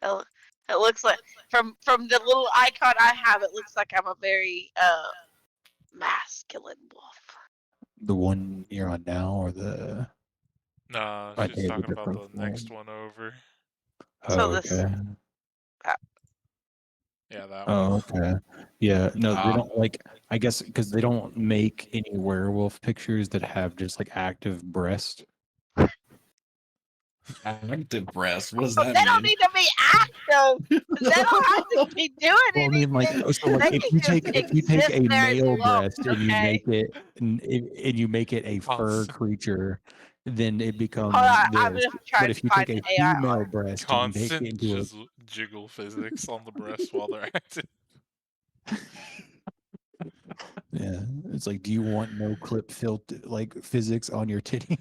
It looks like from the little icon I have, it looks like I'm a very masculine wolf. The one you're on now, or the? Nah, I she's think talking it's a about the different next one. one over. So Oh, this, okay. Yeah, that one. Oh, okay. Yeah, no, they Ah. don't like. I guess because they don't make any werewolf pictures that have just like active breast. Active breast. What does they that don't mean? need to be active. They don't have to be doing Well, I mean, anything. like, so like They if can you just take exist a there as male lumps, breast and you okay? make it and you make it a fur Constant, creature, then it Hold becomes on, I'm this. gonna try But to if you find take an a AI female art. breast and you make it constant into a jiggle physics on the breast while they're active. yeah, it's like, do you want no clip filter like physics on your titty?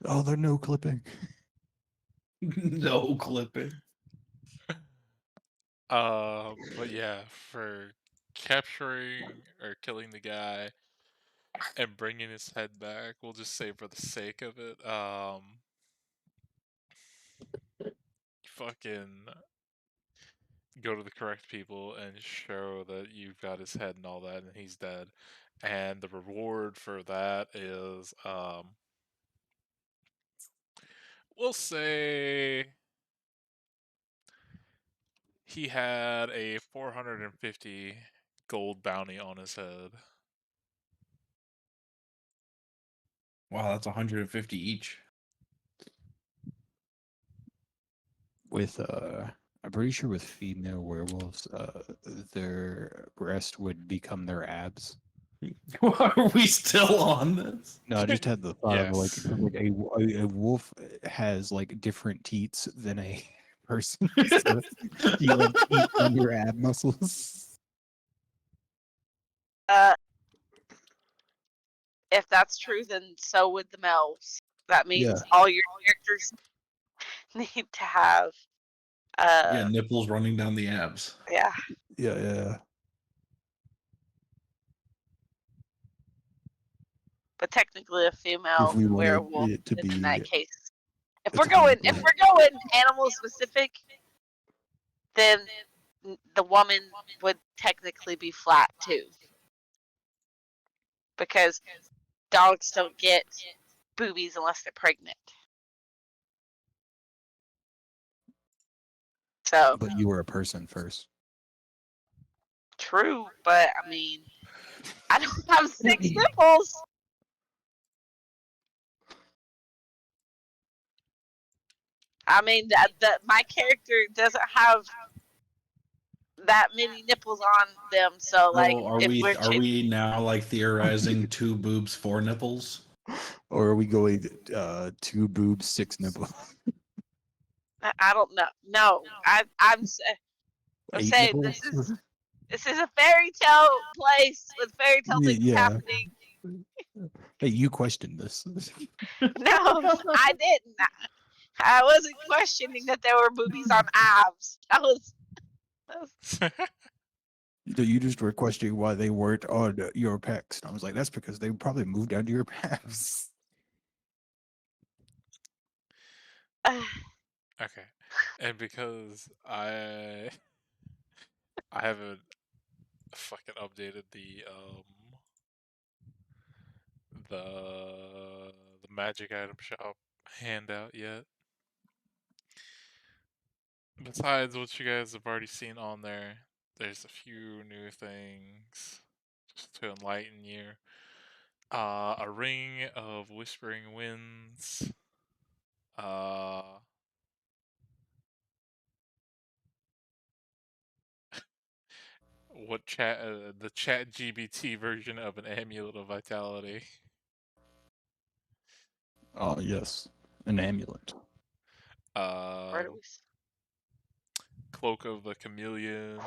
Oh, they're no clipping. No clipping. But yeah, for capturing or killing the guy and bringing his head back, we'll just say for the sake of it, fucking go to the correct people and show that you've got his head and all that, and he's dead. And the reward for that is, we'll say he had a 450 gold bounty on his head. Wow, that's 150 each. With I'm pretty sure with female werewolves, their breast would become their abs. Are we still on this? No, I just had the thought of like, Yes. like a wolf has like different teats than a person. So you like teeth on your ab muscles. If that's true, then so would the males. That means Yeah. all your characters need to have. Yeah, nipples running down the abs. Yeah. Yeah. But technically, a If female we wanted werewolf it to in be, that case. If it's we're going animal specific, then the woman would technically be flat too, because dogs don't get boobies unless they're pregnant. So but you were a person first. true, but I mean, I don't have 6 nipples. I mean, my character doesn't have that many nipples on them, so like, So are if we're we now like theorizing 2 boobs, 4 nipples? Or are we going 2 boobs, 6 nipples? I don't know. No, I'm 8 saying nipples? this is a fairy tale place with fairy tale things Yeah. happening. Hey, you questioned this. No, I didn't. I wasn't questioning that there were boobies on abs. That was You just were questioning why they weren't on your pecs. And I was like, that's because they probably moved down to your pecs. Okay. And because I haven't fucking updated the magic item shop handout yet. Besides what you guys have already seen on there, there's a few new things just to enlighten you. A ring of whispering winds. The chat GBT version of an amulet of vitality. Oh, yes. An amulet. where do we? Cloak of the Chameleon.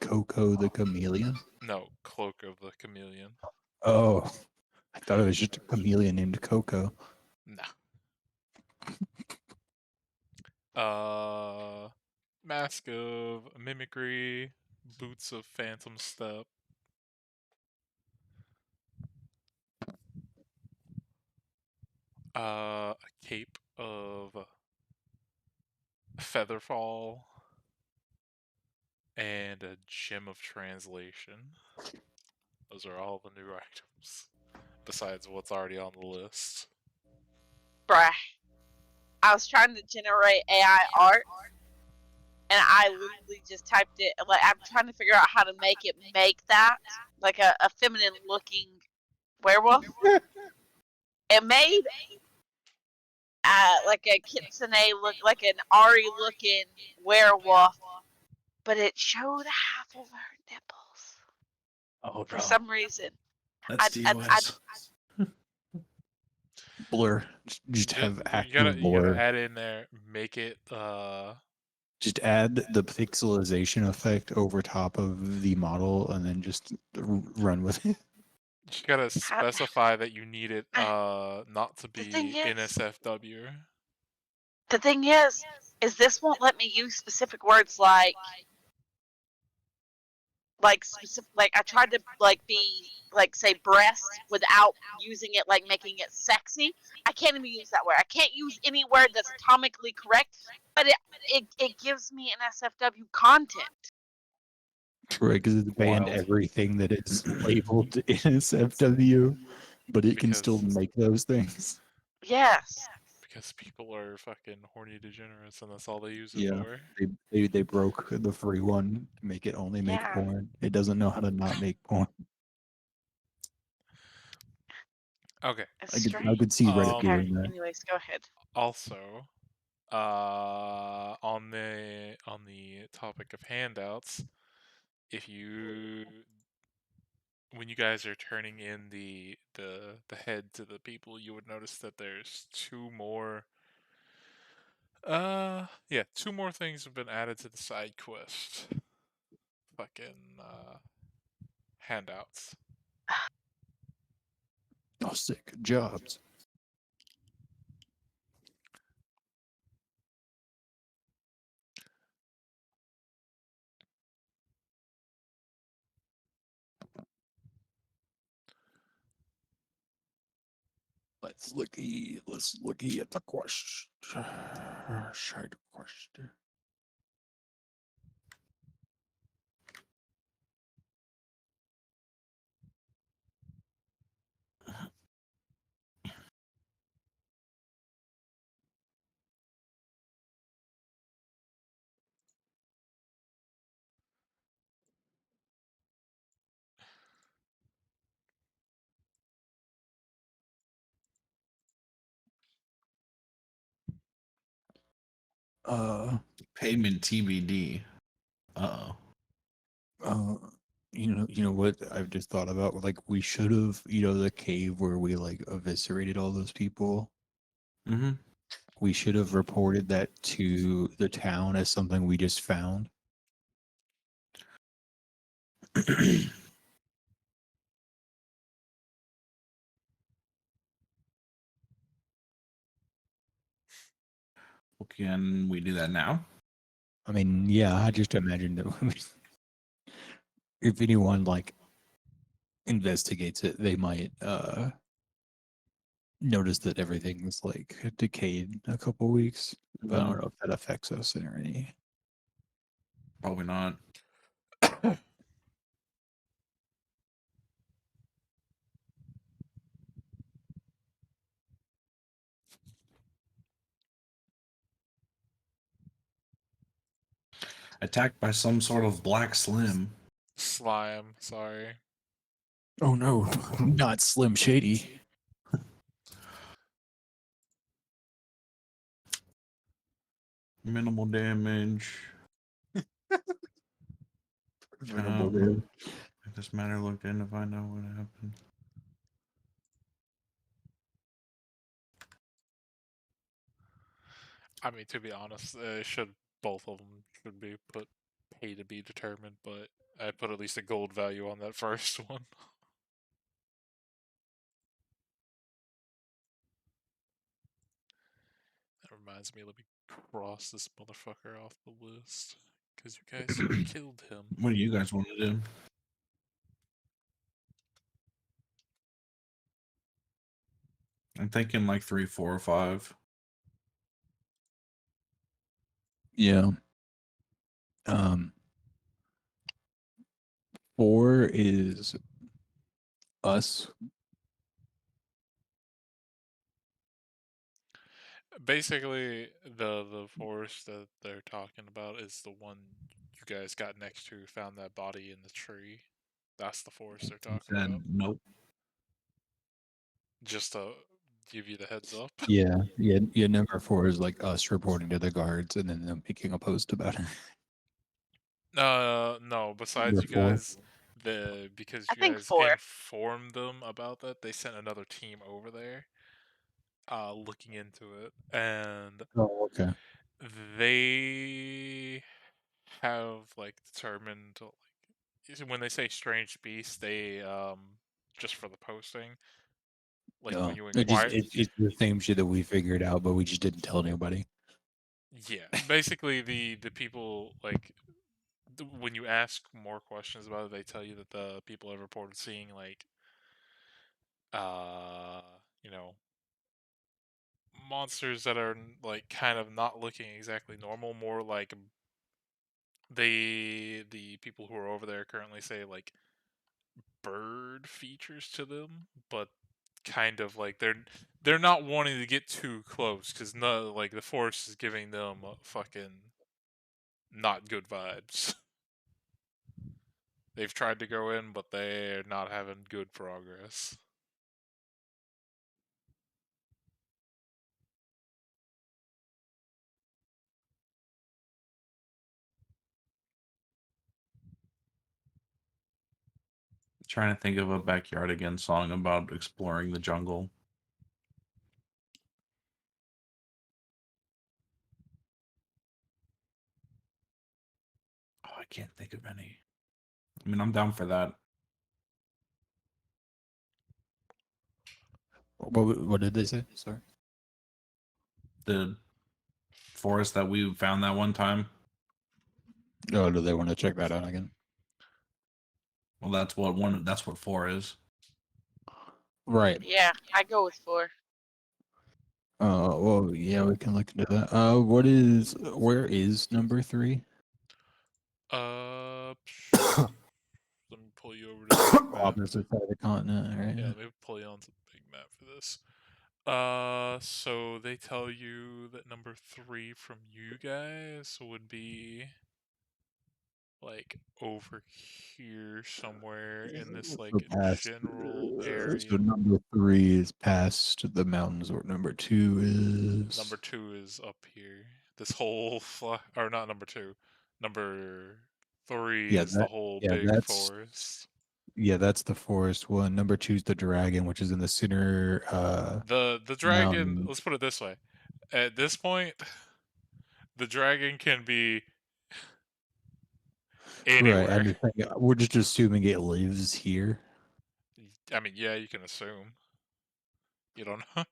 Coco the chameleon? No, Cloak of the Chameleon. Oh, I thought it was just a chameleon named Coco. No. Mask of Mimicry, Boots of Phantom Step. A cape of Featherfall and a gem of translation. Those are all the new items, besides what's already on the list. Bruh. I was trying to generate AI art, and I literally just typed it. Like, I'm trying to figure out how to make it make that, like a feminine looking werewolf. It made like a kitsune look, like an Ari looking werewolf, but it showed half of her nipples Oh, for some reason. That's DOS. Blur. Just have You active gotta blur. add in there, make it Just add the pixelization effect over top of the model, and then just run with it. you gotta specify that you need it not to The thing be is- NSFW. The thing is this won't let me use specific words like specific. Like, I tried to be say breast without using it, like making it sexy. I can't even use that word. I can't use any word that's atomically correct, but it gives me NSFW content. Right, because it's banned Wild. everything that is labeled NSFW, but it can still Because- make those things. Yes. Because people are fucking horny degenerates, and that's all they use it Yeah. for. They broke the free one to make it only make Yeah. porn. It doesn't know how to not make porn. Okay. It's I strange. could see Reddit Okay. doing that. Anyways, go ahead. Also, on the topic of handouts, if you when you guys are turning in the head to the people, you would notice that there's two more things have been added to the side quest. Fucking handouts. Oh, sick jobs. Let's look at the question. Side question. Payment TBD. You know what I've just thought about? Like, we should have, the cave where we like eviscerated all those people. Mm-hmm. We should have reported that to the town as something we just found. Can we do that now? I mean, yeah, I just imagined that if anyone like investigates it, they might notice that everything's like decayed a couple weeks. But I don't know if that affects us in any. Probably not. Attacked by some sort of black slim. Slime, sorry. Oh no, not Slim Shady. Minimal damage. Minimal damage. If this matter looked in to find out what happened. I mean, to be honest, both of them should be put pay to be determined, but I put at least a gold value on that first one. That reminds me, let me cross this motherfucker off the list. Because you guys killed him. What do you guys want to do? I'm thinking like 3, 4, or 5. Yeah. 4 is us. Basically, the forest that they're talking about is the one you guys got next to, found that body in the tree. That's the forest they're You talking said about. nope. Just to give you the heads up. Yeah. Number 4 is like us reporting to the guards and then them making a post about it. No. Besides Number you 4. guys, because I you think guys 4. informed them about that, they sent another team over there, looking into it, and Oh, okay. they have like determined like when they say strange beast, they just for the posting, like when No, you it just inquire, it's the same shit that we figured out, but we just didn't tell anybody. yeah, basically the people like when you ask more questions about it, they tell you that the people have reported seeing like uh you know monsters that are like kind of not looking exactly normal, more like the people who are over there currently say like bird features to them, but kind of like they're not wanting to get too close because no, like the forest is giving them fucking not good vibes. They've tried to go in, but they're not having good progress. Trying to think of a Backyard Again song about exploring the jungle. Oh, I can't think of any. I mean, I'm down for that. What did they say? Sorry. The forest that we found that one time. Oh, do they want to check that out again? Well, that's what 4 is. Right. Yeah, I go with 4. Well, yeah, we can look into that. Where is number 3? Uh, let me pull you over to the big map. Opposite side of the continent, Yeah, right? let me pull you onto the big map for this. So they tell you that number 3 from you guys would be like over here somewhere in this So like past, general so area. number 3 is past the mountains, or number 2 Number is. 2 is up here. This whole or not number 2. Number 3 Yeah, is the whole yeah, big forest. that's the forest one. Number 2 is the dragon, which is in the center The dragon, mountain. let's put it this way. At this point, the dragon can be Right, I'm anywhere. just saying, we're just assuming it lives here I mean, yeah, you can assume. You don't know.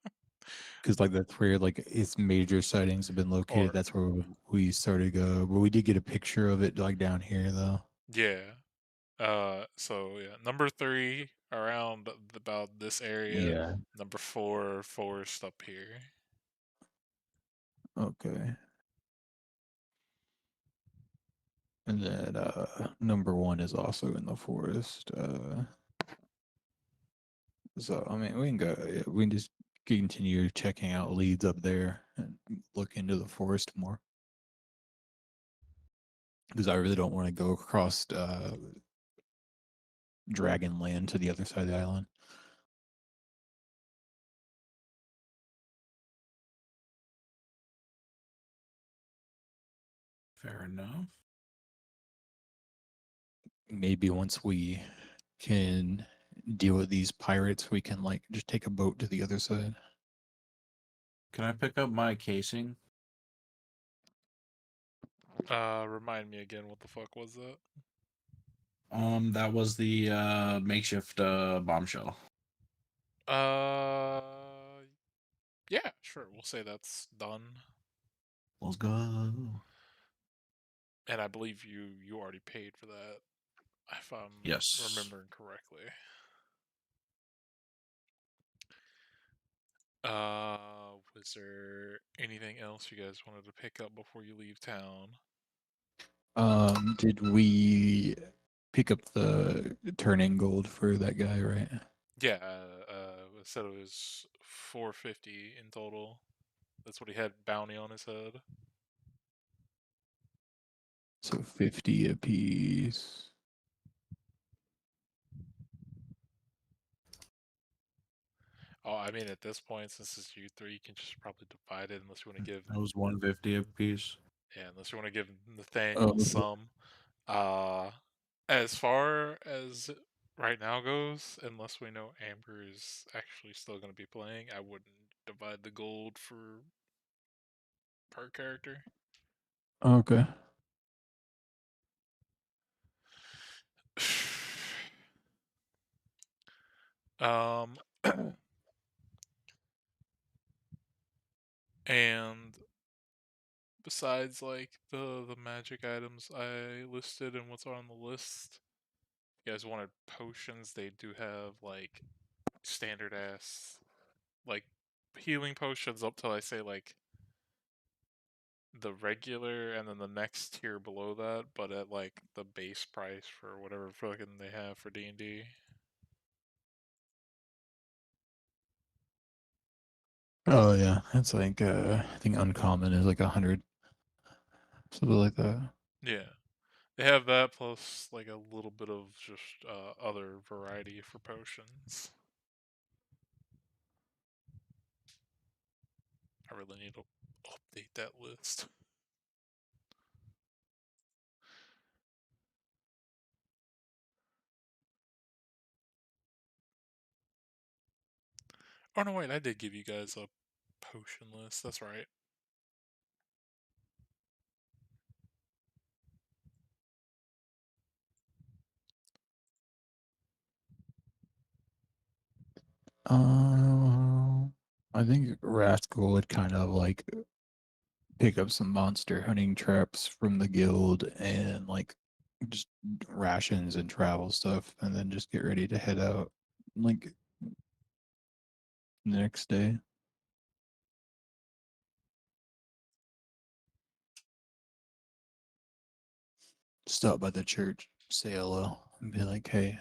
because, like, that's where like its major sightings have been located. Or That's where we started go. But we did get a picture of it like down here, though. yeah. So yeah, number 3 around about this area. Yeah. Number 4 forest up here. Okay. And then number 1 is also in the forest. So I mean, we can go. Yeah, we can just continue checking out leads up there and look into the forest more because I really don't want to go across Dragonland to the other side of the island. Fair enough. Maybe once we can deal with these pirates, we can like just take a boat to the other side. Can I pick up my casing? Remind me again, what the fuck was that? That was the makeshift bombshell. Uh, yeah, sure. We'll say that's done. Let's go. And I believe you already paid for that, if I'm Yes. remembering correctly. Was there anything else you guys wanted to pick up before you leave town? Did we pick up the turning gold for that guy, right? Yeah, I said it was 450 in total. That's what he had bounty on his head. So 50 apiece. Oh, I mean, at this point, since it's you three, you can just probably divide it unless you want to give. That was 150 a piece. Yeah, unless you want to give Nathaniel okay. some. As far as right now goes, unless we know Amber is actually still going to be playing, I wouldn't divide the gold for per character. Okay. um, and besides like the magic items I listed and what's on the list, you guys wanted potions. They do have like standard ass like healing potions up till I say like the regular and then the next tier below that, but at like the base price for whatever fucking they have for D&D. Oh yeah, it's like I think uncommon is like 100, something like that. Yeah. They have that plus like a little bit of just other variety for potions. I really need to update that list. Oh no, wait, I did give you guys a potion list. That's right. I think Rascal would kind of like pick up some monster hunting traps from the guild and like just rations and travel stuff, and then just get ready to head out like the next day. Stop by the church, say hello, and be like, "Hey,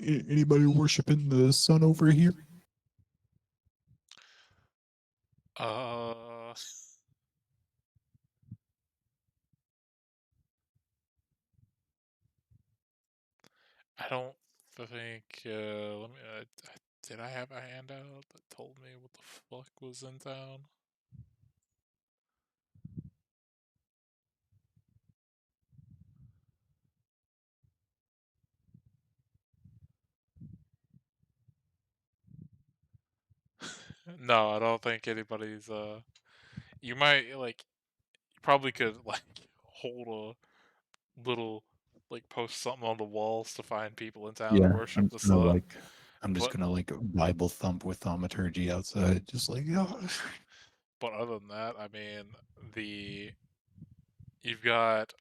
anybody worshiping the sun over here?" Uh, I don't think. Let me. Did I have a handout that told me what the fuck was in town? No, I don't think anybody's. You might like. You probably could like hold a little like post something on the walls to find people in town to Yeah, worship the sun. I'm just But gonna like Bible thump with thaumaturgy outside, just like yeah. but other than that, I mean, the you've got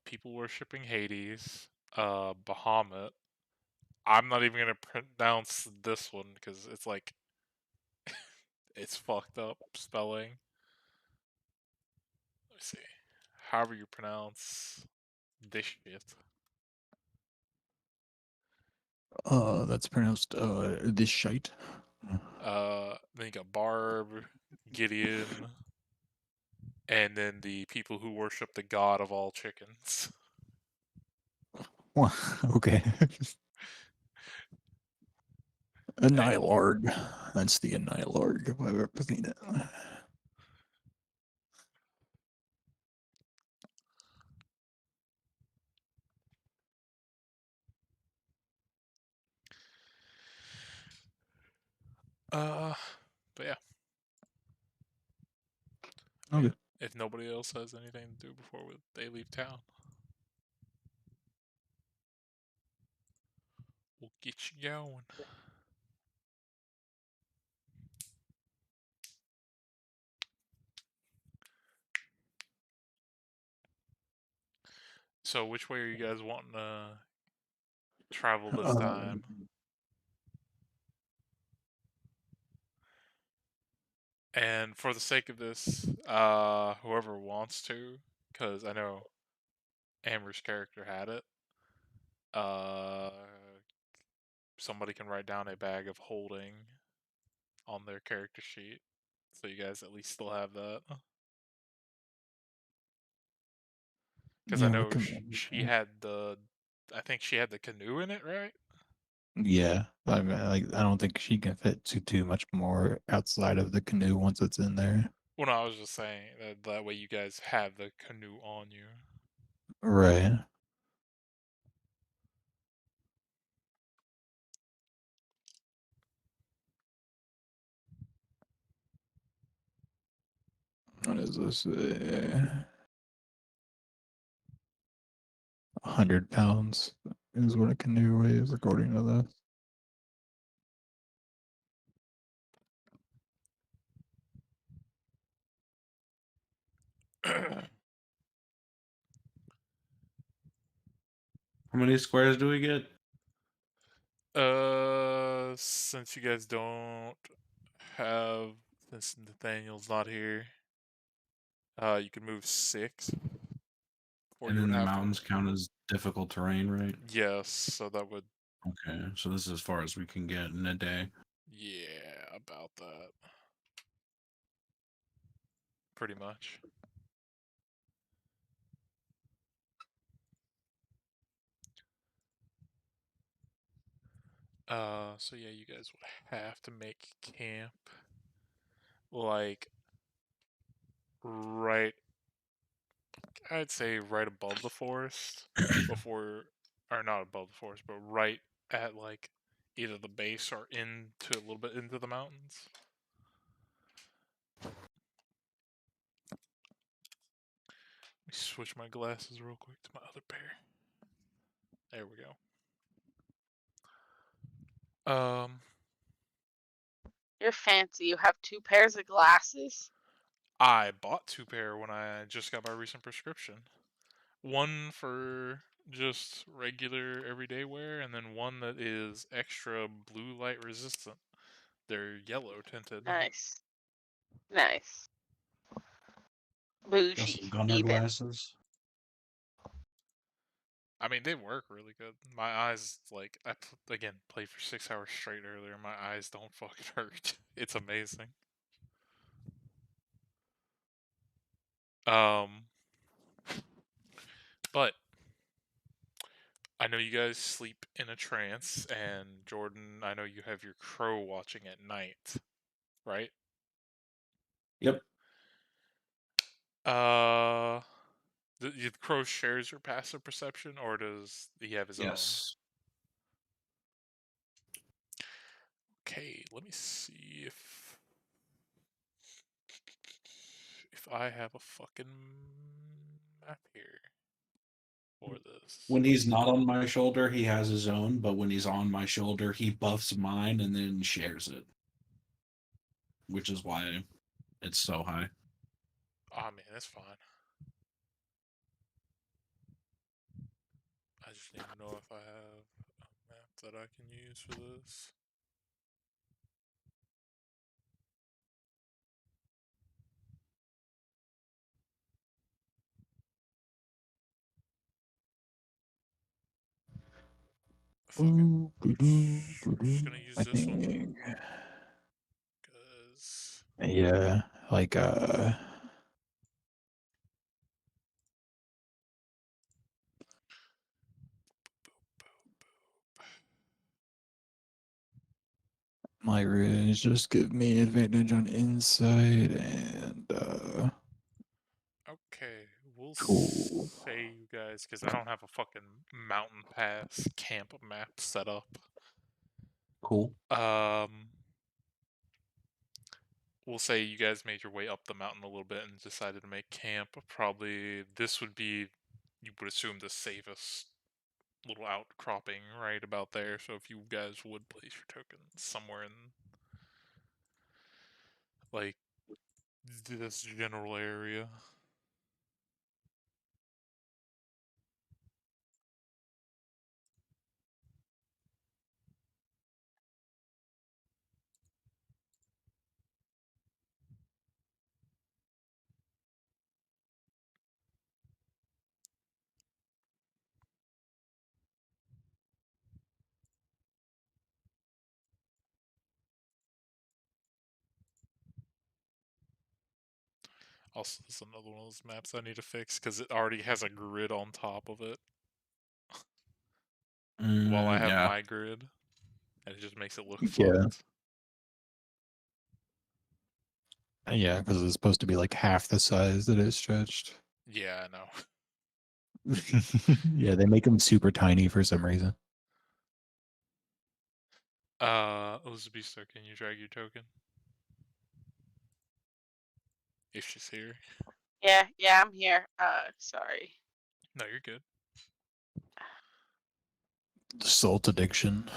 people worshiping Hades, Bahamut. I'm not even gonna pronounce this one because it's like it's fucked up spelling. Let me see. However you pronounce this shit. That's pronounced this shite. Then you got Barb, Gideon, and then the people who worship the god of all chickens. Well, okay. A Eh, Nylarg. That's the Nylarg if I've ever seen it. Uh, but yeah, Okay. if nobody else has anything to do before they leave town, we'll get you going. So, which way are you guys wanting to travel this time. And for the sake of this, whoever wants to, because I know Amber's character had it, somebody can write down a bag of holding on their character sheet, so you guys at least still have that. Because I Yeah, we know can. she had I think she had the canoe in it, right? Yeah, I mean, like I don't think she can fit too much more outside of the canoe once it's in there. Well, no, I was just saying that way you guys have the canoe on you. Right. What is this? 100 pounds is what a canoe weighs according to this. How many squares do we get? Since you guys don't have, since Nathaniel's not here, you can move 6. Or And you would then the have mountains count as difficult terrain, right? Yes, so that would. Okay, so this is as far as we can get in a day. Yeah, about that. Pretty much. So yeah, you guys would have to make camp like right, I'd say right above the forest before, or not above the forest, but right at like either the base or into a little bit into the mountains. Let me switch my glasses real quick to my other pair. There we go. You're fancy. You have 2 pairs of glasses? I bought 2 pair when I just got my recent prescription. One for just regular everyday wear, and then one that is extra blue light resistant. They're yellow tinted. Nice. Nice. Got Bougie, some gunner even. glasses. I mean, they work really good. My eyes, like, again played for 6 hours straight earlier. My eyes don't fucking hurt. It's amazing. But I know you guys sleep in a trance, and Jordan, I know you have your crow watching at night, right? Yep. The crow shares your passive perception, or does he have his Yes. own? Okay, let me see if I have a fucking map here for this. When he's not on my shoulder, he has his own, but when he's on my shoulder, he buffs mine and then shares it. Which is why it's so high. Ah, man, that's fine. I just need to know if I have a map that I can use for this. Fucking, just gonna use I this one think. because Yeah, like my runes just give me advantage on insight and okay, we'll cool. say you guys, because I don't have a fucking mountain pass camp map set up. Cool. We'll say you guys made your way up the mountain a little bit and decided to make camp. Probably this would be, you would assume, the safest little outcropping right about there. So if you guys would place your tokens somewhere in like this general area. Also, this is another one of those maps I need to fix because it already has a grid on top of it. While I have Yeah. my grid, and it just makes it look Yeah. fucked. Yeah, because it's supposed to be like half the size that it's stretched. Yeah, I know. Yeah, they make them super tiny for some reason. Elizabeth, can you drag your token? If she's here. Yeah, I'm here. Sorry. No, you're good. Salt addiction.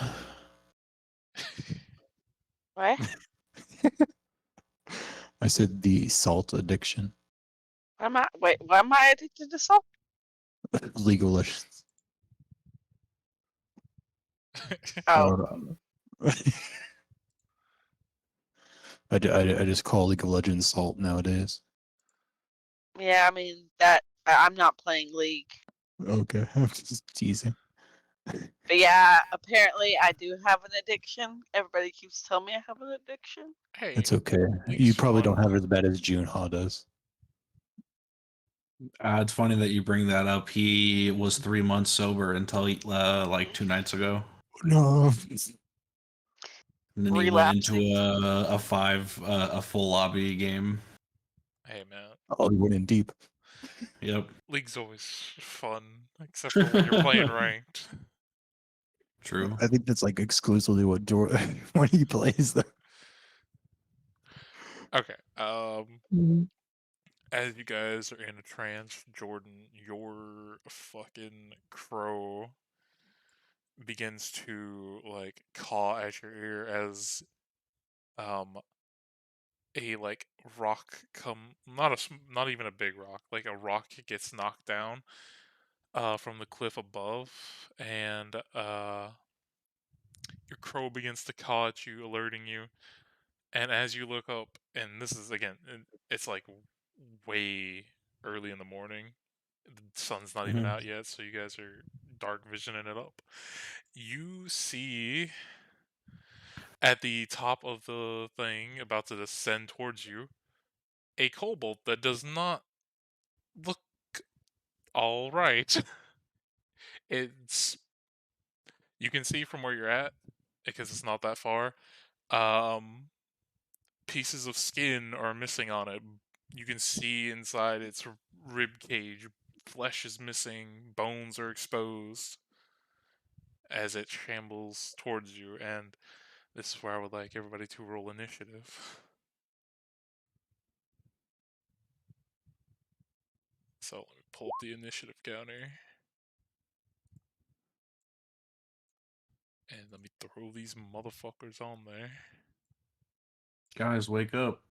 What? I said the salt addiction. Why am I addicted to salt? League of Legends. I Oh, don't know. I just call League of Legends salt nowadays. yeah. I mean that I'm not playing League, Okay, I'm just teasing. but yeah. Apparently, I do have an addiction. Everybody keeps telling me I have an addiction. Hey, It's okay. League's You probably don't fun. have it as bad as Junha does. It's funny that you bring that up. He was 3 months sober until like 2 nights ago. No. And then he went into a full lobby game. Hey, man. Oh, you went in deep. Yep. League's always fun, except for when you're playing ranked. True. I think that's like exclusively what when he plays though. Okay. As you guys are in a trance, Jordan, your fucking crow begins to like caw at your ear as a like rock not even a big rock, like a rock gets knocked down from the cliff above, and your crow begins to caw at you, alerting you. And as you look up, and this is again, it's like way early in the morning. The sun's not even Mhm. out yet, so you guys are dark visioning it up. You see at the top of the thing, about to descend towards you, a kobold that does not look all right. It's you can see from where you're at because it's not that far. Pieces of skin are missing on it. You can see inside its rib cage. Flesh is missing. Bones are exposed as it shambles towards you. And this is where I would like everybody to roll initiative. So let me pull up the initiative counter. And let me throw these motherfuckers on there. Guys, wake up.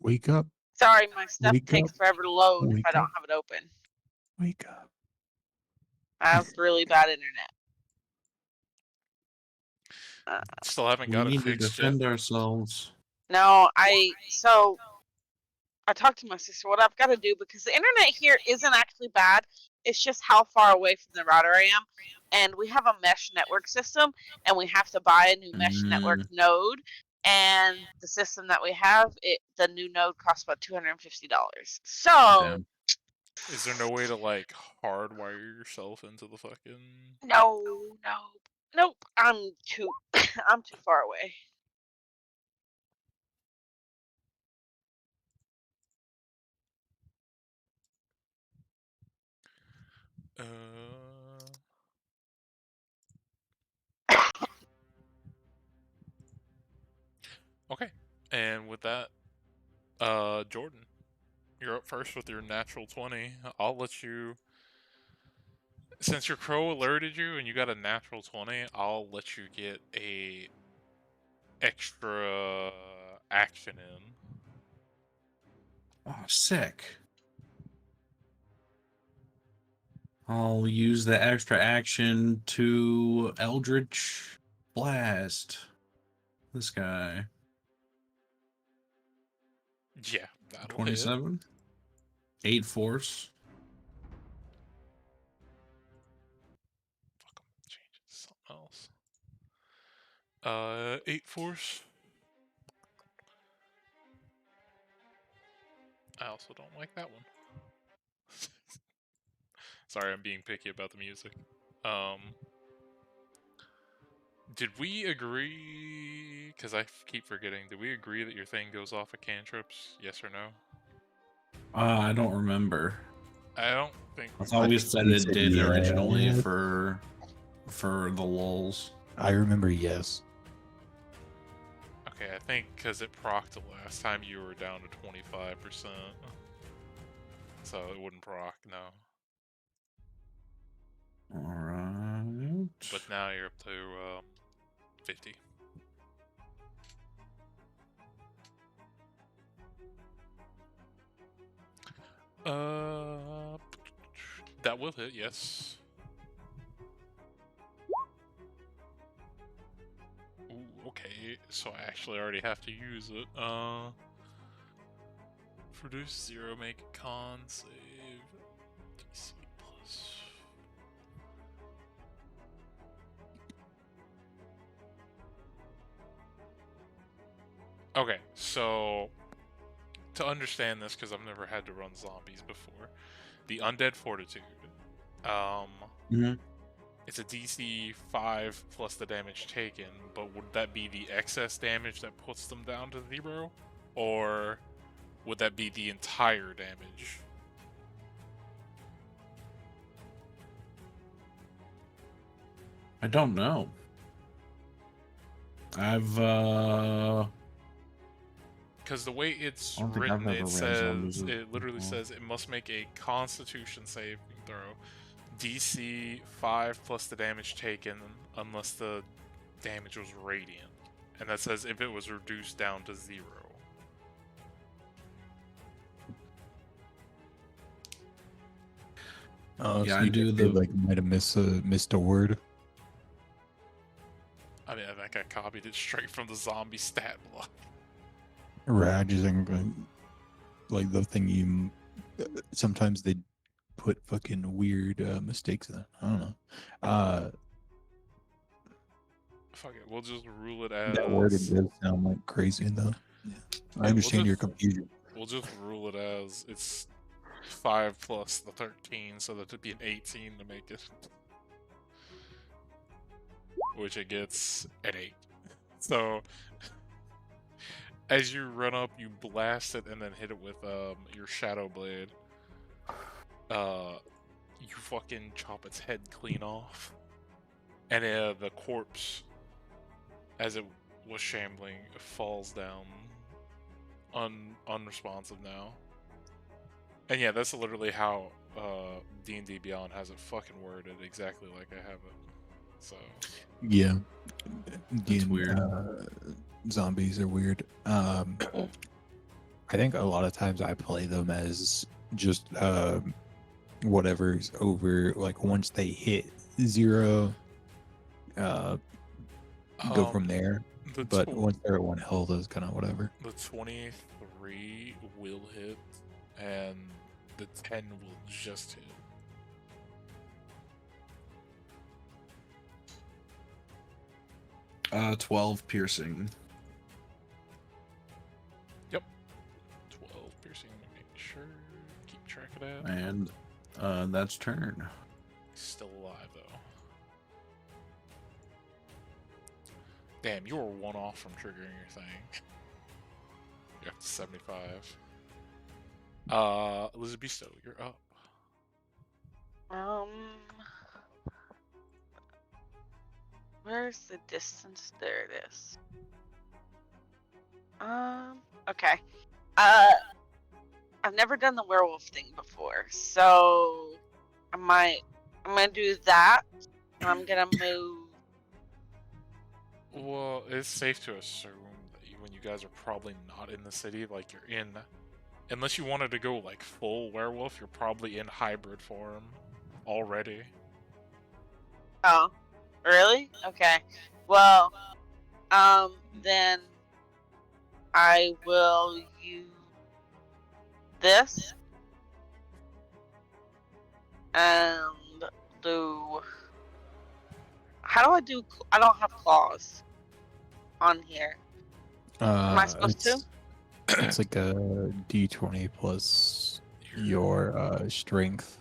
Wake up. Sorry, my stuff Wake takes up. forever to load if Wake I don't up. have it open. Wake up. I have really bad internet. Still haven't We got it need to fixed yet. defend ourselves. No, I talked to my sister. What I've got to do, because the internet here isn't actually bad. It's just how far away from the router I am, and we have a mesh network system, and we have to buy a new mesh network node. And the system that we have, the new node costs about $250. So Damn. Is there no way to like hardwire yourself into the fucking? nope. I'm too I'm too far away. Okay. And with that, Jordan, you're up first with your natural 20. I'll let you, since your crow alerted you and you got a natural 20, I'll let you get a extra action in. Oh, sick. I'll use the extra action to Eldritch Blast this guy. Yeah, that'll 27. 8 force. Fuck, I'm changing to something else. 8 force. I also don't like that one. Sorry, I'm being picky about the music. Did we agree? Because I keep forgetting. Did we agree that your thing goes off of cantrips? Yes or no? I don't remember. I don't think. I thought we said we it said did originally yes. for the lulls. I remember yes. Okay, I think because it procced the last time you were down to 25%. So it wouldn't proc, no. Alright. But now you're up to 50. That will hit, yes. Ooh, okay, so I actually already have to use it. Produce 0, make a con save. DC plus. Okay, so to understand this, because I've never had to run zombies before, the Undead Fortitude, it's a DC 5 plus the damage taken, but would that be the excess damage that puts them down to 0? Or would that be the entire damage? I don't know. Because the way it's I don't think written, I've ever it ran says, zombies it literally before. says it must make a Constitution saving throw, DC 5 plus the damage taken, unless the damage was radiant. And that says if it was reduced down to 0. Oh, Yeah, so I you do did, the- like might have missed a word. I mean, I think I copied it straight from the zombie stat block. Right, I just think like the thing you sometimes they put fucking weird mistakes in it. I don't know. Fuck it, we'll just rule it as... That word it does sound like crazy though. Yeah. I we'll understand your just- confusion. We'll just rule it as it's 5 plus the 13, so that it'd be an 18 to make it. Which it gets an 8. So, as you run up, you blast it and then hit it with your Shadow Blade. You fucking chop its head clean off. And the corpse, as it was shambling, falls down unresponsive now. And yeah, that's literally how D&D Beyond has it fucking worded, exactly like I have it. So Yeah. That's weird. Zombies are weird. I think a lot of times I play them as just whatever's over, like once they hit 0, go from there. But once they're at 1 health is kind of whatever. The 23 will hit, and the 10 will just hit. Uh, 12 piercing. Yep. 12 piercing, let me make sure. Keep track of that. And that's turn. Still alive, though. Damn, you were 1 off from triggering your thing. You're up to 75. Elizabeth, you're up. Where's the distance? There it is. Okay. I've never done the werewolf thing before, so I'm gonna do that, and I'm gonna move. Well, it's safe to assume that when you guys are probably not in the city, like you're in, unless you wanted to go like full werewolf, you're probably in hybrid form already. Oh, really? Okay. Well, then I will use this and do. How do I do? I don't have claws on here. Am I supposed to? It's like a d20 plus your strength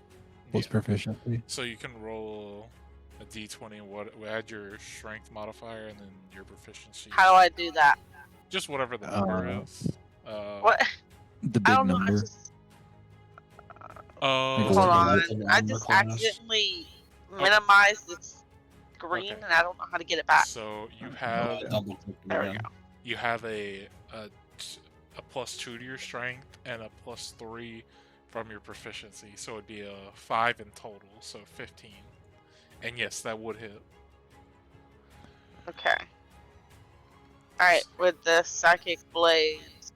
plus Yeah. proficiency. So you can roll a d20 and add your strength modifier and then your proficiency. How do I do that? Just whatever the number is. What? The I big don't know. I number. just Like, hold what on. is it? I Armor just class? accidentally minimized the screen, Okay. and I don't know how to get it back. So you have Double click it There we again. go. you have a +2 to your strength and a +3 from your proficiency, so it'd be a 5 in total, so 15. And yes, that would hit. Okay. All right, with the psychic blades,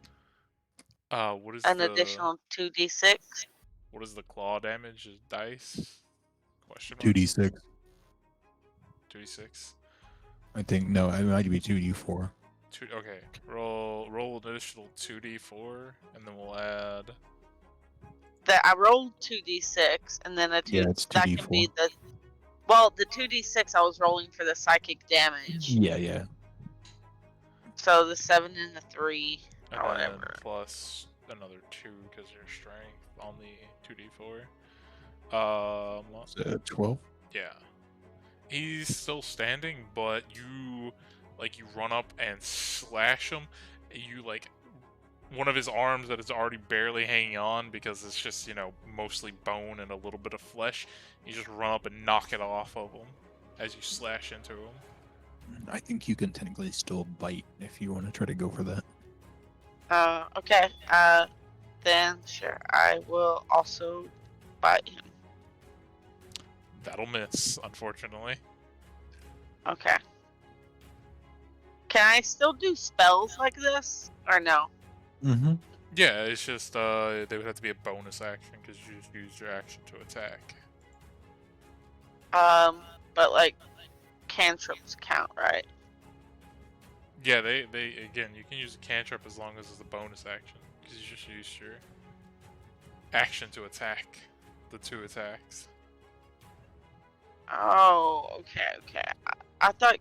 What is an the additional 2d6. what is the claw damage? Is dice? Question mark. 2d6. 2d6. I think no, it might be 2d4. Okay. Roll an additional 2d4, and then we'll add. That I rolled 2d6, and then a 2. Yeah, it's That can be 2d4. the. Well, the 2d6 I was rolling for the psychic damage. Yeah. So the 7 and the 3 And or then whatever. plus another 2 because your strength on the 2d4. So 12. Yeah. He's still standing, but you run up and slash him. You one of his arms that is already barely hanging on because it's just, mostly bone and a little bit of flesh. You just run up and knock it off of him as you slash into him. I think you can technically still bite if you want to try to go for that. Okay. Then sure, I will also bite him. That'll miss, unfortunately. Okay. Can I still do spells like this, or no? Mm-hmm. Yeah, it's just they would have to be a bonus action because you just used your action to attack. But like cantrips count, right? Yeah, they again, you can use a cantrip as long as it's a bonus action because you just used your action to attack the 2 attacks. Oh, okay. I thought.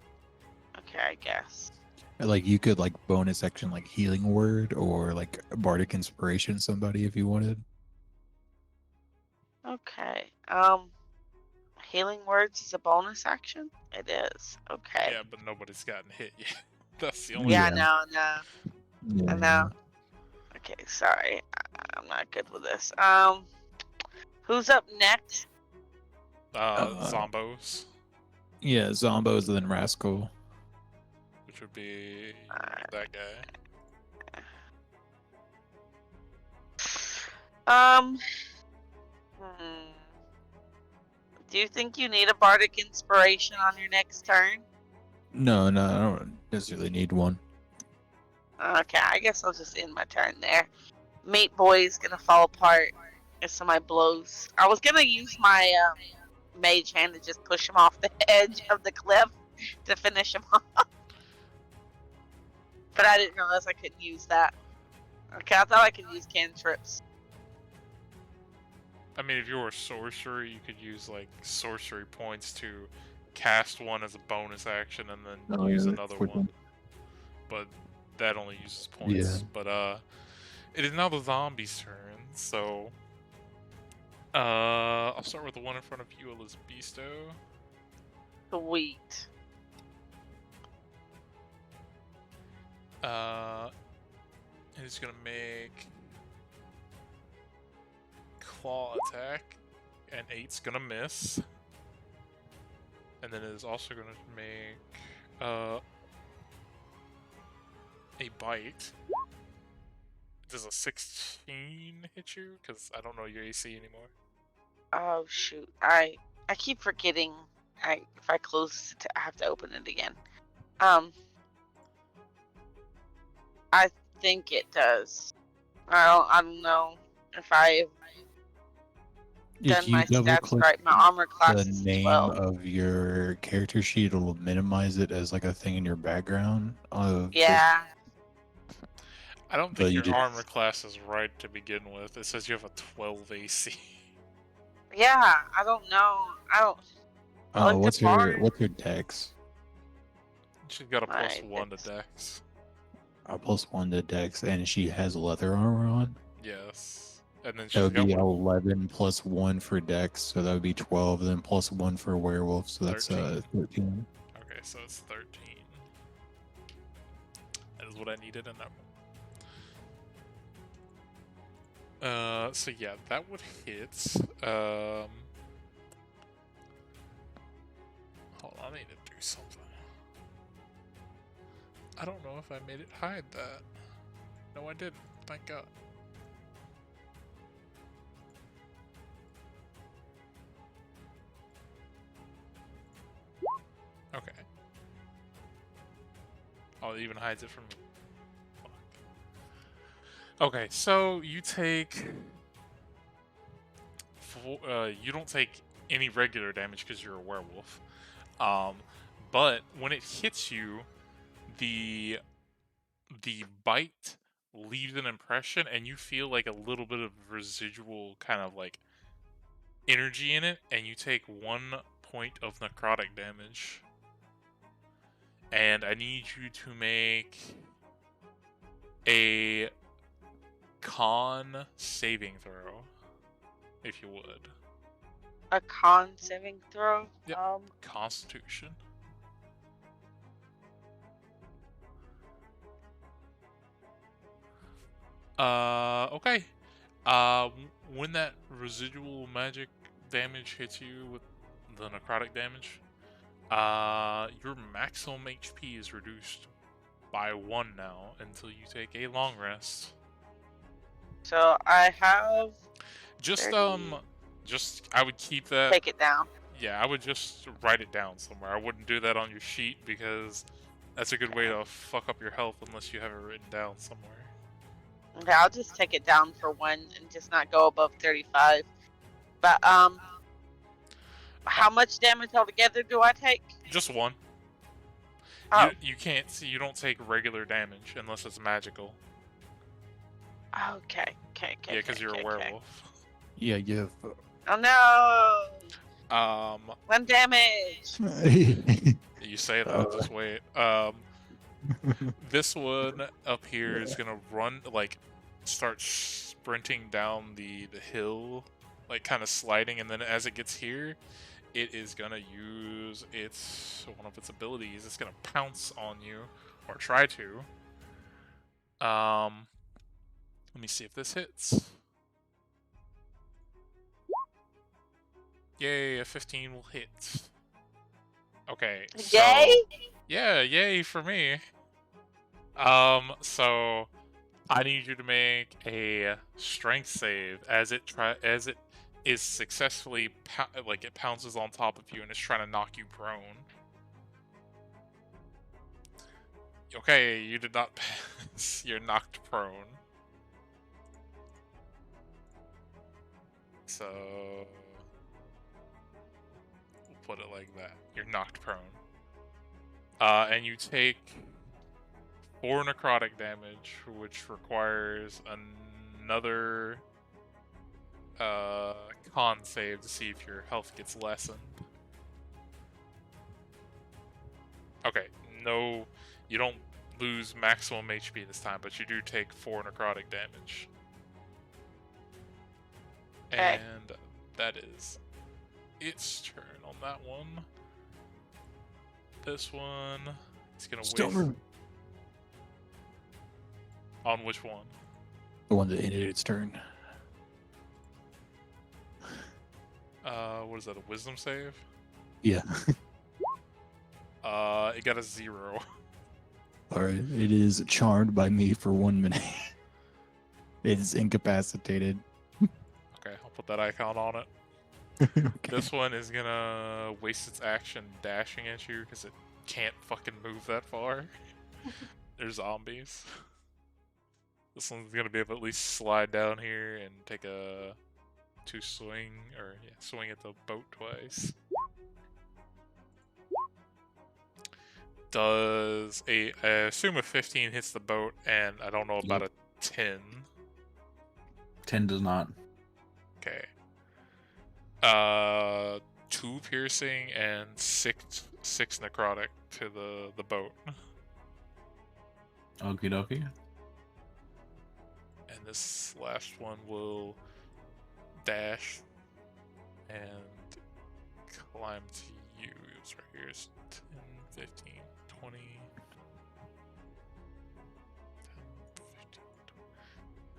Okay, I guess. Like you could like bonus action like healing word or like bardic inspiration somebody if you wanted. Okay. Healing words is a bonus action. It is. Okay. Yeah, but nobody's gotten hit yet. That's the only. Yeah, Yeah. I know. Okay, sorry. I'm not good with this. Who's up next? Zombos, Yeah, Zombos and then Rascal. which would be that guy. Do you think you need a bardic inspiration on your next turn? No, I don't necessarily need one. Okay, I guess I'll just end my turn there. Meat Boy's gonna fall apart as some of my blows. I was gonna use my mage hand to just push him off the edge of the cliff to finish him off. But I didn't realize I couldn't use that. Okay, I thought I could use cantrips. I mean, if you were a sorcerer, you could use like sorcery points to cast one as a bonus action and then use another one. But that only uses points. Yeah. But it is now the zombies' turn, so I'll start with the one in front of you, Elizabetho. Sweet. He's gonna make claw attack, and 8's gonna miss. And then it is also gonna make a bite. Does a 16 hit you? Because I don't know your AC anymore. Oh shoot! I keep forgetting. If I close it, I have to open it again. I think it does. I don't know if I've done If you my double stats click right. My armor class the is name 12. of your character sheet, it'll minimize it as like a thing in your background. Yeah. I don't But think you your just- armor class is right to begin with. It says you have a 12 AC. Yeah. I don't know. I don't. I looked what's at your bard. what's your dex? She's got a My +1 to dex. Dex. a +1 to Dex, and she has leather armor on. Yes. And then That she's would got be what? 11 +1 for Dex, so that would be 12. Then +1 for Werewolf, so that's 13. 13. Okay, so it's 13. That is what I needed in that one. So yeah, that would hit. Hold on, I need to do something. I don't know if I made it hide that. No, I didn't. Thank God. Okay. Oh, it even hides it from me. Fuck. Okay, so you take... you don't take any regular damage because you're a werewolf. But when it hits you, the bite leaves an impression, and you feel like a little bit of residual kind of like energy in it, and you take 1 point of necrotic damage. And I need you to make a con saving throw, if you would. A con saving throw. Yep. Constitution. Okay. When that residual magic damage hits you with the necrotic damage, your maximum HP is reduced by 1 now until you take a long rest. So I have. Just 30. I would keep that. Take it down. Yeah, I would just write it down somewhere. I wouldn't do that on your sheet because that's a good way to fuck up your health unless you have it written down somewhere. Okay, I'll just take it down for 1 and just not go above 35. But how much damage altogether do I take? Just 1. Oh. You can't see. You don't take regular damage unless it's magical. Okay. Yeah, because you're a werewolf. Yeah, you Oh no! 1 damage. have. You say that. Just wait. This one up here is gonna run, like, start sprinting down the hill, like kind of sliding, and then as it gets here, it is gonna use one of its abilities. It's gonna pounce on you, or try to. Let me see if this hits. Yay, a 15 will hit. Okay, so... Yay? Yeah, yay for me. So I need you to make a strength save as it is successfully it pounces on top of you and is trying to knock you prone. Okay, you did not pass. You're knocked prone. So we'll put it like that. You're knocked prone. And you take 4 necrotic damage, which requires another con save to see if your health gets lessened. Okay, no, you don't lose maximum HP this time, but you do take 4 necrotic damage. Okay. And that is its turn on that one. This one is gonna waste. On which one? The one that ended its turn. What is that, a wisdom save? Yeah. It got a 0. Alright, it is charmed by me for 1 minute. It is incapacitated. Okay, I'll put that icon on it. Okay. This one is gonna waste its action dashing at you because it can't fucking move that far. There's zombies. This one's gonna be able to at least slide down here and take a swing at the boat twice. Does I assume a 15 hits the boat, and I don't know about a 10. 10 does not. Okay. 2 piercing and 6 necrotic to the boat. Okie dokie. And this last one will dash and climb to you. It's right here. It's 10, 15, 20. 10, 15, 20.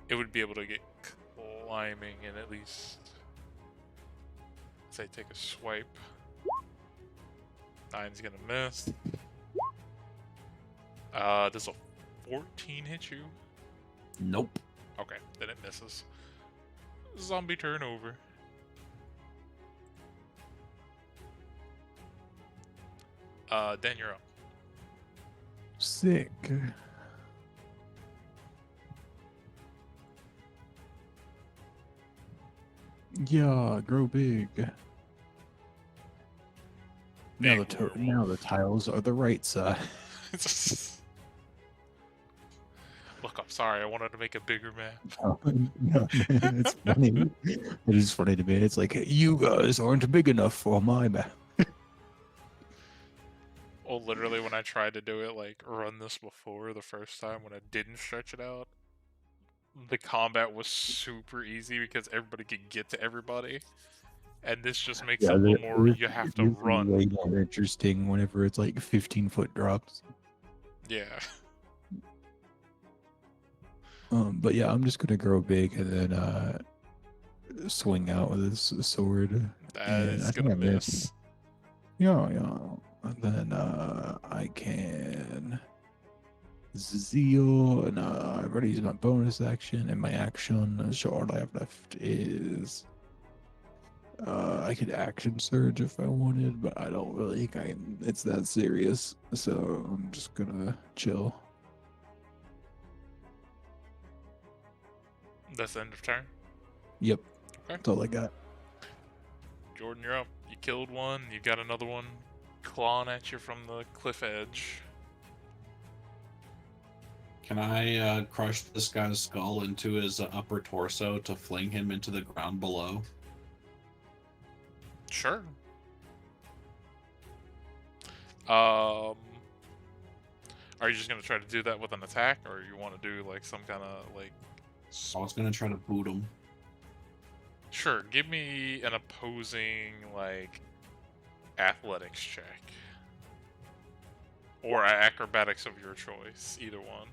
It would be able to get climbing and at least, say, take a swipe. 9's gonna miss. Does a 14 hit you? Nope. Okay, then it misses. Zombie turnover. Dan, you're up. Sick. Yeah, grow big. Now Big now the werewolf. tiles are the right side. Look, I'm sorry. I wanted to make a bigger map. No, man, it's funny. It is funny to me. It's like, you guys aren't big enough for my map. Well, literally, when I tried to do it, like, run this before the first time when I didn't stretch it out, the combat was super easy because everybody could get to everybody. And this just makes it a little more, you have to it's run. way more interesting whenever it's like 15-foot drops. Yeah. But yeah, I'm just gonna grow big and then swing out with this sword. That And is I think gonna I missed. miss. Yeah. And then I can zeal, and I've already used my bonus action, and my action. So all I have left is I could action surge if I wanted, but I don't really think it's that serious. So I'm just gonna chill. That's the end of turn. Yep. Okay. That's all I got. Jordan, you're up. You killed one. You got another one clawing at you from the cliff edge. Can I crush this guy's skull into his upper torso to fling him into the ground below? Sure. Are you just gonna try to do that with an attack, or you want to do like some kind of like? I was gonna try to boot him. Sure. Give me an opposing like athletics check, or acrobatics of your choice. Either one.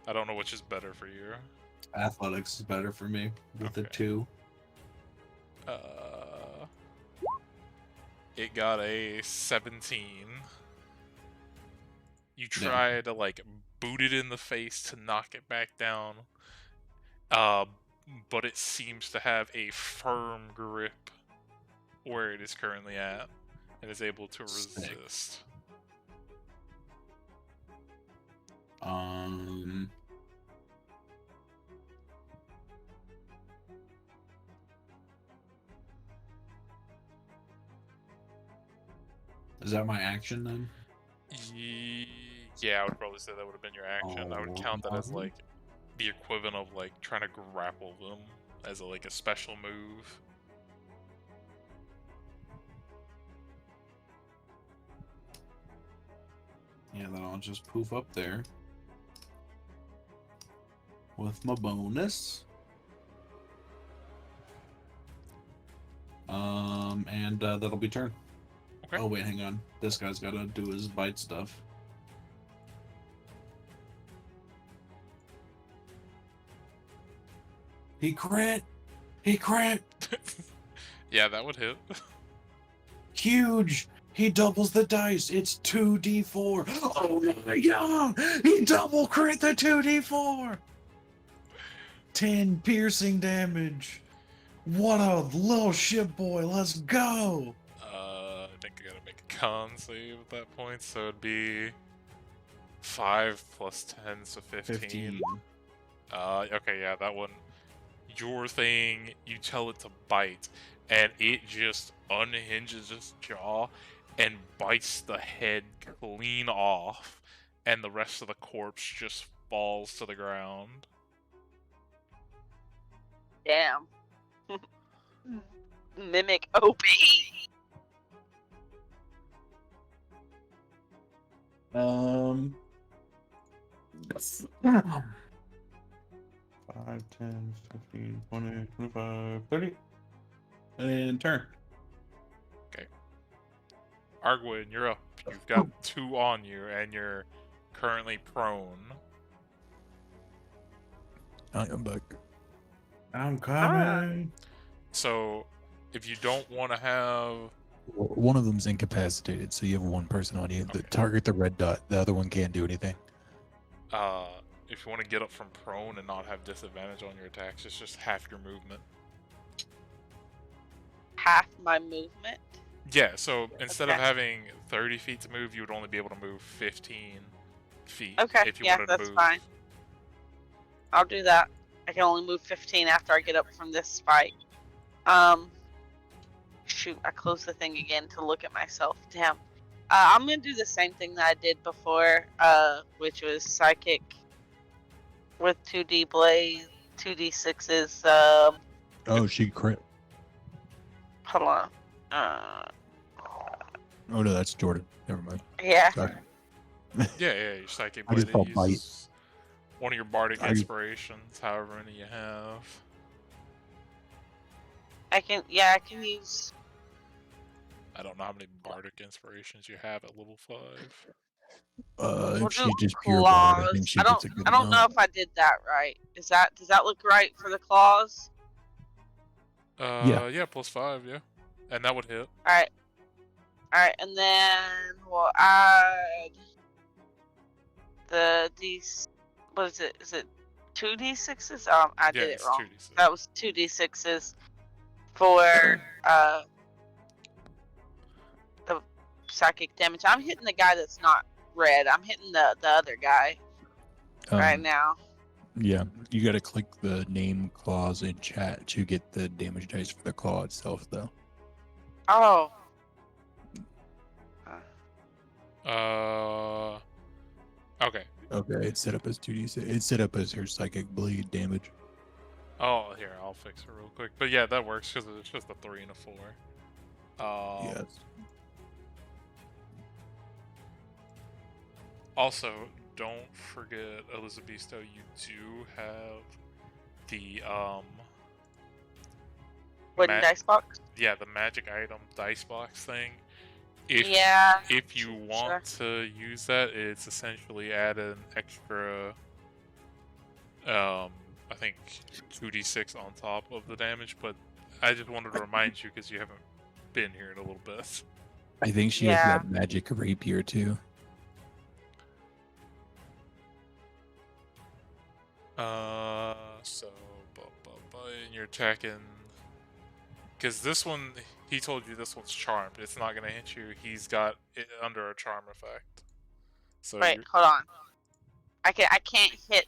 I don't know which is better for you. Athletics is better for me with the Okay. 2. It got a 17. You Yeah. try to like boot it in the face to knock it back down, but it seems to have a firm grip where it is currently at and is able to Sick. resist. Is that my action then? Yeah, I would probably say that would have been your action. I would count that as Alright. like the equivalent of like trying to grapple them as like a special move. Yeah, then I'll just poof up there with my bonus. And that'll be turn. Okay. Oh wait, hang on. This guy's gotta do his bite stuff. He crit! He crit! Yeah, that would hit. Huge! He doubles the dice. It's 2d4. Oh my god! He double crit the 2d4! 10 piercing damage. What a little shit boy. Let's go! I think I gotta make a con save at that point, so it'd be 5 plus 10, so 15. Okay, yeah, that one. Your thing, you tell it to bite, and it just unhinges its jaw and bites the head clean off, and the rest of the corpse just falls to the ground. Damn. Mimic OP. 5, 10, 15, 20, 25, 30. And turn. Arguin, you're up. You've got 2 on you, and you're currently prone. I am back. I'm coming. So, if you don't want to have... One of them's incapacitated, so you have one person on you. Okay. Target the red dot. The other one can't do anything. If you want to get up from prone and not have disadvantage on your attacks, it's just half your movement. Half my movement. Yeah, so instead of Okay. having 30 feet to move, you would only be able to move 15 feet. Okay, If you yeah, wanted to that's move. fine. I'll do that. I can only move 15 after I get up from this fight. Shoot, I closed the thing again to look at myself. Damn. I'm gonna do the same thing that I did before, which was psychic with 2D blade, 2D6s. Oh, she crit. Hold on. Oh no, that's Jordan. Never mind. Yeah. Sorry. Yeah, your psychic I just blade felt bite. uses one of your bardic I- inspirations, however many you have. I can use. I don't know how many bardic inspirations you have at level 5. We'll If do she's just pure bard, I claws. think she I gets a good don't know amount. if I did that right. Does that look right for the claws? Yeah. Yeah, +5, yeah. And that would hit. Alright, and then we'll add the these. What is it? Is it 2d6s? I did it it's wrong. 2d6. That was 2d6s for the psychic damage. I'm hitting the guy that's not red. I'm hitting the other guy right now. Yeah, you gotta click the name clause in chat to get the damage dice for the claw itself, though. Oh. Okay. Okay, it's set up as 2d6. It's set up as her psychic bleed damage. Oh, here, I'll fix it real quick. But yeah, that works because it's just a 3 and a 4. Yes. Also, don't forget, Elizabesto, you do have the Wooden dice box? yeah, the magic item dice box thing. If Yeah. if you want to use that, it's essentially add an extra I think 2d6 on top of the damage, but I just wanted to remind you because you haven't been here in a little bit. I think she has that magic rapier too. So and you're attacking because this one, he told you this one's charmed. It's not gonna hit you. He's got it under a charm effect. So Wait, hold on. I can't hit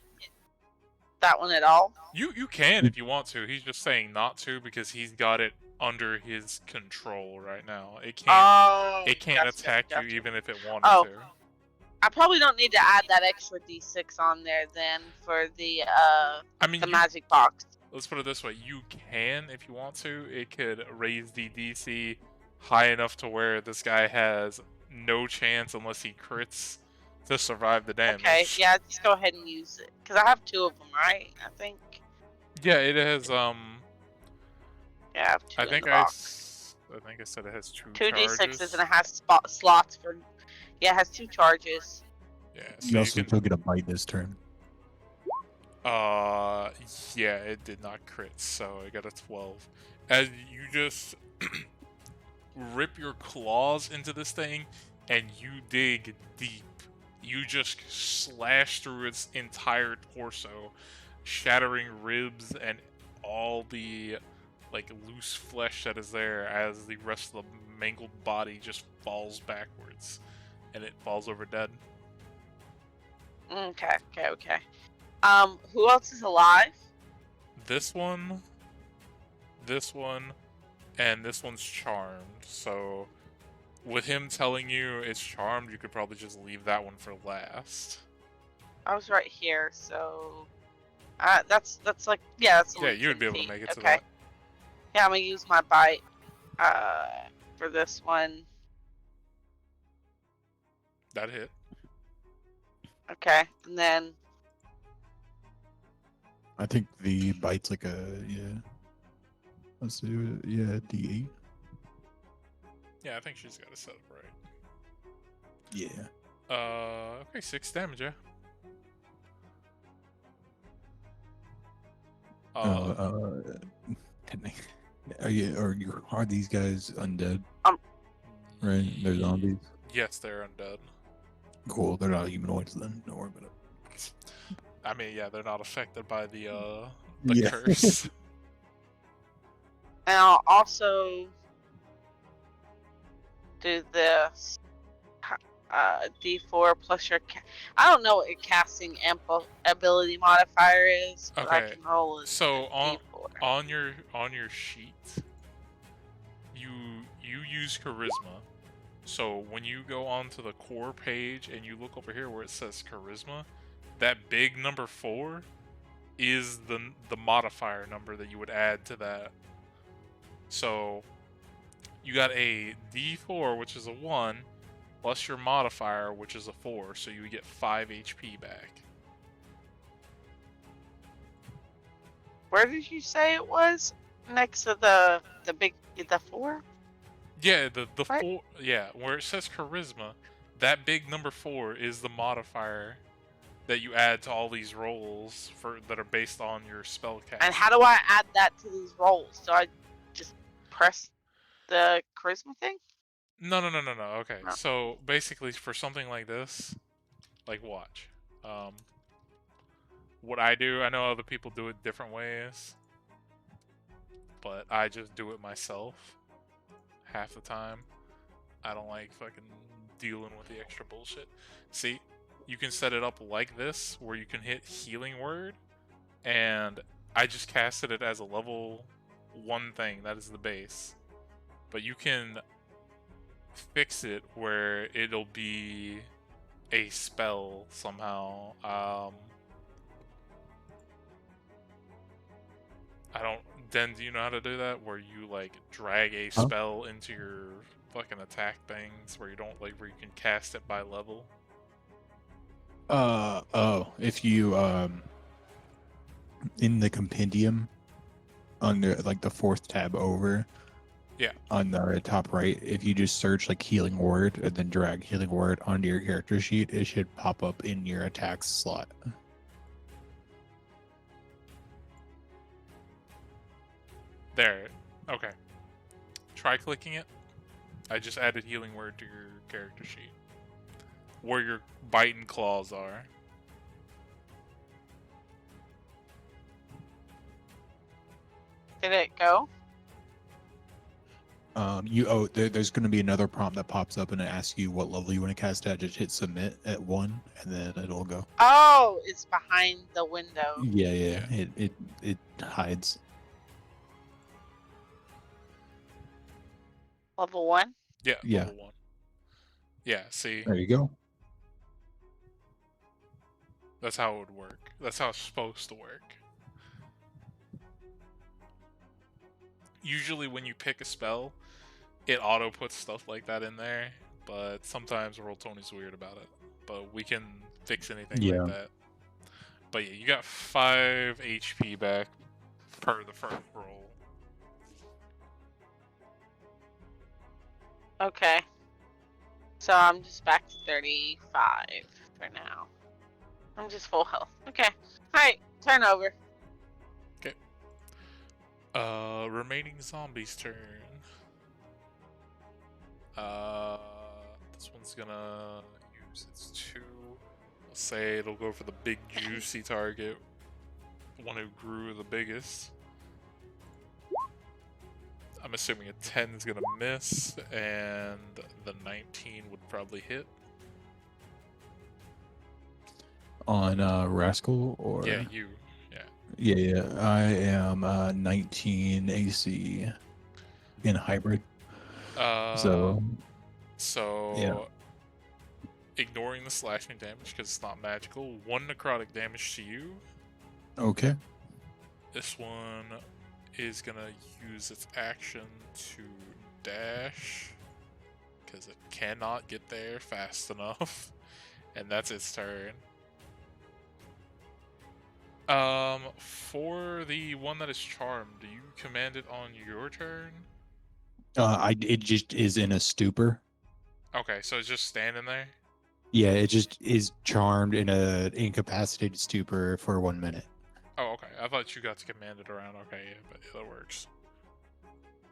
that one at all. You can if you want to. He's just saying not to because he's got it under his control right now. It can't attack you even if it wanted to. I probably don't need to add that extra d6 on there then for the the magic box. Let's put it this way: you can if you want to. It could raise the DC high enough to where this guy has no chance unless he crits to survive the damage. Okay, yeah, just go ahead and use it because I have 2 of them, right? I think. Yeah, it has Yeah, I have 2 I think in the box. I think I said it has 2 d6s and it has slots for. Yeah, it has 2 charges. Yeah, So so you also can, still get a bite this turn. yeah, it did not crit, so I got a 12. As you just rip your claws into this thing and you dig deep. You just slash through its entire torso, shattering ribs and all the like loose flesh that is there as the rest of the mangled body just falls backwards and it falls over dead. Okay. Who else is alive? This one, and this one's charmed. So with him telling you it's charmed, you could probably just leave that one for last. I was right here, so that's like that's only you would 10 be able to feet. make it to Okay. that. Yeah, I'm gonna use my bite for this one. That hit. Okay, and then I think the bite's like a Let's do it. Yeah, D8. Yeah, I think she's got it set up right. Yeah. Okay, 6 damage, yeah. Are these guys undead? Um, Right, they're zombies. Yes, they're undead. Cool. They're not humanoids then. Don't worry about it. I mean, yeah, they're not affected by the Yeah. curse. and I'll also do this D4 plus your. I don't know what your casting ability modifier is, but I Okay, can roll a so D4. on your sheet, you use charisma. So when you go onto the core page and you look over here where it says charisma, that big number 4 is the modifier number that you would add to that. So you got a D4, which is a 1, plus your modifier, which is a 4, so you get 5 HP back. Where did you say it was? Next to the 4? Yeah, the Right. 4. Yeah, where it says charisma, that big number 4 is the modifier that you add to all these rolls that are based on your spell cast. And how do I add that to these rolls? Do I just press the charisma thing? No. Okay, No. so basically, for something like this, like watch. What I do, I know other people do it different ways, but I just do it myself half the time. I don't like fucking dealing with the extra bullshit. See, you can set it up like this, where you can hit healing word, and I just casted it as a level 1 thing. That is the base. But you can fix it where it'll be a spell somehow. I don't. Den, do you know how to do that? Where you like drag a spell into your fucking attack things, where you don't where you can cast it by level. If you in the compendium under like the 4th tab over. Yeah. On the top right, if you just search like healing word and then drag healing word onto your character sheet, it should pop up in your attacks slot. There. Okay. Try clicking it. I just added healing word to your character sheet. Where your bite and claws are. Did it go? There's going to be another prompt that pops up and it asks you what level you want to cast at. Just hit submit at 1 and then it'll go. Oh, it's behind the window. Yeah. It hides. Level 1? Yeah, Yeah. level 1. Yeah, see? There you go. That's how it would work. That's how it's supposed to work. Usually when you pick a spell, it auto puts stuff like that in there, but sometimes Roll20's weird about it. But we can fix anything like that. But yeah, you got 5 HP back per the first roll. Okay. So I'm just back to 35 for now. I'm just full health. Okay. Alright, turn over. Okay. Remaining zombies' turn. This one's gonna use its 2. I'll say it'll go for the big juicy target. The one who grew the biggest. I'm assuming a 10 is gonna miss, and the 19 would probably hit. On Rascal or Yeah, you. Yeah. I am 19 AC in hybrid. So yeah. Ignoring the slashing damage because it's not magical, 1 necrotic damage to you. Okay. This one is gonna use its action to dash because it cannot get there fast enough, and that's its turn. For the one that is charmed, do you command it on your turn? It just is in a stupor. Okay, so it's just standing there? Yeah, it just is charmed in a incapacitated stupor for 1 minute. Oh, okay. I thought you got to command it around. Okay, yeah, but that works.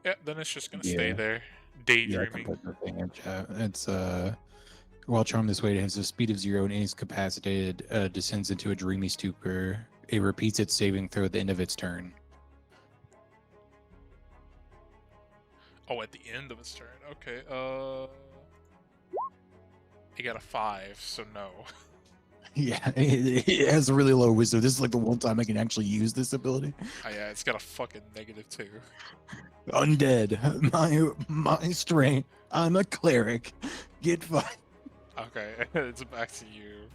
Yeah, then it's just gonna stay Yeah. there, Yeah, I can daydreaming. put the thing in chat. It's while charmed this way, it has a speed of 0 and incapacitated, descends into a dreamy stupor. It repeats its saving throw at the end of its turn. Oh, at the end of its turn. Okay. It got a 5, so no. Yeah, it has a really low wisdom. This is like the one time I can actually use this ability. Oh, yeah, it's got a fucking -2. Undead, my strength. I'm a cleric. Get fucked. Okay, it's back to you.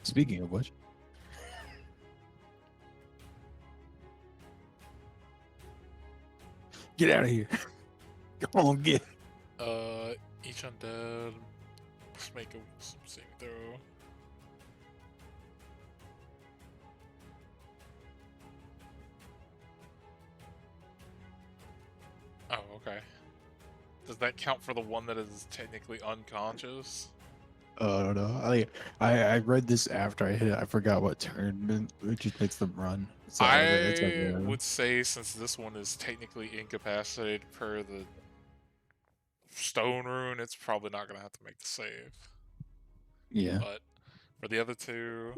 Speaking of which, get out of here. Come on, get. Each undead. Let's make a saving throw. Oh, okay. Does that count for the one that is technically unconscious? Oh no! I read this after I hit it. I forgot what turn. It just makes them run. So it's like, I would say since this one is technically incapacitated per the stone rune, it's probably not gonna have to make the save. yeah. But for the other two,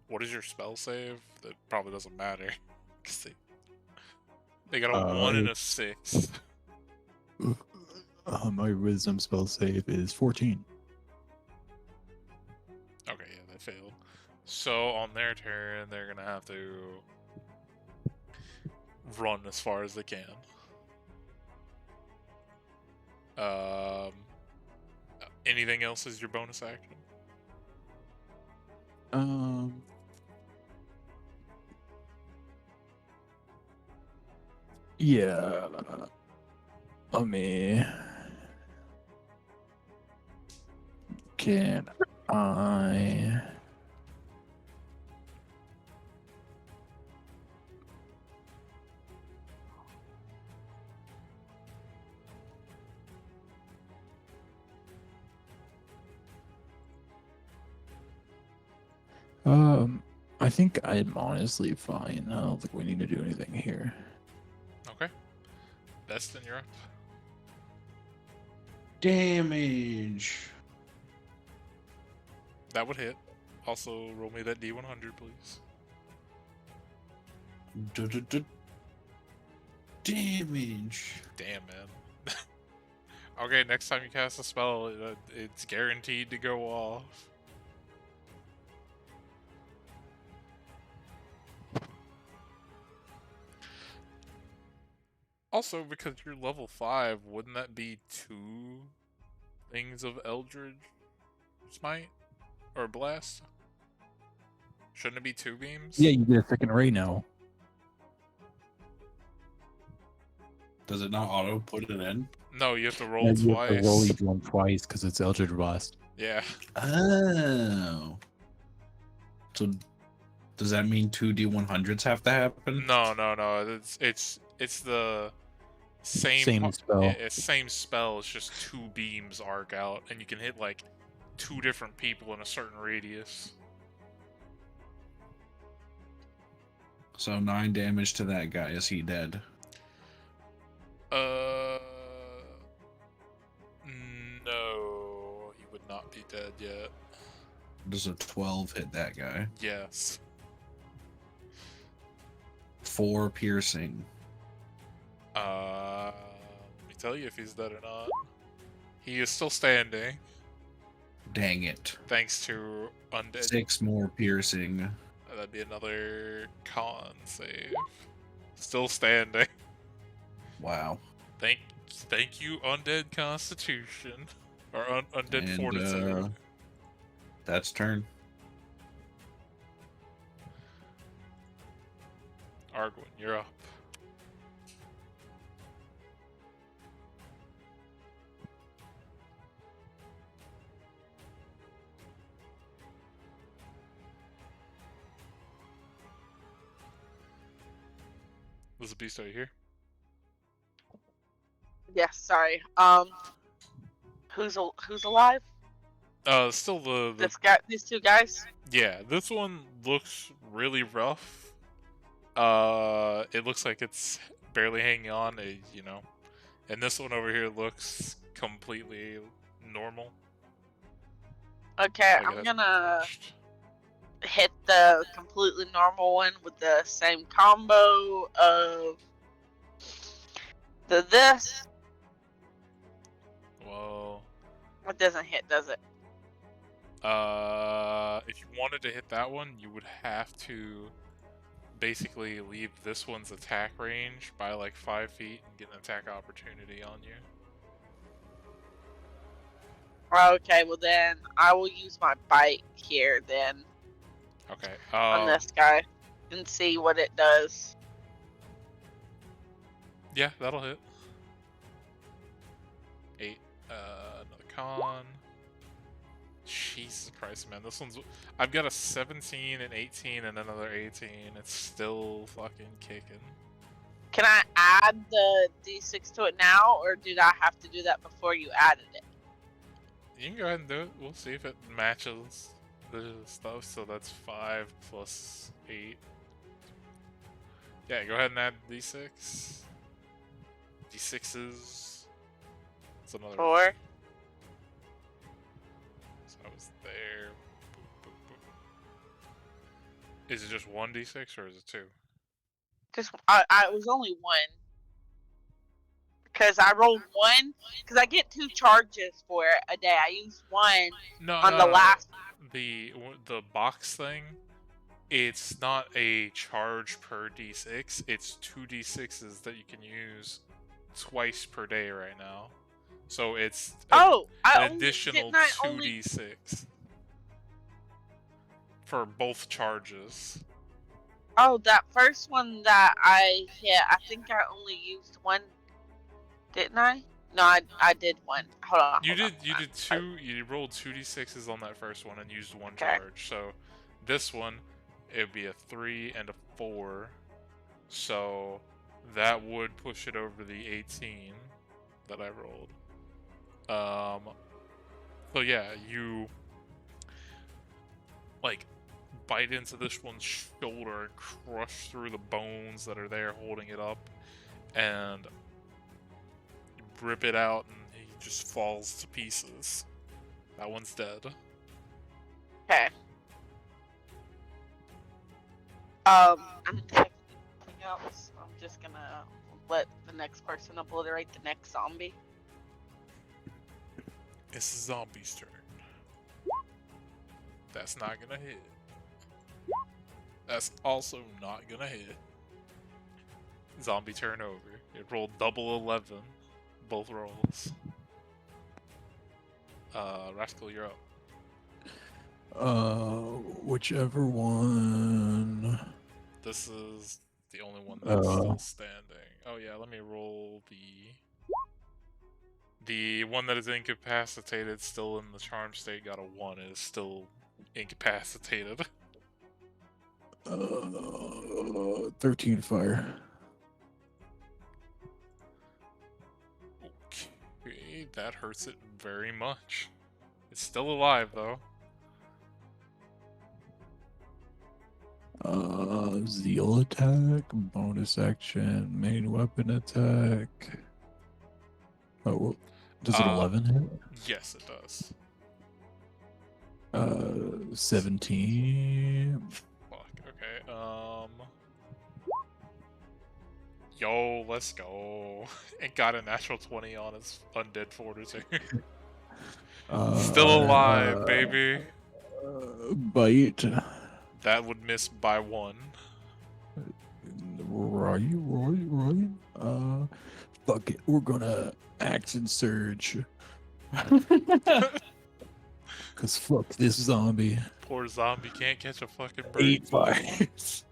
what is your spell save? That probably doesn't matter. 'Cause they got a 1 and a 6. My wisdom spell save is 14. Okay, yeah, that failed. So on their turn, they're gonna have to run as far as they can. Anything else is your bonus action? Yeah. Let me. Can I? I think I'm honestly fine. I don't think we need to do anything here. Okay. Destin, you're up. Damage. That would hit. Also, roll me that D100, please. Damage. Damn, man. Okay, next time you cast a spell, it's guaranteed to go off. Also, because you're level 5, wouldn't that be 2 things of Eldritch Smite? Or Blast? Shouldn't it be 2 beams? Yeah, you get a second ray now. Does it not auto put it in? No, you have to roll Yeah, twice. you have to roll each one twice because it's Eldritch Blast. Yeah. Oh. So does that mean 2D100s have to happen? No. It's the same spell. It's same spell. It's just 2 beams arc out, and you can hit like 2 different people in a certain radius. So 9 damage to that guy. Is he dead? No, he would not be dead yet. Does a 12 hit that guy? Yes. 4 piercing. Let me tell you if he's dead or not. He is still standing, Dang it. thanks to undead. 6 more piercing. That'd be another con save. Still standing. Wow. Thank you, undead constitution. Or undead And, fortitude. That's turn. Arguin, you're up. Was the beast over here? Yes, sorry. Who's alive? Still the This guy, these two guys. yeah. This one looks really rough. It looks like it's barely hanging on. And this one over here looks completely normal. Okay, Like it I'm hasn't gonna touched. hit the completely normal one with the same combo of this. Well, It doesn't hit, does it? if you wanted to hit that one, you would have to basically leave this one's attack range by like 5 feet and get an attack opportunity on you. Okay, well then I will use my bite here then Okay. on this guy and see what it does. Yeah, that'll hit. 8. Another con. Jesus Christ, man. This one's... I've got a 17, an 18, and another 18. It's still fucking kicking. Can I add the d6 to it now, or did I have to do that before you added it? You can go ahead and do it. We'll see if it matches the stuff. So that's 5 plus 8. Yeah, go ahead and add d6. D6s. It's another 4. So I was there. Boop, boop, boop. Is it just 1d6 or is it 2? Just I was only 1. Because I rolled 1. Because I get 2 charges for it a day. I used 1 on the last. The box thing. It's not a charge per d6. It's 2d6s that you can use twice per day right now. So it's Oh, an additional 2d6 for both charges. Oh, that first one that I hit, I think I only used 1, didn't I? No, I did 1. Hold on. You did 2. You rolled 2d6s on that first one and used 1 Okay. charge. So this one, it would be a 3 and a 4. So that would push it over the 18 that I rolled. So yeah, you like bite into this one's shoulder and crush through the bones that are there holding it up, and you rip it out, and he just falls to pieces. That one's dead. Okay. I'm not anything else. I'm just gonna let the next person obliterate the next zombie. It's the zombie's turn. That's not gonna hit. That's also not gonna hit. Zombie turn over. It rolled double 11. Both rolls. Rascal, you're up. Whichever one. This is the only one that's still standing. Oh yeah, let me roll the one that is incapacitated, still in the charm state, got a 1. It is still incapacitated. 13 fire. Okay, that hurts it very much. It's still alive though. Zeal attack, bonus action, main weapon attack. Oh, does it 11 hit? Yes, it does. 17. Fuck. Okay. Yo, let's go. It got a natural 20 on its undead fortitude. Still alive, baby. Bite. That would miss by 1. Right. Fuck it. We're gonna action surge. Cause fuck this zombie. Poor zombie can't catch a fucking break. 8 fires.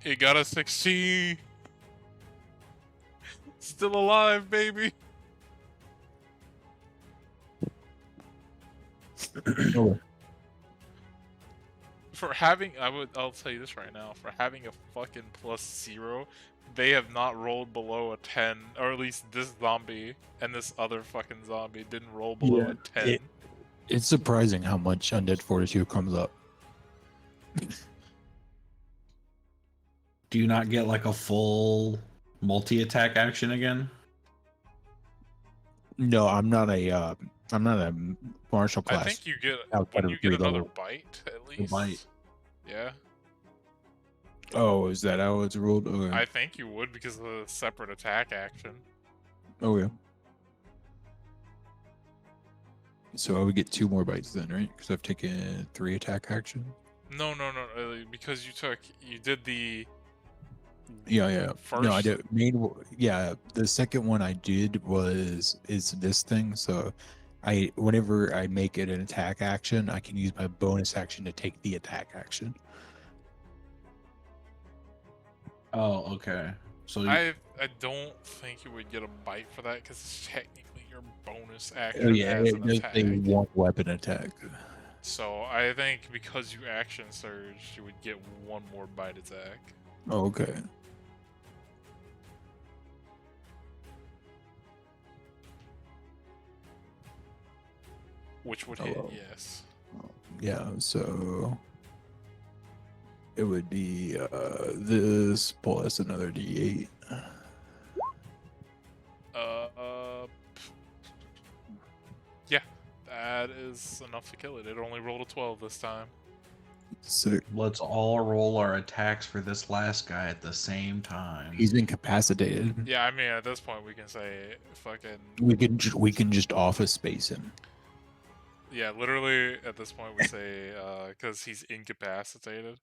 It got a 16. Still alive, baby. Oh, For having, I'll tell you this right now. For having a fucking +0, they have not rolled below a 10, or at least this zombie and this other fucking zombie didn't roll below a 10. it's surprising how much Undead Fortitude comes up. Do you not get like a full multi-attack action again? No, I'm not a martial class. I think you get outside when of you get 3 another level. bite at A least. bite. Yeah, Oh, is that how it's ruled? Okay. I think you would because of the separate attack action. Oh yeah. So I would get 2 more bites then, right? Because I've taken 3 attack action. No, because you did the Yeah. first. No, I did. Yeah, the second one I did is this thing. So whenever I make it an attack action, I can use my bonus action to take the attack action. Oh, okay. So I don't think you would get a bite for that because it's technically your bonus action Oh yeah, as it an does attack. say 1 weapon attack. So I think because you action surge, you would get 1 more bite attack. Oh, okay. Which would hit, Oh. yes. Yeah, so it would be this plus another D8. Yeah, that is enough to kill it. It only rolled a 12 this time. So let's all roll our attacks for this last guy at the same time. he's incapacitated. Yeah, I mean at this point we can say fucking. We can just office space him. Yeah, literally at this point we say because he's incapacitated,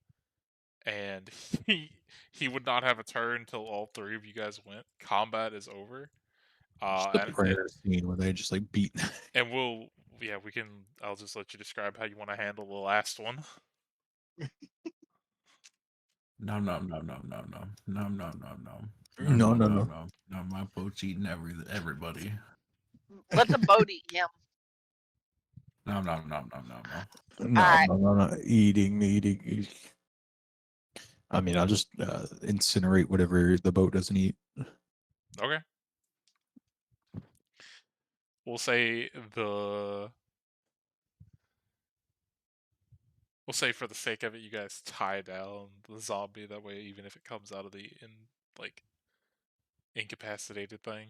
and he would not have a turn until all 3 of you guys went. Combat is over. Just the prayer scene where they just like beat. And we can. I'll just let you describe how you want to handle the last one. No. No. My boat's eating everybody. Let the boat eat him. No. Alright. No. Eating. I mean, I'll just incinerate whatever the boat doesn't eat. Okay. We'll say for the sake of it, you guys tie down the zombie. That way, even if it comes out of the incapacitated thing,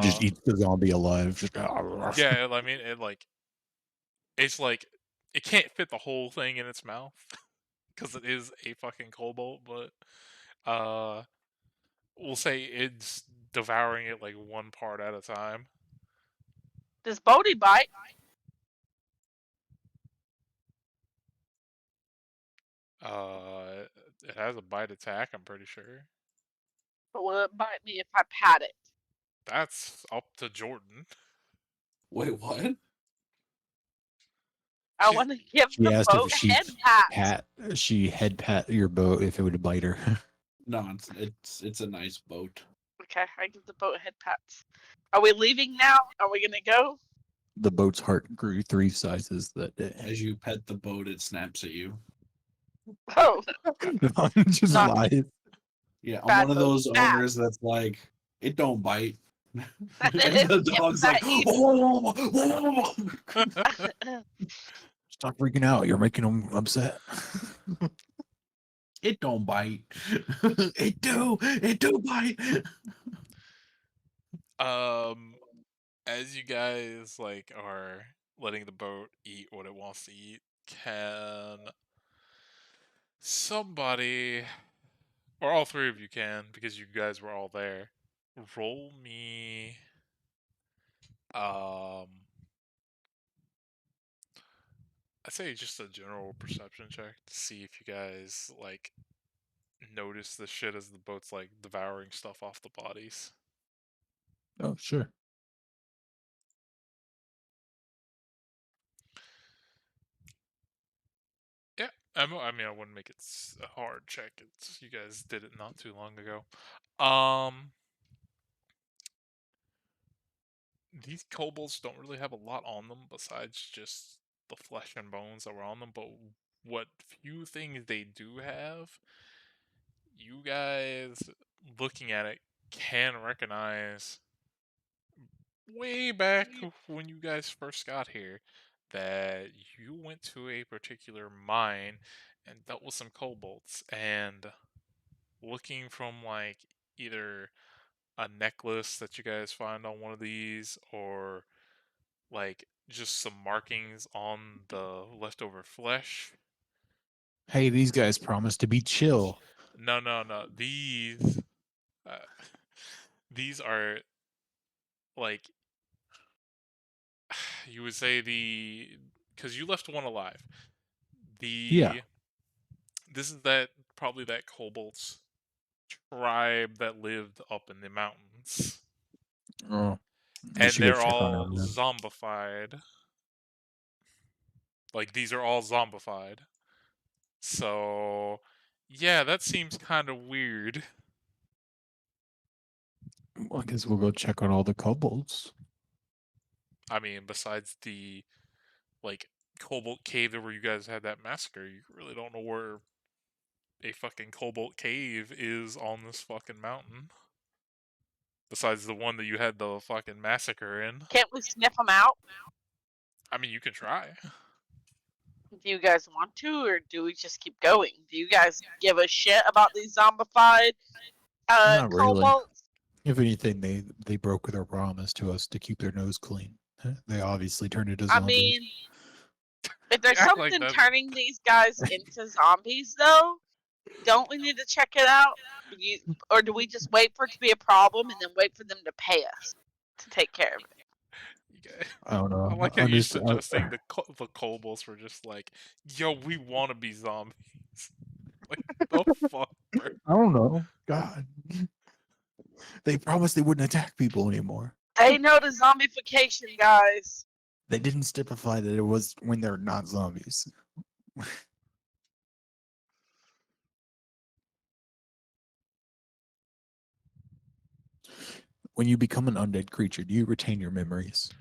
Just eat the zombie alive. Just, yeah. I mean, it's like it can't fit the whole thing in its mouth because it is a fucking cobalt. But we'll say it's devouring it like 1 part at a time. Does Bodie bite? It has a bite attack. I'm pretty sure. But will it bite me if I pat it? That's up to Jordan. Wait, what? I want to give She the asked boat if she head pat. she head pat your boat if it would bite her. No, it's a nice boat. Okay, I give the boat head pats. Are we leaving now? Are we gonna go? The boat's heart grew 3 sizes that day. As you pet the boat, it snaps at you. Oh, Just Not- lies. Yeah, I'm Bad one of boat, those bad. owners that's like, it don't bite. And And the dog's like, Stop freaking out. You're making them upset. it don't bite. It do bite. As you guys are letting the boat eat what it wants to eat, can somebody, or all 3 of you can, because you guys were all there, roll me I'd say just a general perception check to see if you guys notice the shit as the boat's devouring stuff off the bodies. Oh, sure. Yeah, I mean, I wouldn't make it a hard check. It's you guys did it not too long ago. These kobolds don't really have a lot on them besides just the flesh and bones that were on them. But what few things they do have, you guys looking at it can recognize way back when you guys first got here that you went to a particular mine and dealt with some kobolds, and looking from like either a necklace that you guys find on one of these or like just some markings on the leftover flesh. Hey, these guys promise to be chill. No. Uh, these are like you would say because you left one alive. Yeah. This is probably that kobold's tribe that lived up in the mountains, Oh, we and should go they're check on all them then. zombified. Like these are all zombified. So, yeah, that seems kind of weird. Well, I guess we'll go check on all the kobolds. I mean, besides the like Cobalt Cave where you guys had that massacre, you really don't know where a fucking Cobalt Cave is on this fucking mountain. Besides the one that you had the fucking massacre in. Can't we sniff them out? I mean, you can try. Do you guys want to, or do we just keep going? Do you guys give a shit about these zombified Not really. kobolds? If anything, they broke their promise to us to keep their nose clean. They obviously turned into I zombies. mean, if there's act like something that- turning these guys into zombies, though, don't we need to check it out? Or do we just wait for it to be a problem and then wait for them to pay us to take care of it? I don't know. I like how you're suggesting the kobolds were just like, yo, we want to be zombies. Like, the fuck, bro? I don't know. God. They promised they wouldn't attack people anymore. They know the zombification, guys. They didn't stipify that it was when they're not zombies. When you become an undead creature, do you retain your memories?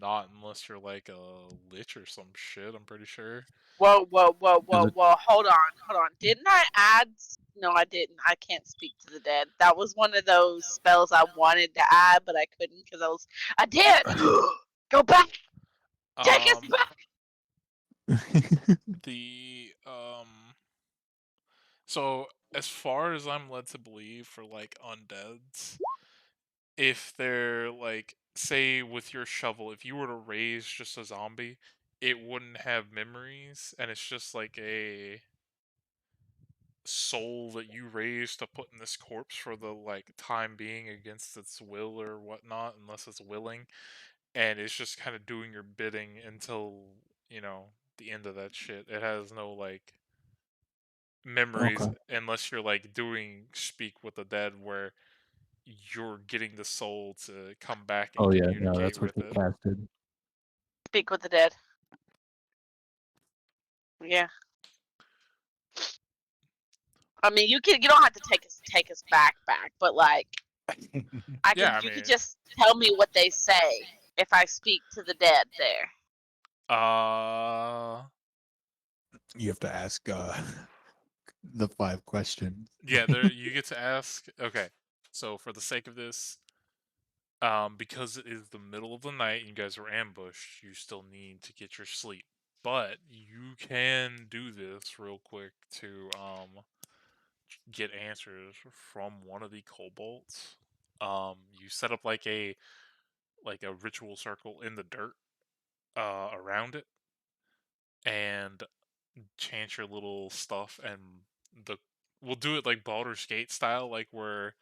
Not unless you're like a lich or some shit, I'm pretty sure. Whoa. Hold on. Didn't I add? No, I didn't. I can't speak to the dead. That was one of those spells I wanted to add, but I couldn't because I did. Go back. Take us back. So as far as I'm led to believe for like undeads, if they're like, say with your shovel, if you were to raise just a zombie, it wouldn't have memories, and it's just like a soul that you raise to put in this corpse for the like time being against its will or whatnot, unless it's willing, and it's just kind of doing your bidding until the end of that shit. It has no like memories unless you're like doing Speak with the Dead, where you're getting the soul to come back and communicate that's what with they it. casted. Speak with the dead. Yeah. I mean, you don't have to take us back, but like, you could just tell me what they say if I speak to the dead there. You have to ask the 5 questions. Yeah, you get to ask. Okay, so for the sake of this, because it is the middle of the night and you guys are ambushed, you still need to get your sleep. But you can do this real quick to get answers from one of the kobolds. You set up like a ritual circle in the dirt around it, and chant your little stuff, and we'll do it like Baldur's Gate style, like where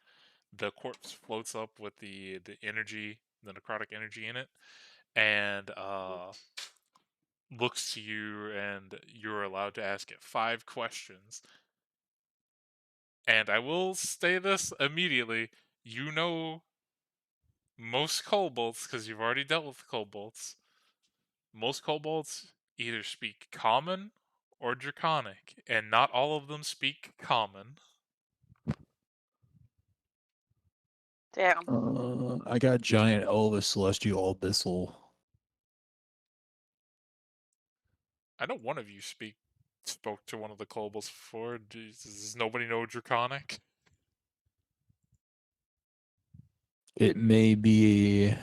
the corpse floats up with the energy, the necrotic energy in it, and looks to you, and you're allowed to ask it 5 questions. And I will say this immediately: you know most kobolds because you've already dealt with kobolds. Most kobolds either speak common or draconic, and not all of them speak common. Damn. I got giant Elvis Celestial Abyssal. I know one of you spoke to one of the Kobolds before. Does nobody know draconic? It may be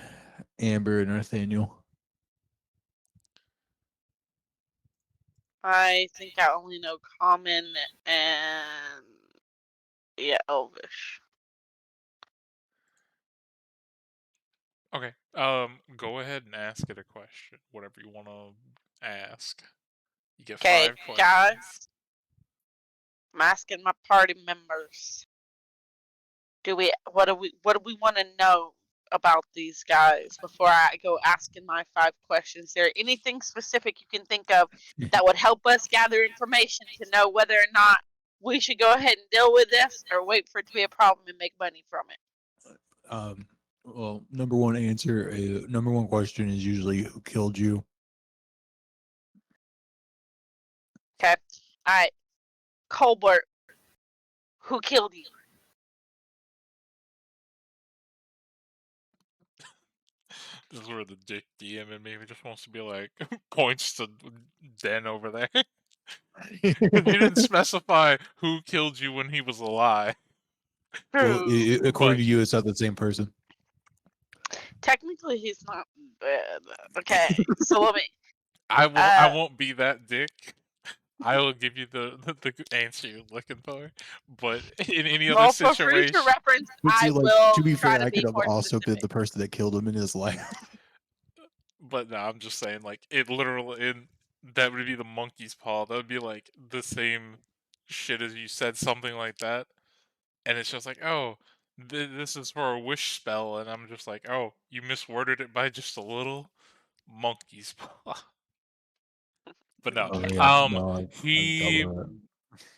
Amber and Nathaniel. I think I only know common and yeah, Elvish. Okay. Go ahead and ask it a question. Whatever you want to ask. You get Okay, 5 questions. guys. I'm asking my party members. What do we want to know about these guys before I go asking my 5 questions? Is there anything specific you can think of that would help us gather information to know whether or not we should go ahead and deal with this or wait for it to be a problem and make money from it? Well, number one question is usually who killed you. Okay. All right. Colbert, who killed you? This is where the dick DM in me just wants to be like, points to Den over there. You didn't specify who killed you when he was alive. Well, True. according But to you, it's not the same person. Technically, he's not bad. Okay. So let me. I won't be that dick. I will give you the answer you're looking for. But in any other Well, for future situation, reference, But I see, like, will to be try fair, to I be could have more also been specific. the person that killed him in his life. but no, I'm just saying, like, it literally, that would be the monkey's paw. That would be like the same shit as you said something like that, and it's just like, oh, this is for a wish spell, and I'm just like, oh, you misworded it by just a little. Monkey's paw. But no, Oh yeah, no, I he double that.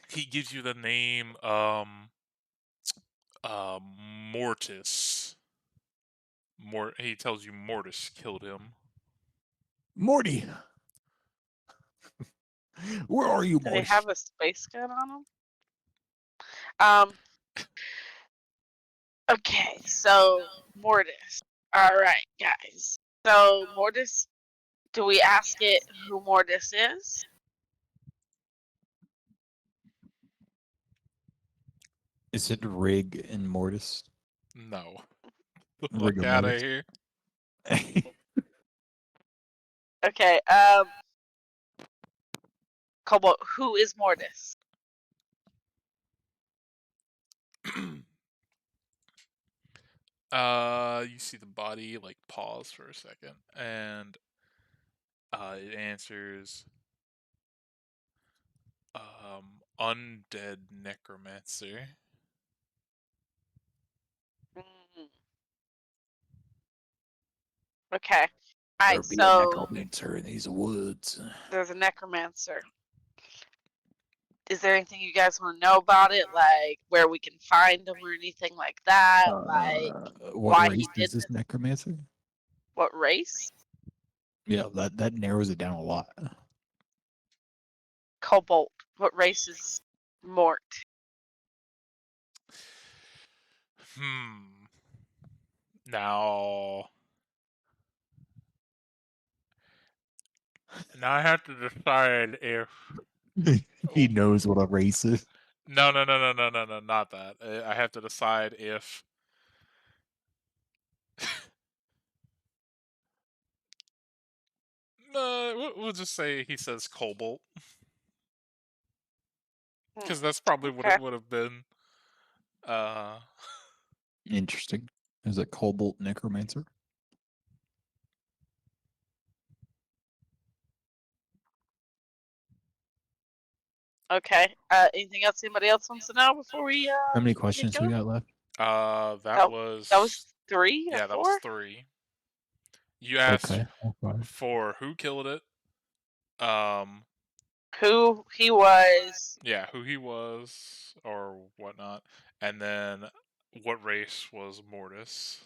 he gives you the name Mortis. He tells you Mortis killed him. Morty, where are you, Do they Morty? have a space gun on them? Okay, so Mortis. All right, guys. So Mortis, do we ask it who Mortis is? Is it Rig and Mortis? No. The fuck Rigor out of Mortis. here. Okay, Cobalt, who is Mortis? You see the body, like, pause for a second, and it answers undead necromancer. Mm. Okay. All There'll right, be a so necromancer in these woods. there's a necromancer. Is there anything you guys want to know about it, like where we can find him or anything like that? Like What why race he did is this this? necromancer? What race? Yeah, that narrows it down a lot. Cobalt. What race is Mort? Now I have to decide if He knows what a race is. no, not that. I have to decide if we'll just say he says Cobalt, because that's probably what Okay. it would have been. Interesting. Is it Cobalt Necromancer? Okay. Anything else anybody else wants to know before we How many get questions we going? got left? That was 3 or yeah, 4? that was 3. You asked Okay. for who killed it, Who he was. yeah, who he was or whatnot, and then what race was Mortis.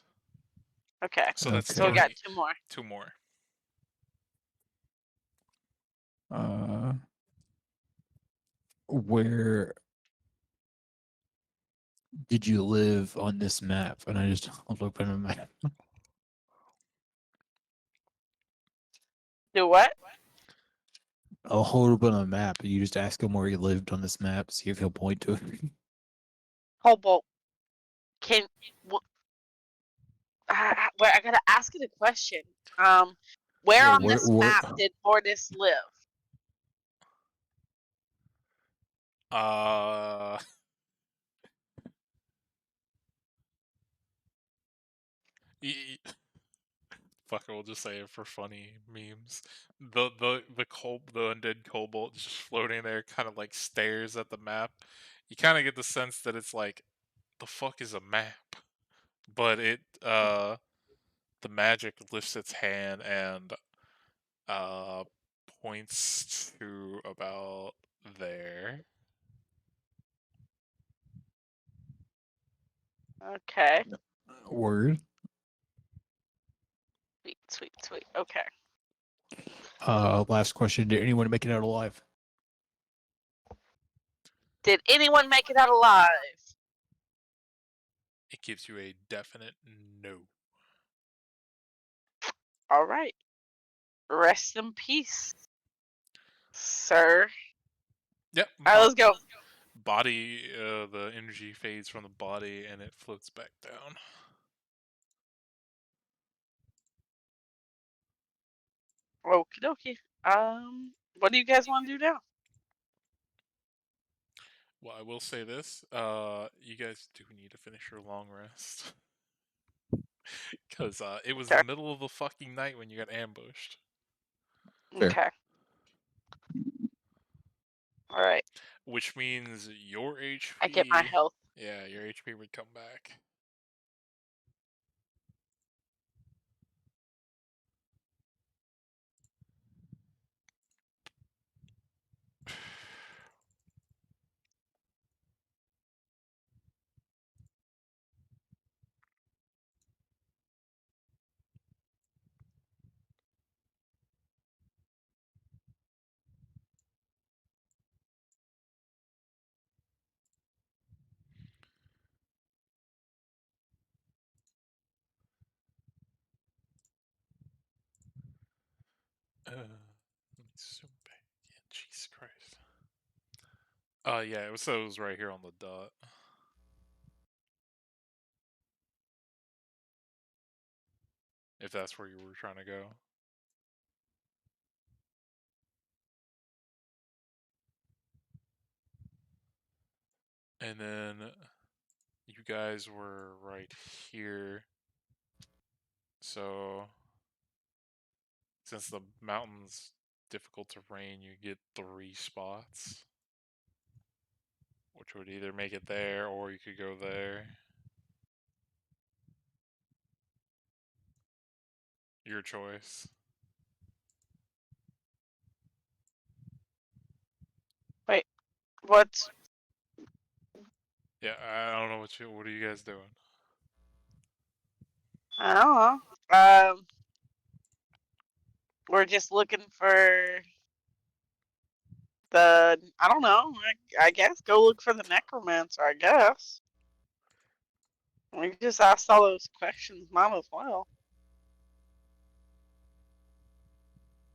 Okay. So that's So we 3. got 2 more. 2 more. where did you live on this map? And I just open a map. Do what? I'll hold up on a map. You just ask him where he lived on this map. See if he'll point to it. Cobalt. Can wait, I gotta ask it a question. Where Yeah, on this map did Mortis live? Fuck it, we'll just say it for funny memes. The undead kobold just floating there, kind of like stares at the map. You kind of get the sense that it's like, the fuck is a map? But the magic lifts its hand and points to about there. Okay. Word. Sweet. Okay. Last question. Did anyone make it out alive? Did anyone make it out alive? It gives you a definite no. All right. Rest in peace, sir. Yep. All right, let's go. Body, the energy fades from the body and it floats back down. Okie dokie. What do you guys want to do now? Well, I will say this: you guys do need to finish your long rest because it was Okay. the middle of the fucking night when you got ambushed. Fair. Okay. All right. Which means your HP. I get my health. Yeah, your HP would come back. Let me zoom back. Yeah, Jesus Christ. Yeah, it was right here on the dot. If that's where you were trying to go. And then you guys were right here. So since the mountain's difficult terrain, you get 3 spots. Which would either make it there or you could go there. Your choice. Wait. What's? Yeah, I don't know what are you guys doing? I don't know. We're just looking for the. I don't know. I guess go look for the necromancer. I guess. We just asked all those questions. Might as well.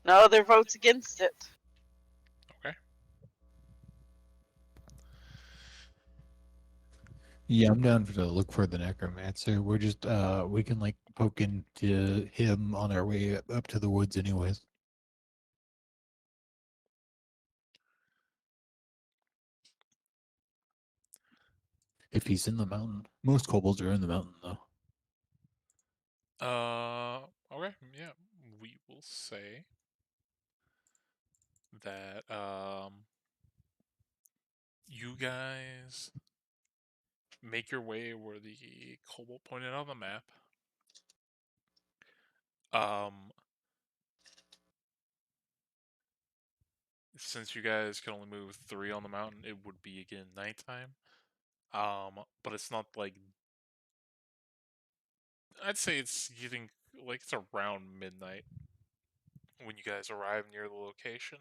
No other votes against it. Okay. Yeah, I'm down to look for the necromancer. We're just we can like poke into him on our way up to the woods anyways. If he's in the mountain. Most kobolds are in the mountain though. Okay, yeah. We will say that you guys make your way where the kobold pointed on the map. Since you guys can only move 3 on the mountain, it would be again nighttime. But it's not like, I'd say it's getting like it's around midnight when you guys arrive near the location.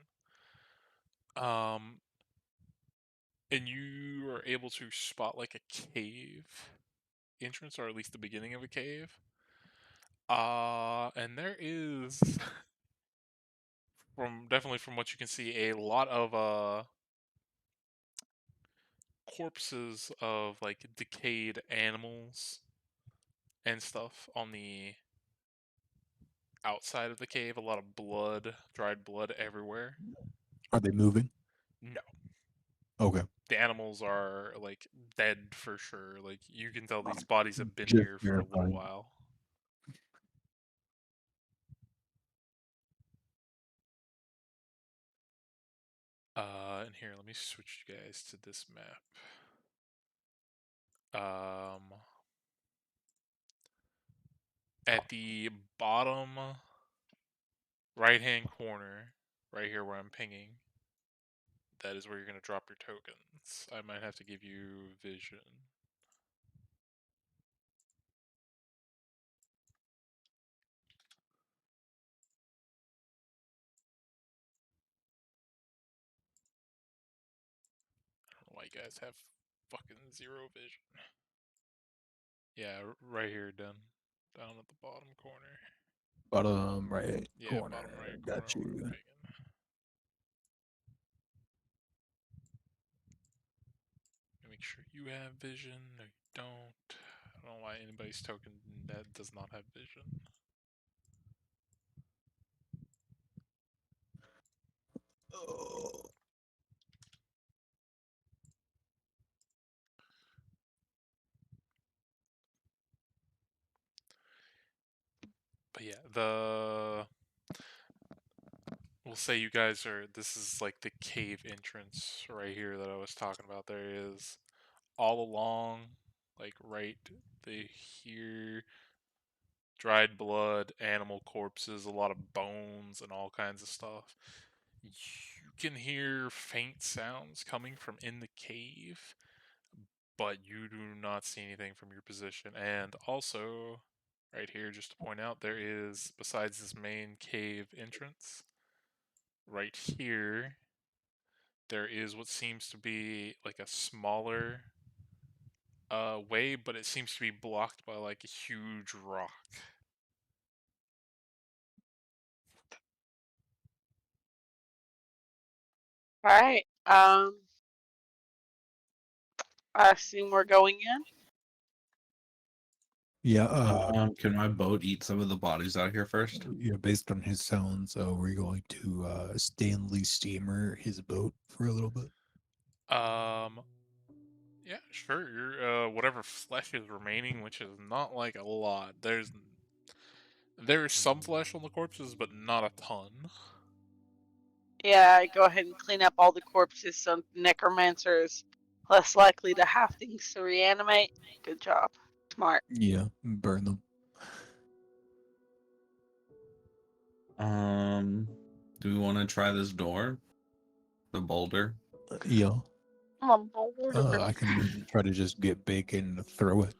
and you are able to spot like a cave entrance, or at least the beginning of a cave. And there is, definitely from what you can see, a lot of corpses of like decayed animals and stuff on the outside of the cave. A lot of blood, dried blood everywhere. Are they moving? No, Okay. the animals are like dead for sure. Like you can tell these bodies have been Just here for a little verifying. while. And here, let me switch you guys to this map. At the bottom right-hand corner, right here where I'm pinging, that is where you're going to drop your tokens. I might have to give you vision. I don't know why you guys have fucking zero vision. Yeah, right here, down at the bottom corner. Bottom right Yeah, corner. bottom right corner Got where I'm you. pinging. Make sure you have vision. No, you don't. I don't know why anybody's token that does not have vision. Oh. But yeah, we'll say you guys are, this is like the cave entrance right here that I was talking about. There is all along, like right here, dried blood, animal corpses, a lot of bones, and all kinds of stuff. You can hear faint sounds coming from in the cave, but you do not see anything from your position. And also, right here, just to point out, there is, besides this main cave entrance, right here, there is what seems to be like a smaller way, but it seems to be blocked by like a huge rock. All right. I assume we're going in. Yeah. Can my boat eat some of the bodies out here first? Yeah. Based on his sounds, we're going to Stanley steamer his boat for a little bit. Yeah, sure. You're whatever flesh is remaining, which is not like a lot. There's some flesh on the corpses, but not a ton. Yeah, go ahead and clean up all the corpses so necromancer is less likely to have things to reanimate. Good job. Smart. Yeah. Burn them. Do we want to try this door? The boulder? Yeah. I'm on board. I can try to just get big and throw it.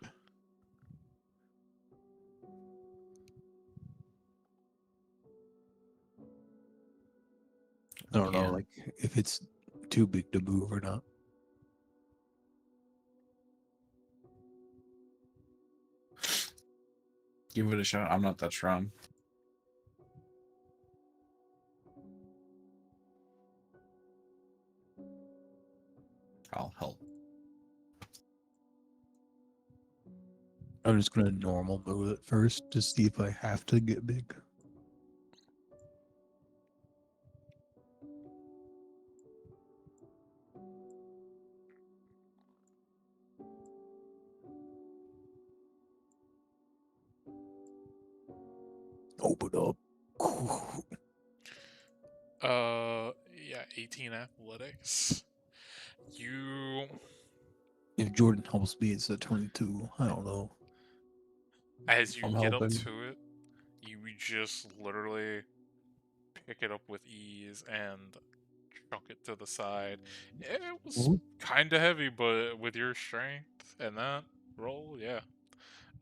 I don't know, Yeah. like if it's too big to move or not. Give it a shot. I'm not that strong. I'll help. I'm just gonna normal move it first to see if I have to get big. Open up. Yeah, 18 athletics. You, If Jordan helps me, it's a 22. I don't know. as you I'm get up helping. to it, you just literally pick it up with ease and chunk it to the side. It was kind of heavy, but with your strength and that roll, yeah.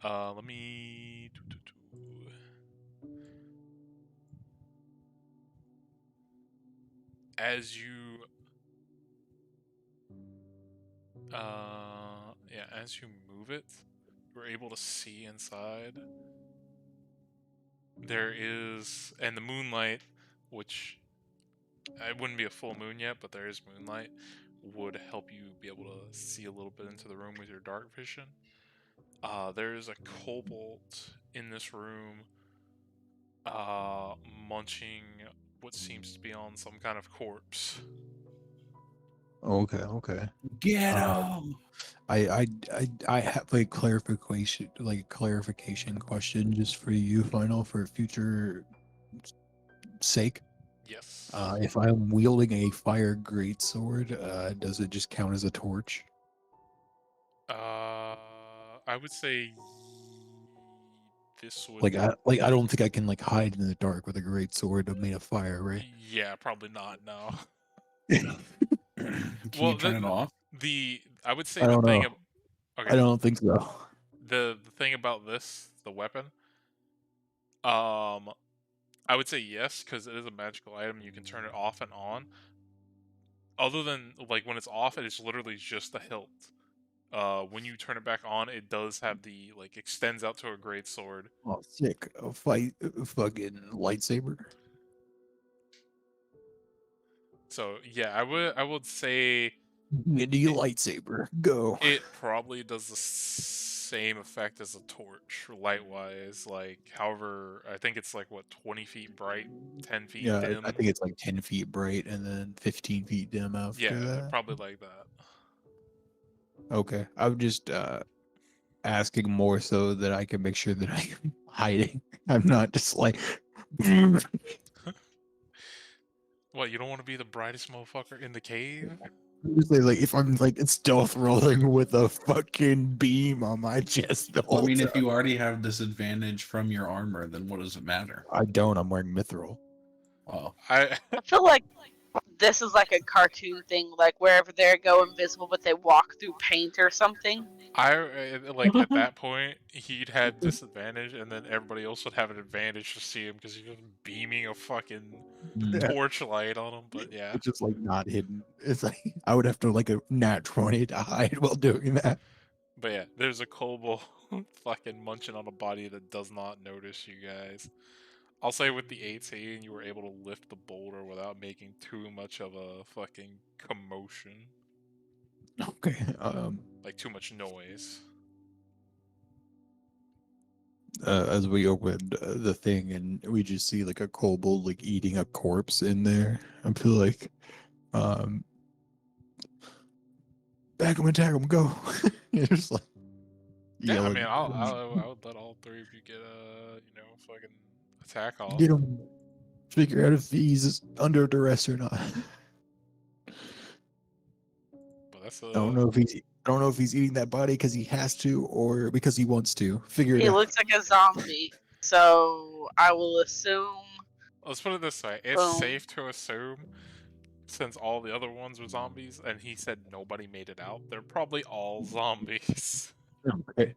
Let me. As you Yeah, as you move it, you're able to see inside. There is, and the moonlight, which it wouldn't be a full moon yet, but there is moonlight, would help you be able to see a little bit into the room with your dark vision. There is a kobold in this room, munching what seems to be on some kind of corpse. Okay. Get Uh, him! I have a clarification question just for you, final, for future sake. Yes. If I'm wielding a fire greatsword, does it just count as a torch? I would say this would. I don't think I can like hide in the dark with a greatsword made of fire, right? Yeah, probably not. No. Can Well, you turn it off? I would say I the don't thing. know. Okay. I don't think so. The thing about this, the weapon. I would say yes, because it is a magical item. You can turn it off and on. Other than like when it's off, it is literally just the hilt. When you turn it back on, it does have the like extends out to a great sword. Oh, sick! A fight, fucking lightsaber. So yeah, I would say Mini lightsaber, go. it probably does the same effect as a torch, light wise. Like, however, I think it's like what 20 feet bright, 10 feet Yeah, dim. I think it's like 10 feet bright and then 15 feet dim after Yeah, that. probably like that. Okay, I'm just asking more so that I can make sure that I'm hiding. I'm not just like. What, you don't want to be the brightest motherfucker in the cave? Usually, like if I'm like stealth rolling with a fucking beam on my chest the Well, I whole mean, time. if you already have disadvantage from your armor, then what does it matter? I don't. I'm wearing mithril. Oh, I I feel like this is like a cartoon thing, like wherever they go invisible, but they walk through paint or something. like at that point he'd had disadvantage, and then everybody else would have an advantage to see him because he was beaming a fucking mm. torchlight on him. But yeah, It's just like not hidden. It's like I would have to like a nat 20 to hide while doing that. there's a kobold fucking munching on a body that does not notice you guys. I'll say with the 18, you were able to lift the boulder without making too much of a fucking commotion, Okay. like too much noise. As we opened the thing and we just see like a kobold like eating a corpse in there. I feel like, um, back him, attack him, go. It's just like Yeah, I yelling, mean, I would let all three of you get fucking attack off. get him. Figure out if he's under duress or not. But that's I don't know if he's eating that body because he has to or because he wants to. Figure it He out. looks like a zombie, so I will assume. Let's put it this way: it's Boom. safe to assume, since all the other ones were zombies, and he said nobody made it out, they're probably all zombies. Okay.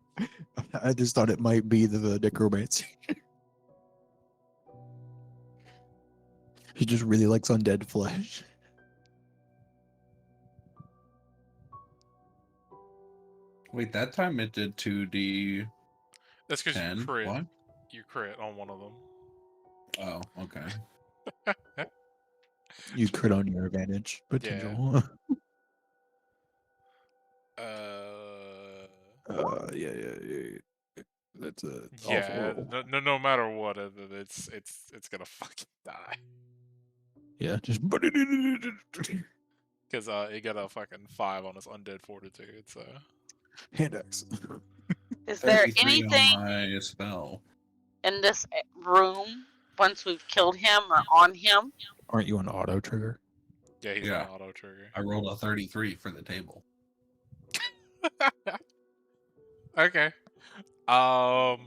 I just thought it might be the necromancer. He just really likes undead flesh. Wait, that time it did 2d10. That's because you crit. What? You crit on one of them. Oh, okay. You crit on your advantage potential. Yeah. That's a awful Yeah. roll. No matter what, it's gonna fucking die. Yeah, just Because it got a fucking 5 on his undead fortitude. So hand axe. Is there 33 anything on my spell. in this room once we've killed him or on him? Aren't you an auto trigger? yeah, he's Yeah. on auto trigger. I rolled a 33 for the table. Okay. I'll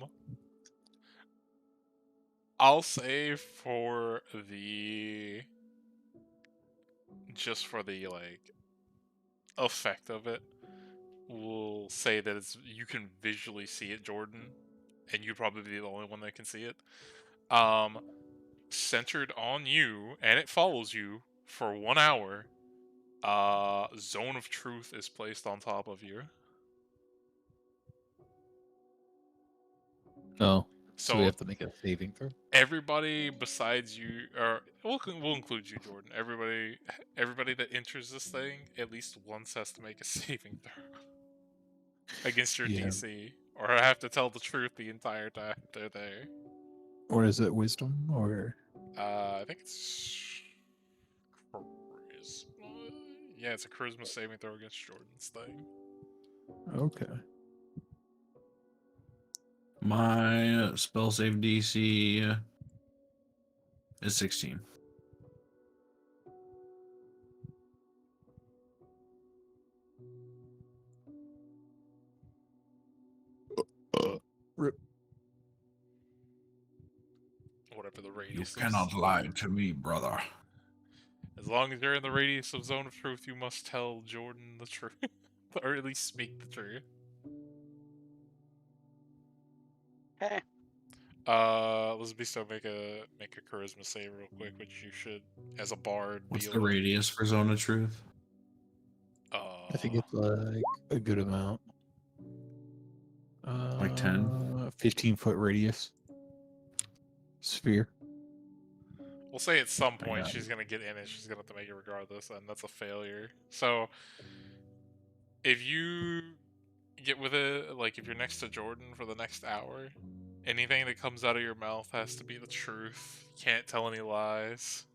say for the just for the like effect of it, we'll say that it's you can visually see it, Jordan, and you'd probably be the only one that can see it. Centered on you, and it follows you for 1 hour. Zone of Truth is placed on top of you. No. So we So have to make a saving throw. everybody besides you, or we'll include you, Jordan. Everybody that enters this thing at least once has to make a saving throw against your Yeah. DC, or I have to tell the truth the entire time they're there. Or is it wisdom or I think it's charisma. Yeah, it's a charisma saving throw against Jordan's thing. okay. My spell save DC is 16. Rip. Whatever the You radius. cannot lie to me, brother. As long as you're in the radius of Zone of Truth, you must tell Jordan the truth, or at least speak the truth. Okay. Let's be so make a charisma save real quick, which you should, as a bard, What's be the able to. radius for Zone of Truth? I think it's like a good amount. Like 10? 15-foot radius. Sphere. We'll say at some I point got she's gonna get in it. She's gonna have to make it regardless, and that's a failure. So, if you get with it, like if you're next to Jordan for the next hour, anything that comes out of your mouth has to be the truth. You can't tell any lies.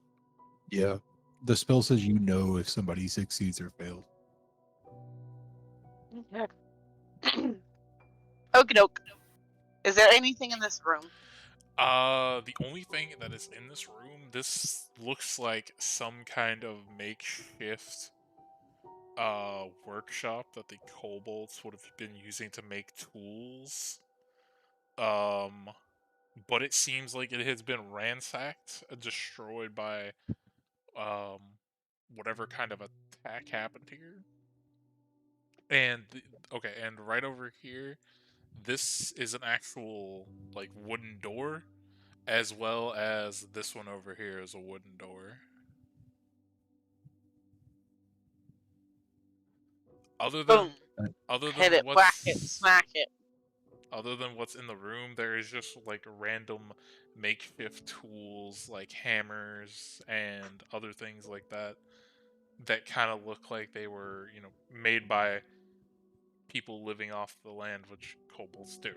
Yeah. The spell says you know if somebody succeeds or fails. Okay. Okie doke. Is there anything in this room? The only thing that is in this room, this looks like some kind of makeshift workshop that the kobolds would have been using to make tools. But it seems like it has been ransacked, destroyed by whatever kind of attack happened here. And okay, and right over here, this is an actual like wooden door, as well as this one over here is a wooden door. Other than Boom. other Hit than it, whack it, what's smack it. other than what's in the room, there is just like random makeshift tools like hammers and other things like that that kind of look like they were, made by people living off the land, which kobolds do.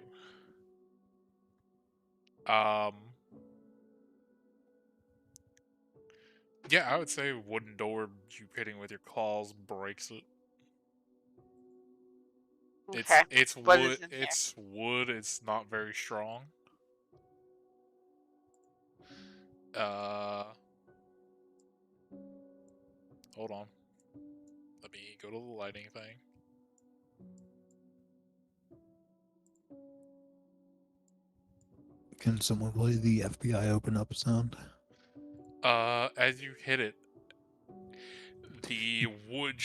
Yeah, I would say wooden door, you hitting with your claws breaks it. Okay. It's What wood. is in here? It's wood. It's not very strong. Hold on. Let me go to the lighting thing. Can someone play the FBI open up sound? As you hit it, the wood,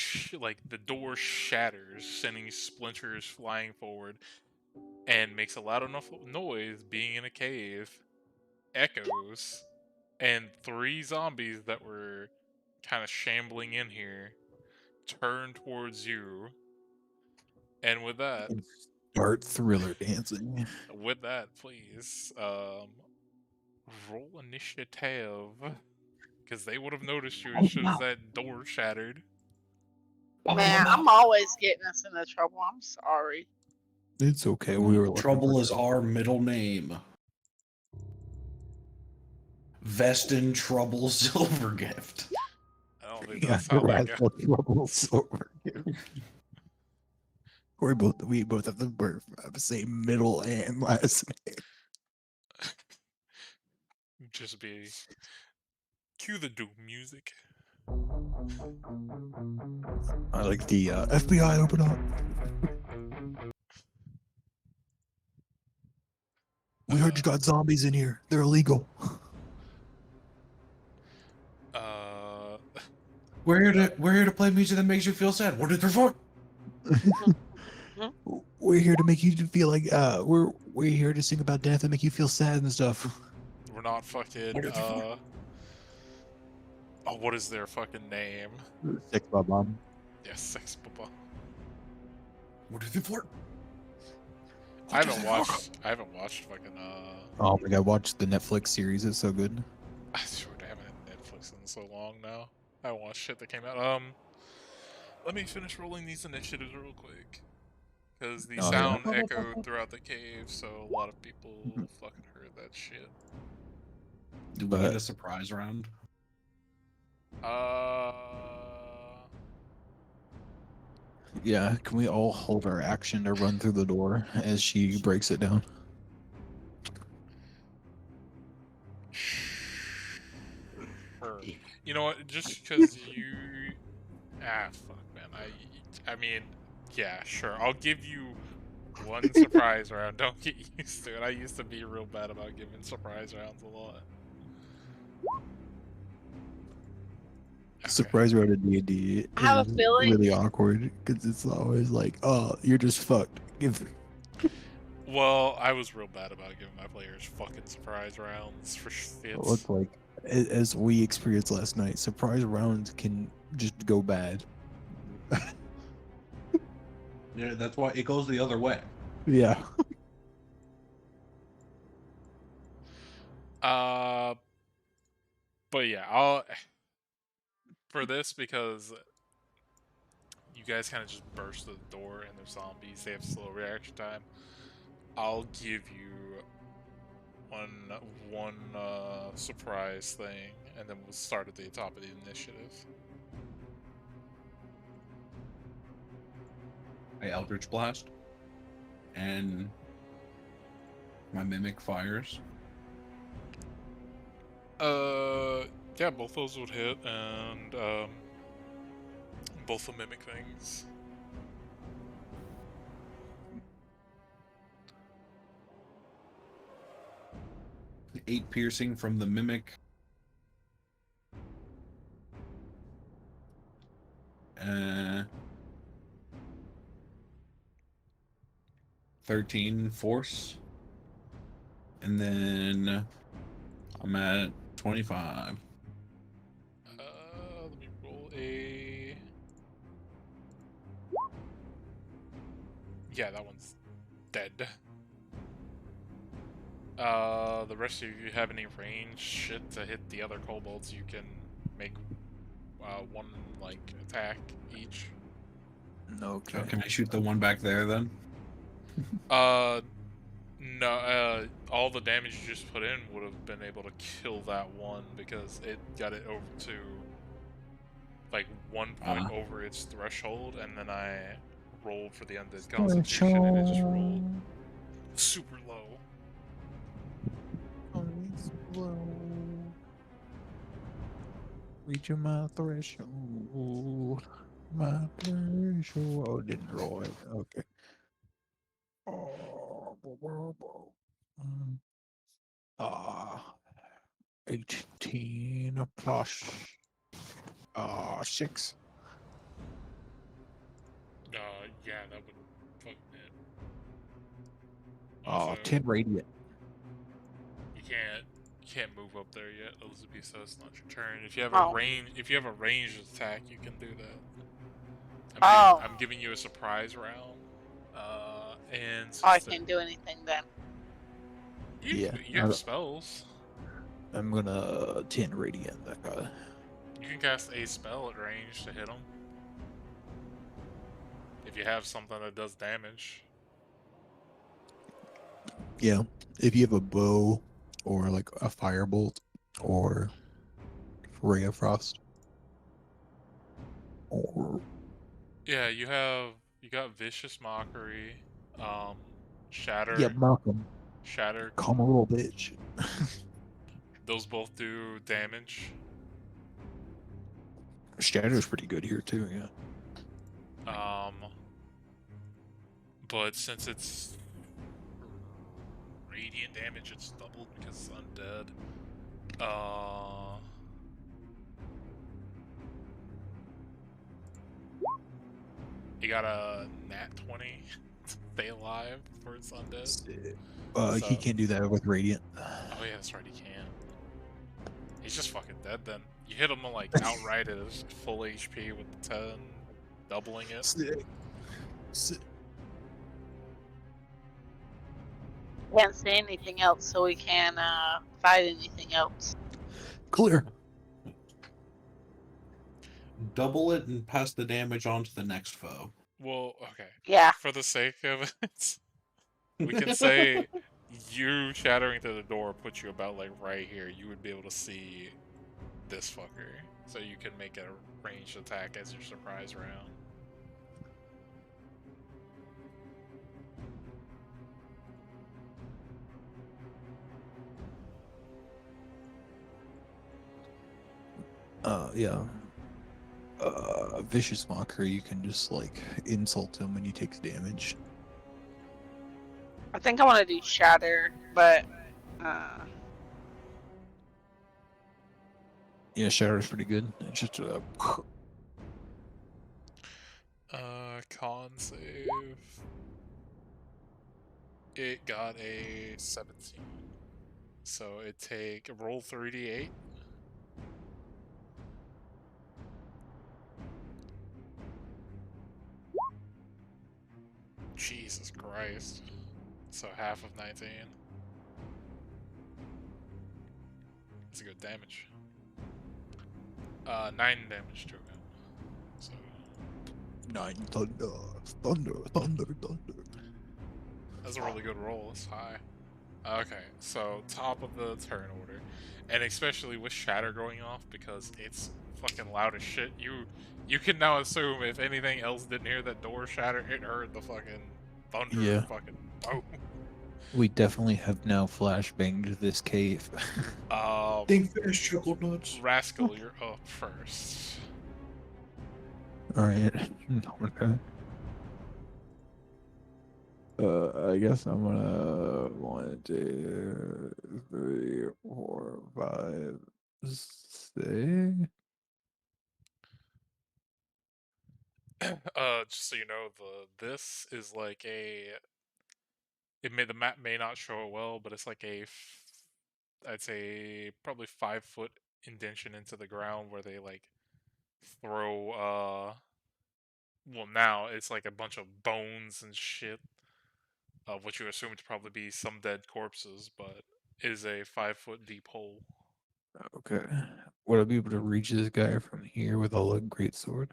like the door shatters, sending splinters flying forward, and makes a loud enough noise, being in a cave, echoes, and 3 zombies that were kind of shambling in here turn towards you. And with that, Start thriller dancing. please, roll initiative, because they would have noticed you as soon as that door shattered. Man, I'm always getting us into trouble. I'm sorry. It's okay. We were looking Trouble for is our middle name. Vestin Trouble Silvergift. I don't think yeah, that's how that goes. troubles over here. We both have the same middle and last name. Just be. Cue the doom music. I like the FBI open up. We heard you got zombies in here. They're illegal. We're here to play music that makes you feel sad. What is there for? We're here to make you feel like we're here to sing about death and make you feel sad and stuff. We're not fucking Oh, what is their fucking name? Six Bomb. Yes, Sex Baba. What is it for? I haven't watched fucking Oh my god, watch the Netflix series. It's so good. I swear I haven't had Netflix in so long now. I haven't watched shit that came out. Let me finish rolling these initiatives real quick. Because the Oh, yeah. sound echoed throughout the cave, so a lot of people fucking heard that shit. Do we But- get a surprise round? Yeah, can we all hold our action to run through the door as she breaks it down? Sure. You know what? Just because you... fuck, man. I mean, yeah, sure. I'll give you one surprise round. Don't get used to it. I used to be real bad about giving surprise rounds a lot. Okay. Surprise round in D&D I have a is feeling- really awkward because it's always like, oh, you're just fucked. Well, I was real bad about giving my players fucking surprise rounds for shits. It's like, as we experienced last night, surprise rounds can just go bad. Yeah, that's why it goes the other way. Yeah. But yeah, I'll for this because you guys kind of just burst through the door and they're zombies. They have slow reaction time. I'll give you one surprise thing, and then we'll start at the top of the initiative. I Eldritch Blast. And my Mimic fires. Yeah, both those would hit, and both the mimic things. Eight piercing from the Mimic. 13 force. And then I'm at 25. Let me roll a... Yeah, that one's dead. The rest of you have any range shit to hit the other kobolds, you can make one, like, attack each. Okay. Oh, can I shoot the one back there then? No, all the damage you just put in would have been able to kill that one because it got it over to like 1 point over its threshold, and then I rolled for the undead constitution and it just rolled super low. Reaching my threshold. My threshold. Oh, didn't roll it. Okay. Ah, 18 plus 6. Yeah, that would fuck it. 10 radiant. You can't move up there yet, Elizabeth, so it's not your turn. If you have Oh. a ranged attack, you can do that. I'm giving you a surprise round. And I can't do anything then. you have spells. I'm gonna 10 radiant that guy. You can cast a spell at range to hit him. If you have something that does damage. Yeah, if you have a bow or like a firebolt or ray of frost or Yeah, you got vicious mockery, shatter. yeah, Malcolm, Shatter. calm a little bitch. Those both do damage. Shatter's pretty good here too. Yeah. But since it's radiant damage, it's doubled because it's undead. You got a nat 20 to stay alive for its undead. He can't do that with radiant. Oh yeah, that's right, he can. He's just fucking dead then. You hit him like outright at his full HP with the 10, doubling it. Sick. Can't say anything else, so we can fight anything else. Clear. Double it and pass the damage on to the next foe. Well, okay. Yeah. For the sake of it, we can say you shattering through the door puts you about like right here. You would be able to see this fucker, so you can make a ranged attack as your surprise round. Yeah. Vicious Mockery, you can just like insult him when he takes damage. I think I want to do Shatter, but Yeah, Shatter's pretty good. It's just Con save. It got a 17. So it take roll 3d8. Jesus Christ. So half of 19. That's a good damage. 9 damage to him. So 9 thunder, thunder, thunder, thunder. that's a really good roll. It's high. Okay, so top of the turn order, and especially with Shatter going off because it's fucking loud as shit. You can now assume if anything else didn't hear that door shatter, it heard the fucking thunder. Yeah. Fucking boom. We definitely have now flashbanged this cave. Think fast, chuckle nuts. Rascal, you're up first. Alright. Okay. I guess I'm gonna 1, 2, 3, 4, 5, 6. Just so you know, this is like a. The map may not show it well, but it's like I'd say probably 5-foot indention into the ground where they like throw well, now it's like a bunch of bones and shit of what you assume to probably be some dead corpses, but it is a 5-foot deep hole. Okay. Would I be able to reach this guy from here with a great sword?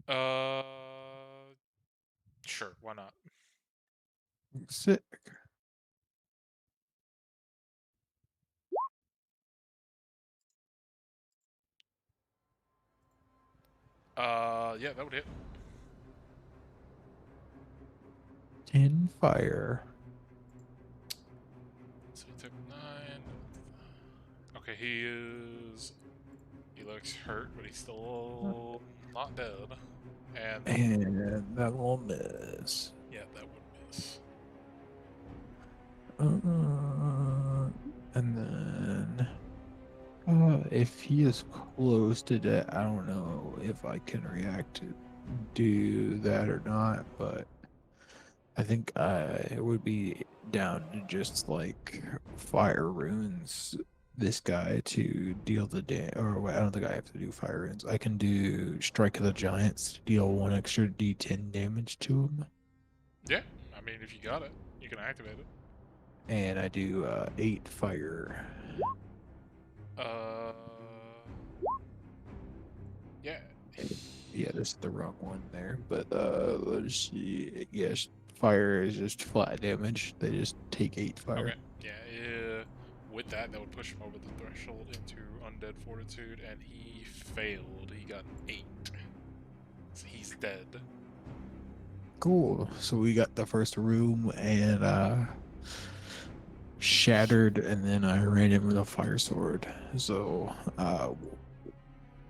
Uh, sure, why not? Sick. Yeah, that would hit. 10 fire. So he took 9. Okay, he looks hurt, but he's still not dead. And And that will miss. yeah, that would miss. And then if he is close to death, I don't know if I can react to do that or not, but I think I would be down to just like fire runes this guy to deal the damage. Or wait, I don't think I have to do fire runes. I can do Strike of the Giants to deal 1 extra d10 damage to him. Yeah, I mean, if you got it, you can activate it. And I do 8 fire. Yeah. Yeah, this is the wrong one there. But let's see. Yes, fire is just flat damage. They just take 8 fire. Okay. Yeah. With that would push him over the threshold into Undead Fortitude, and he failed. He got an 8. So he's dead. Cool. So we got the first room and shattered, and then I ran in with a fire sword. So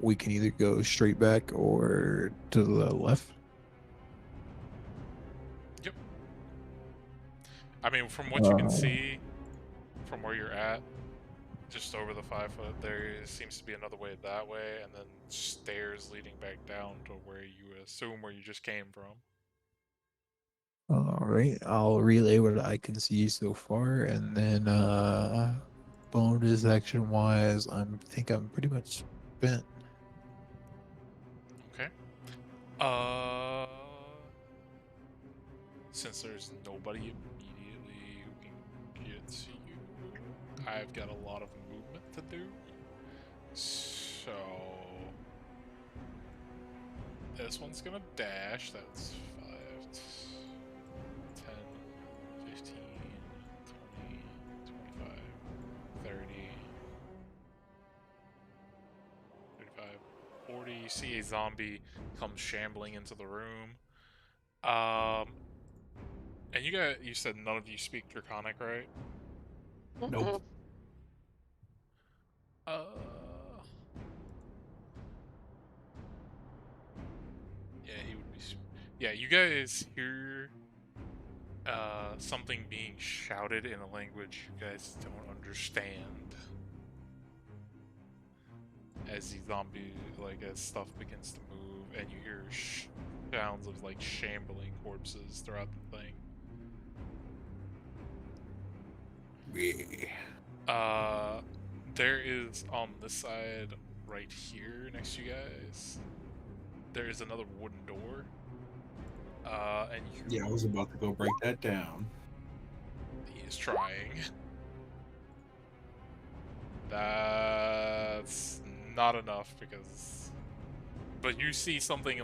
we can either go straight back or to the left. Yep. I mean, from what you can see, from where you're at, just over the 5-foot, there seems to be another way that way, and then stairs leading back down to where you assume where you just came from. All right, I'll relay what I can see so far, and then bonus action wise, think I'm pretty much spent. Okay. Since there's nobody immediately who can get to you, I've got a lot of movement to do. So this one's gonna dash. That's 5, 10, 15, 20, 25, 30, 35, 40. You see a zombie come shambling into the room. And you said none of you speak Draconic, right? Nope. Yeah, he would be. Yeah, you guys hear something being shouted in a language you guys don't understand. As the zombie, as stuff begins to move, and you hear sounds of shambling corpses throughout the thing. There is on this side right here next to you guys. There is another wooden door. And Yeah, I was about to go break that down. He is trying. That's not enough because. But you see something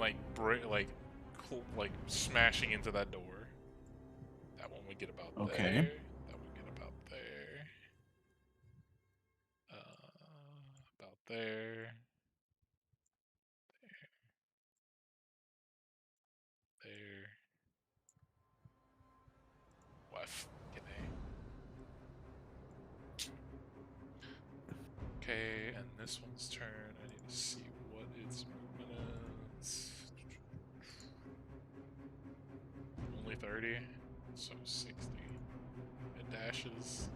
smashing into that door. That one would get about Okay. there. That would get about there. About there. There. What? Okay, and this one's turn. I need to see what its movement is. Only 30, so 60. It dashes.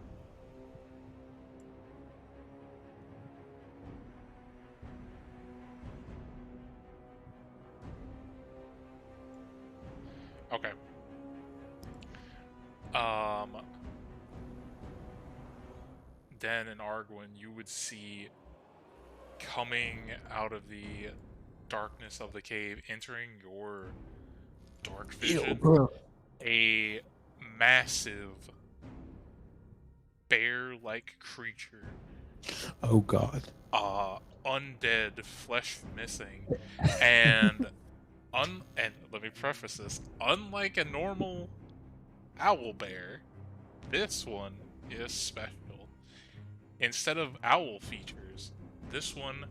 Okay. Den and Arguin, you would see coming out of the darkness of the cave, entering your dark vision, bro. a massive bear-like creature. Oh god. Undead, flesh missing, and let me preface this, unlike a normal owl bear, this one is special. Instead of owl features, this one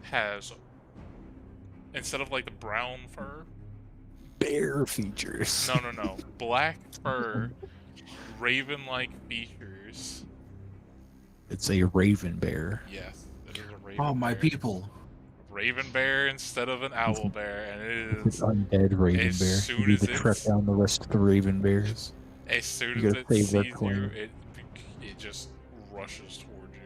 has, instead of the brown fur, Bear features. no, black fur, raven-like features. It's a raven bear. Yes, it is a raven Oh, my bear. people. Raven bear instead of an owl bear, and it It's is undead raven as bear. soon You need as to track it's down the rest of the raven bears. as soon You as gotta it save their sees you, claim. it just rushes toward you.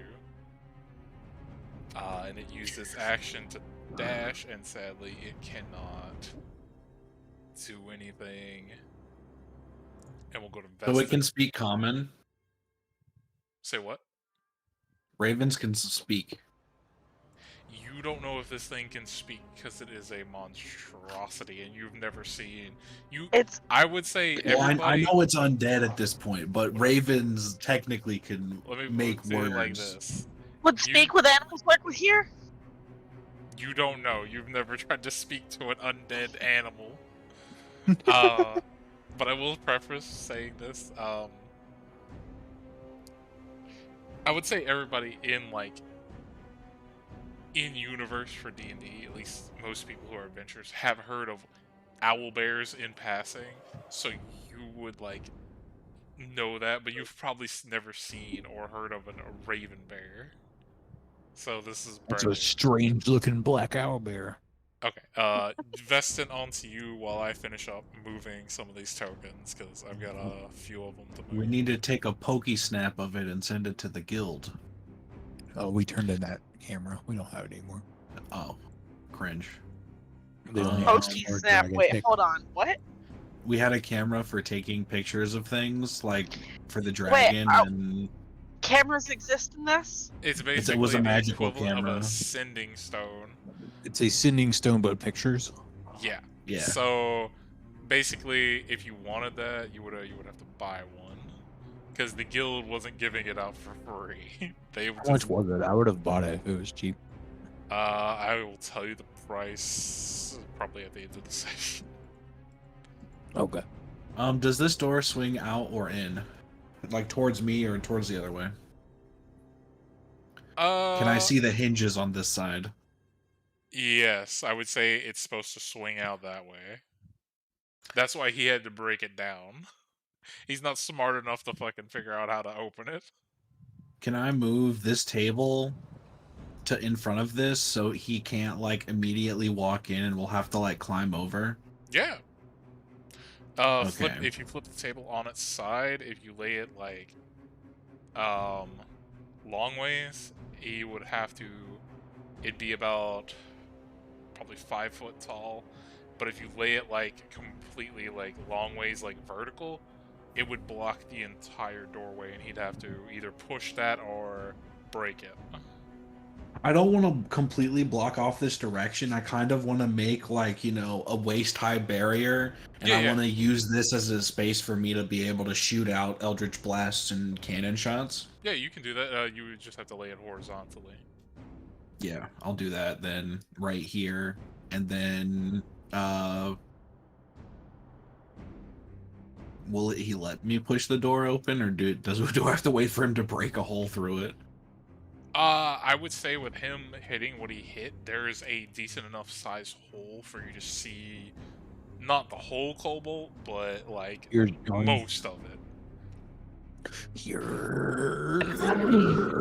And it used its action to dash, and sadly, it cannot do anything. And we'll go to So it Vestin. can speak common. Say what? Ravens can speak. You don't know if this thing can speak because it is a monstrosity, and you've never seen. I would say Well, everybody. I know it's undead at this point, but ravens technically can make say words. it like this. Would speak with animals like we hear? You don't know. You've never tried to speak to an undead animal. But I will preface saying this. I would say everybody in universe for D&D, at least most people who are adventurers, have heard of owl bears in passing. So you would know that, but you've probably never seen or heard of a raven bear. So this is It's brand a new. strange looking black owl bear. Okay, Vestin, onto you while I finish up moving some of these tokens, because I've got a few of them to move. We need to take a pokey snap of it and send it to the guild. Oh, we turned in that camera. We don't have it anymore. Oh, cringe. They only have Pokey more snap. dragon Wait, pick- hold on. What? We had a camera for taking pictures of things, for the dragon, and cameras exist in this? It's It was basically a the magical equivalent of camera. a sending stone. It's a sending stone, but pictures. Yeah. Yeah. So basically, if you wanted that, you would have to buy one, because the guild wasn't giving it out for free. They would How much just. was it? I would have bought it if it was cheap. I will tell you the price probably at the end of the session. Okay. Does this door swing out or in? Like towards me or towards the other way? Can I see the hinges on this side? Yes, I would say it's supposed to swing out that way. That's why he had to break it down. He's not smart enough to fucking figure out how to open it. Can I move this table to in front of this so he can't like immediately walk in and we'll have to like climb over? Yeah. Okay. If you flip the table on its side, if you lay it like long ways, he would have to. It'd be about probably 5 foot tall, but if you lay it like completely like long ways, like vertical, it would block the entire doorway, and he'd have to either push that or break it. I don't want to completely block off this direction. I kind of want to make like, you know, a waist high barrier, and Yeah, I yeah. want to use this as a space for me to be able to shoot out eldritch blasts and cannon shots. Yeah, you can do that. You would just have to lay it horizontally. Yeah, I'll do that then right here. And then will he let me push the door open, or do I have to wait for him to break a hole through it? I would say with him hitting what he hit, there is a decent enough size hole for you to see, not the whole cobalt, but like Here's Johnny. most of it. Here.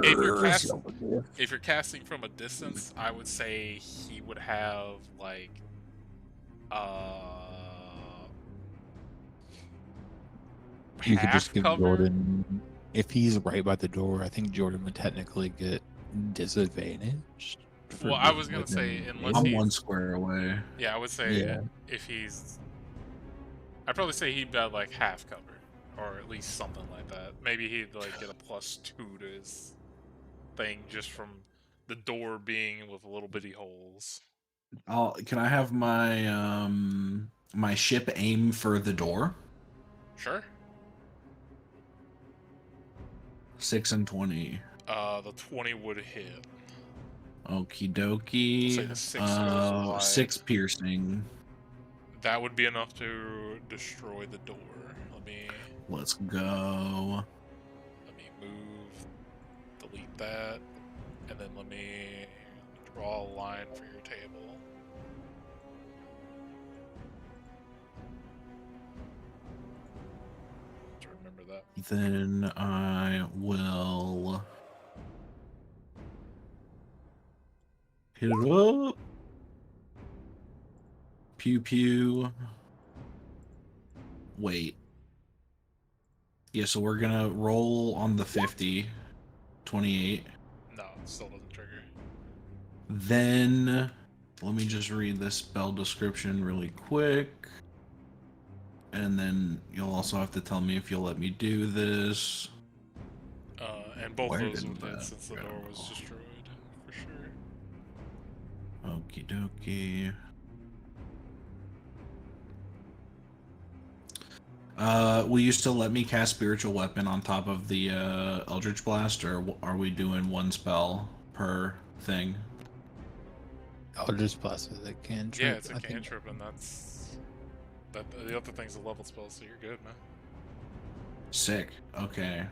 If you're casting from a distance, I would say he would have like You could just half give cover. Jordan. If he's right by the door, I think Jordan would technically get disadvantaged. for Well, I being was gonna within say, the unless I'm he's- one square away. Yeah, I would say Yeah. if he's, I'd probably say he'd got like half cover, or at least something like that. Maybe he'd like get a +2 to his thing just from the door being with little bitty holes. Can I have my my ship aim for the door? Sure. 6 and 20. The 20 would hit. Okie Say the dokie. 6 goes wide. 6 piercing. That would be enough to destroy the door. Let's go. Let me move, delete that, and then let me draw a line for your table. To remember that. Then I will hit it up. Pew pew. Wait. Yeah, so we're gonna roll on the 50. 28. No, it still doesn't trigger. Then let me just read this spell description really quick. And then you'll also have to tell me if you'll let me do this. And both Where those did would hit that since the go? door was destroyed, for sure. Okie dokie. Will you still let me cast Spiritual Weapon on top of the Eldritch Blast, or are we doing one spell per thing? I'll just blast with a cantrip. Yeah, it's a I think. cantrip, and that's... the other thing's a level spell, so you're good, man. Sick. Okay.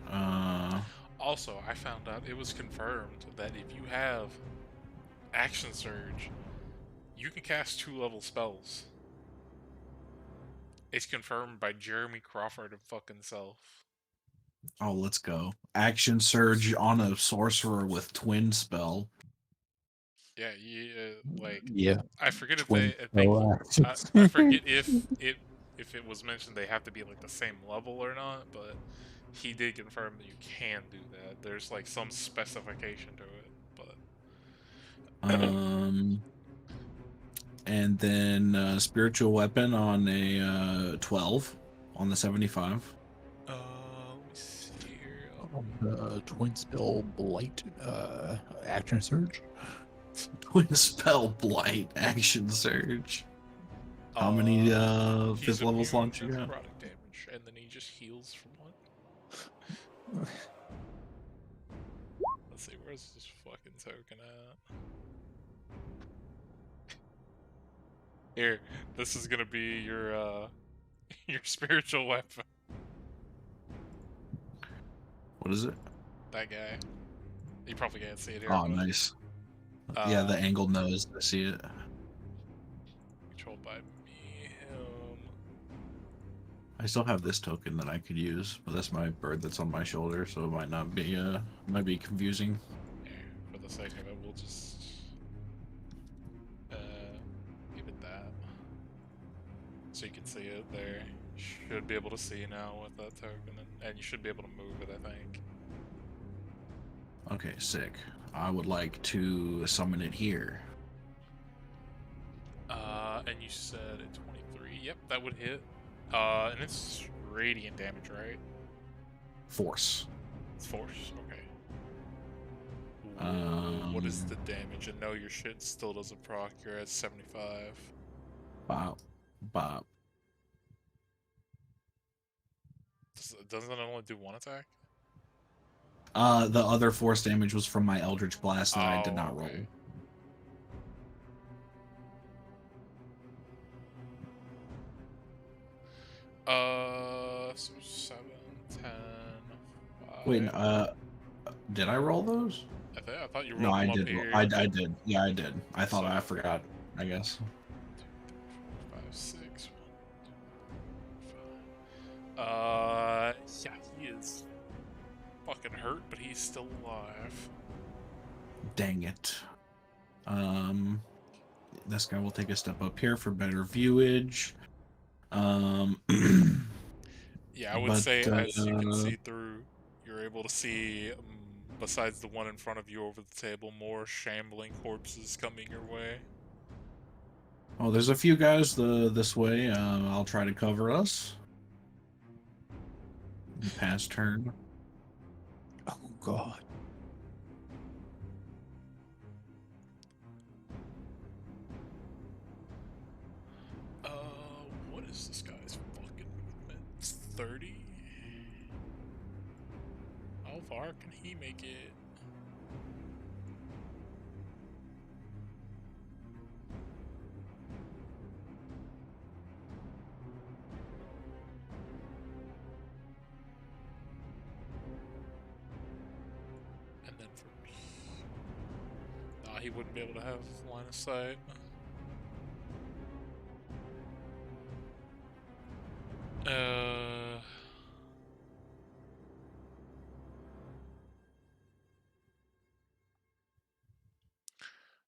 Also, I found out it was confirmed that if you have Action Surge, you can cast 2-level spells. It's confirmed by Jeremy Crawford himself. Oh, let's go. Action Surge on a sorcerer with twin spell. Yeah, Yeah. I forget if Twin they. I think spell actions. I forget if it was mentioned they have to be like the same level or not, but he did confirm that you can do that. There's like some specification to it, but And then Spiritual Weapon on a 12 on the 75. let me see here. Oh, Twin spell blight action surge. Twin spell blight action surge. How many He's fifth level immune slots to you got? necrotic damage, and then he just heals from what? Let's see, where's this fucking token at? Here, this is gonna be your your spiritual weapon. What is it? That guy. You probably can't see it here. Oh, but, nice. Yeah, the angled nose. I see it. Controlled by me, him. I still have this token that I could use, but that's my bird that's on my shoulder, so it might not be might be confusing. Yeah, for the sake of it, we'll just give it that. So you can see it there. Should be able to see now with that token, and you should be able to move it, I think. Okay, sick. I would like to summon it here. And you said at 23. Yep, that would hit. And it's radiant damage, right? Force. It's force. Okay. What is the damage? And no, your shit still doesn't proc. You're at 75. Bop. Bop. Doesn't it only do one attack? The other force damage was from my Eldritch Blast that I did not roll. Okay. So 7, 10, 5. Wait, did I roll those? I thought you rolled No, I them up did. here. I did. Yeah, I did. I thought So- I forgot. I guess. 2, 3, 4, 5, 6. 1, 2, 5. Yeah, he is fucking hurt, but he's still alive. Dang it. This guy will take a step up here for better viewage. Yeah, I would But, say as you can see through, you're able to see, besides the one in front of you over the table, more shambling corpses coming your way. Oh, there's a few guys this way. I'll try to cover us. Pass turn. Oh god. What is this guy's fucking movement? It's 30? How far can he make it? And then for me... Nah, he wouldn't be able to have line of sight.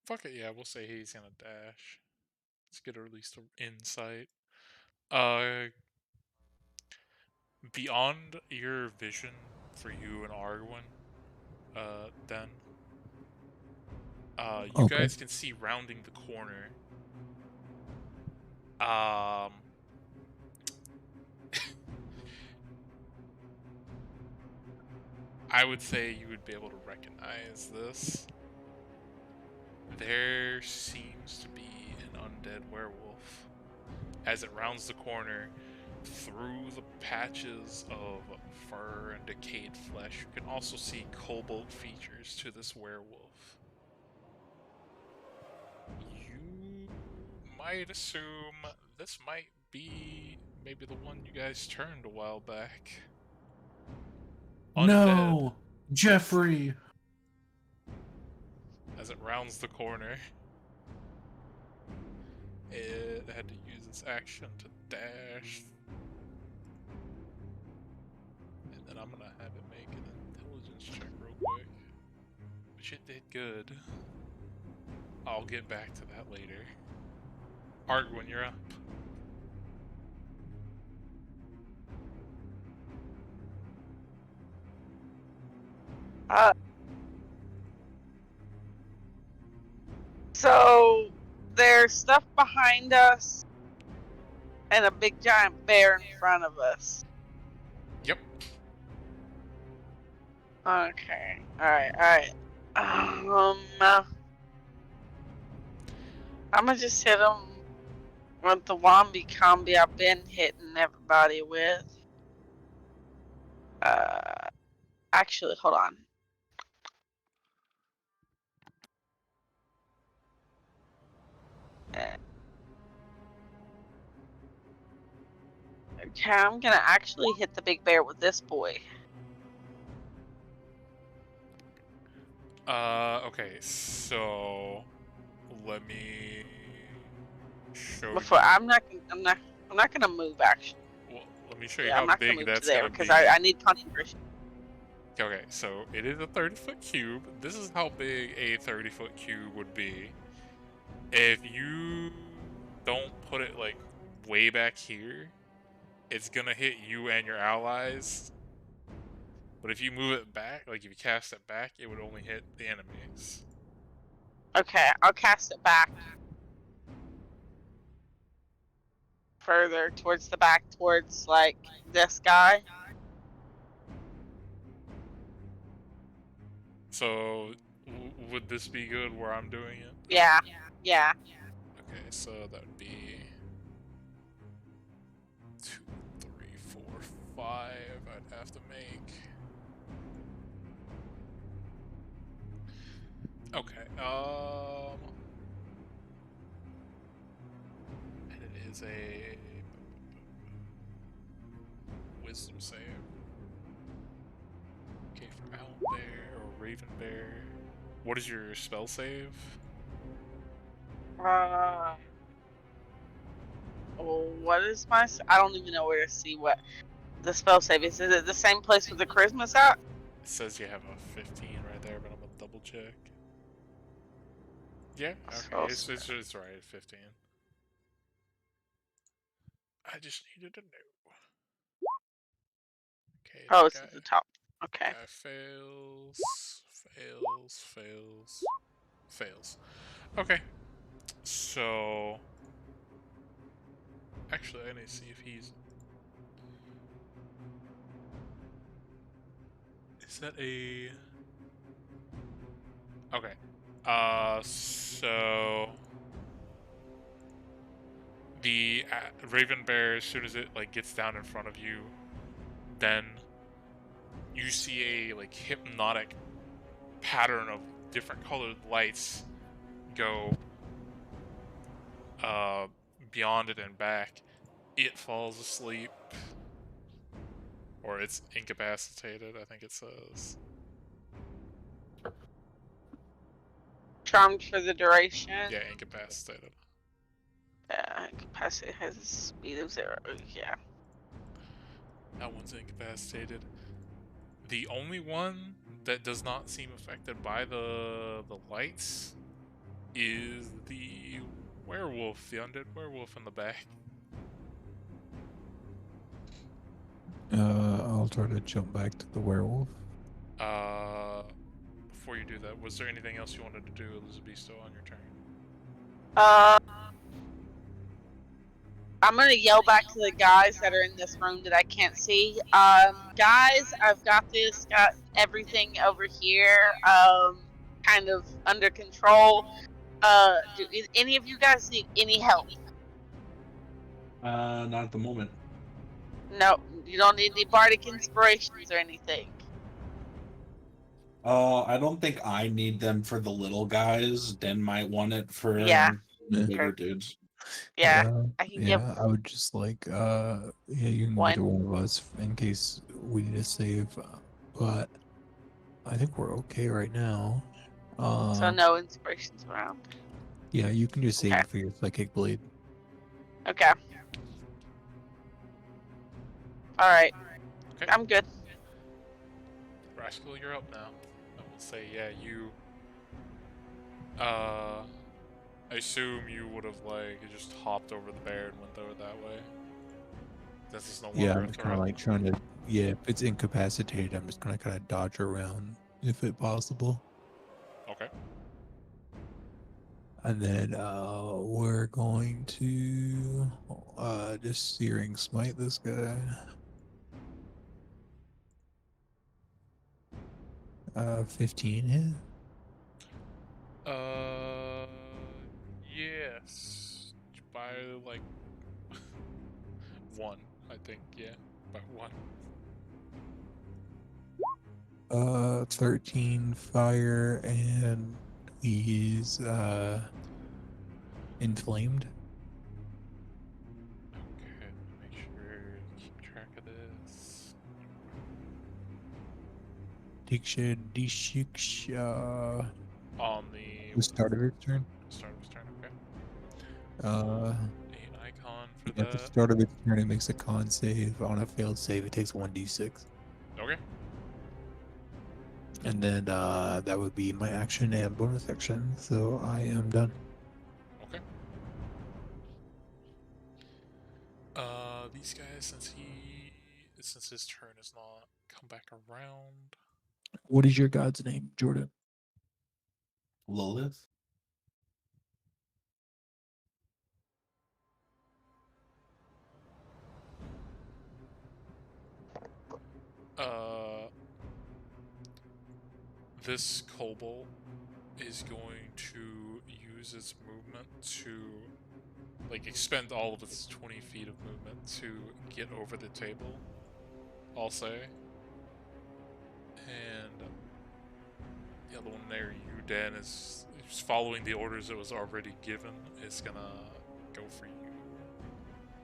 Fuck it, yeah, we'll say he's gonna dash. Let's get at least an insight. Beyond your vision for you and Arwen, then, you Okay. guys can see rounding the corner. I would say you would be able to recognize this. There seems to be an undead werewolf. As it rounds the corner, through the patches of fur and decayed flesh, you can also see cobalt features to this werewolf. You might assume this might be maybe the one you guys turned a while back. Undead. No, Jeffrey. As it rounds the corner, it had to use its action to dash. And then I'm gonna have it make an intelligence check real quick. Which it did good. I'll get back to that later. Argwin, you're up. So there's stuff behind us and a big giant bear in front of us. Yep. Okay. Alright. I'm gonna just hit him with the Wombi combi I've been hitting everybody with. Actually, hold on. Okay, I'm gonna actually hit the big bear with this boy. Okay, so let me show Before you. I'm not gonna move actually. Well, let me show you Yeah, I'm how not gonna big move to that's there gonna because be. I need concentration. Okay, so it is a 30-foot cube. This is how big a 30-foot cube would be. If you don't put it like way back here, it's gonna hit you and your allies. But if you move it back, like if you cast it back, it would only hit the enemies. Okay, I'll cast it back further towards the back, towards like this guy. So would this be good where I'm doing it? Yeah. Okay, so that would be 2, 3, 4, 5. I'd have to make. Okay. And it is a wisdom save. Okay, for Owl Bear or Raven Bear. What is your spell save? What is my? I don't even know where to see what the spell save is. Is it the same place with the charisma's at? It says you have a 15 right there, but I'm gonna double check. Yeah, okay, it's right at 15. I just needed to know. Okay, Oh, that it's at the top. Okay. guy fails. Okay, so actually, I need to see if he's. Is that a? Okay. So the Raven Bear, as soon as it like gets down in front of you, then you see a like hypnotic pattern of different colored lights go beyond it and back. It falls asleep, or it's incapacitated, I think it says. Charmed for the duration. Yeah, incapacitated. Capacity has a speed of 0. Yeah. That one's incapacitated. The only one that does not seem affected by the lights is the werewolf, the undead werewolf in the back. I'll try to jump back to the werewolf. Before you do that, was there anything else you wanted to do, Elizabeth, still on your turn? I'm gonna yell back to the guys that are in this room that I can't see. Guys, I've got this. Got everything over here. Kind of under control. Do any of you guys need any help? Not at the moment. No, you don't need any bardic inspirations or anything. I don't think I need them for the little guys. Den might want it for Yeah. the Yeah. bigger dudes. Yeah, I can give I would just like you can one. get one of us in case we need to save, but I think we're okay right now. So no inspirations around. Yeah, you can just save Okay. it for your psychic blade. Okay. All right. Okay. I'm good. Rascal, you're up now. I will say, yeah, you. I assume you would have like just hopped over the bear and went over that way. This is no longer Yeah, a I'm just kind of threat. like trying to. Yeah, if it's incapacitated, I'm just gonna kind of dodge around if it possible. Okay. And then we're going to just searing smite this guy. 15 hit. Yes. By like one, I think. Yeah, by one. 13 fire, and he's inflamed. Okay, let me make sure to keep track of this. The On the start of its turn. start of his turn. Okay. Uh, An icon for at the that. start of its turn, it makes a con save. On a failed save, it takes 1d6. Okay. And then that would be my action and bonus action. So I am done. Okay. These guys, since his turn has not come back around. What is your god's name, Jordan? Lilith. This kobold is going to use its movement to, like, expend all of its 20 feet of movement to get over the table, I'll say. And the other one there, you, Dan, is following the orders it was already given. It's gonna go for you.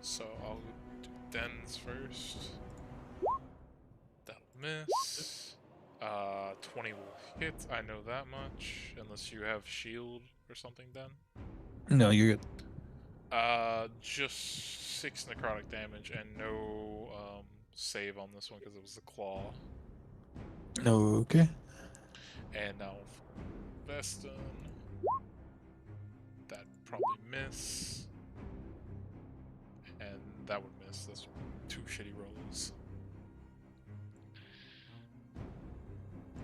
So I'll do Den's first. That'll miss. 20 will hit. I know that much. Unless you have shield or something, then. No, you're good. Just 6 necrotic damage and no save on this one because it was the claw. Okay. And now for Veston, that probably miss. And that would miss. That's 2 shitty rolls.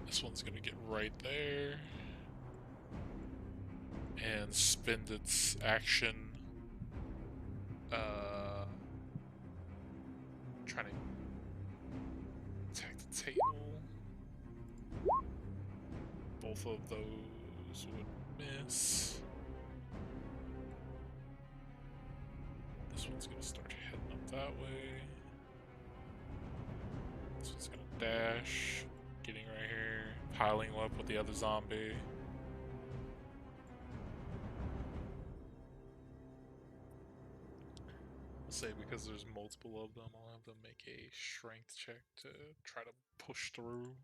This one's gonna get right there. And spend its action. Trying to attack the table. Both of those would miss. This one's gonna start heading up that way. This one's gonna dash, getting right here, piling up with the other zombie. I'll say because there's multiple of them, I'll have them make a strength check to try to push through.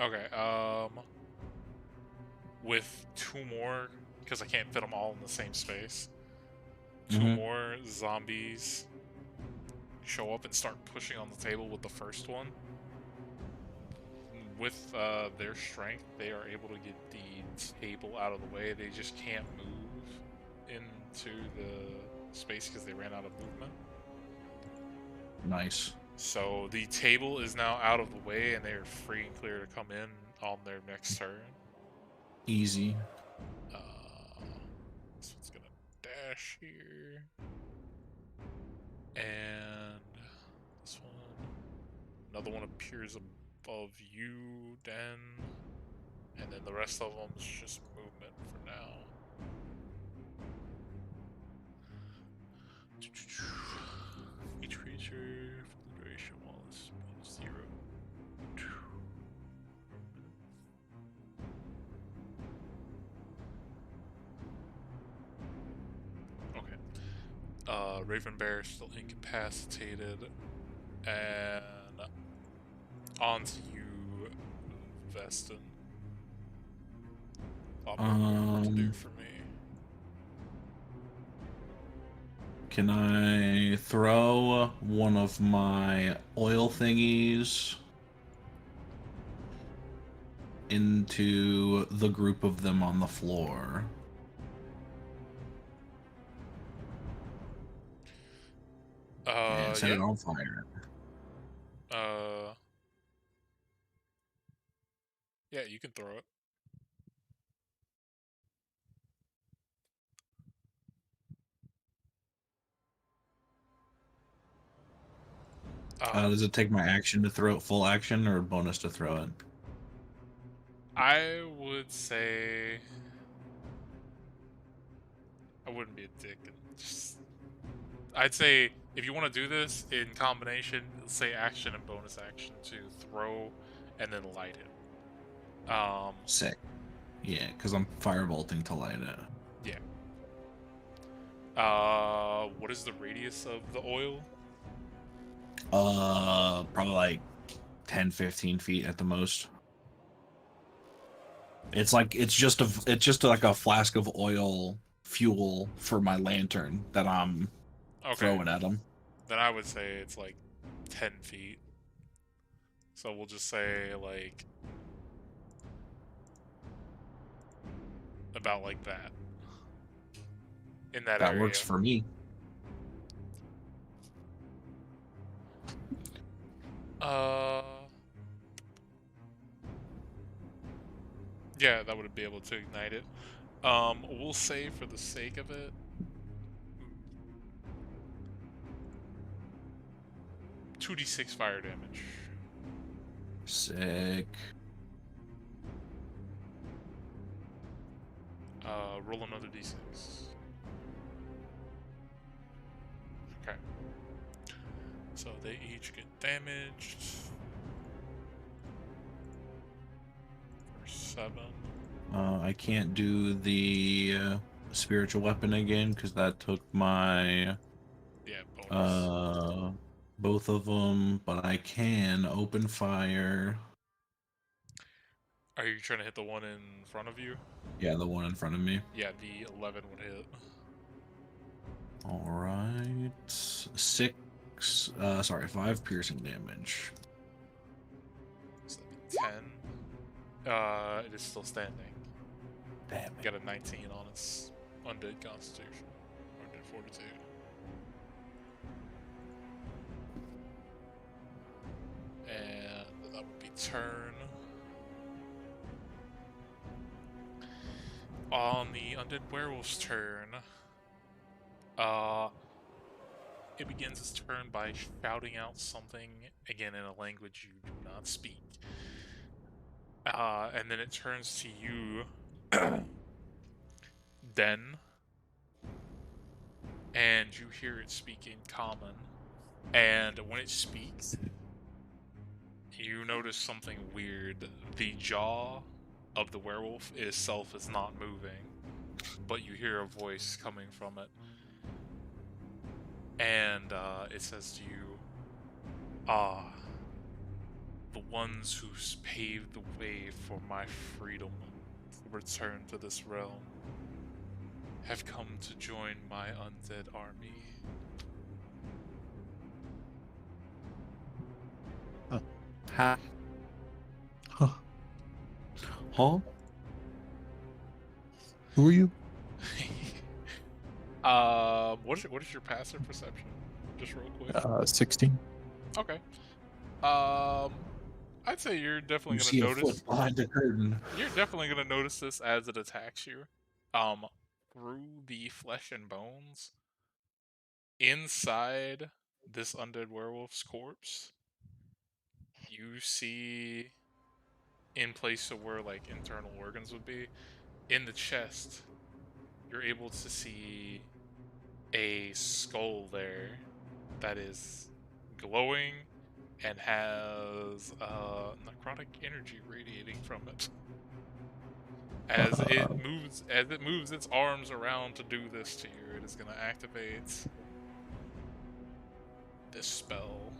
Okay, with 2 more, because I can't fit them all in the same space, 2 more zombies show up and start pushing on the table with the first one. With their strength, they are able to get the table out of the way. They just can't move into the space because they ran out of movement. Nice. So the table is now out of the way, and they are free and clear to come in on their next turn. Easy. This one's gonna dash here, and this one, another one appears above you, Dan, and then the rest of them is just movement for now. Each creature for the duration while it's 0. Okay. Raven Bear is still incapacitated, and on to you, Veston. A lot more work to do for me. Can I throw one of my oil thingies into the group of them on the floor? And set it on fire. Yeah, you can throw it. Does it take my action to throw it, full action, or bonus to throw it? I would say I wouldn't be a dick. I'd say if you want to do this in combination, say action and bonus action to throw and then light it. Sick. Yeah, because I'm firebolting to light it. Yeah. What is the radius of the oil? Probably like 10, 15 feet at the most. It's just like a flask of oil fuel for my lantern that I'm throwing at them. Then I would say it's like 10 feet. So we'll just say like about like that. In that area. That works for me. Yeah, that would be able to ignite it. We'll say for the sake of it, 2d6 fire damage. Sick. Roll another d6. Okay. So they each get damaged. For 7. I can't do the spiritual weapon again because that took my bonus. Both of them, but I can open fire. Are you trying to hit the one in front of you? Yeah, the one in front of me. Yeah, the 11 would hit. Alright. 5 piercing damage. So 10. It is still standing. Damn it. Got a 19 on its undead constitution. Or undead fortitude. And that would be turn. On the undead werewolf's turn, it begins its turn by shouting out something, again in a language you do not speak. And then it turns to you, Den, and you hear it speak in common. And when it speaks, you notice something weird. The jaw of the werewolf itself is not moving, but you hear a voice coming from it. And it says to you, the ones who paved the way for my freedom to return to this realm have come to join my undead army. Ha. Huh. Huh? Who are you? What is your passive perception? Just real quick. 16. Okay. I'd say you're definitely You see gonna a notice. foot behind the curtain. You're definitely gonna notice this as it attacks you. Through the flesh and bones, inside this undead werewolf's corpse, you see, in place of where like internal organs would be, in the chest, you're able to see a skull there that is glowing and has necrotic energy radiating from it. As it moves its arms around to do this to you, it is going to activate this spell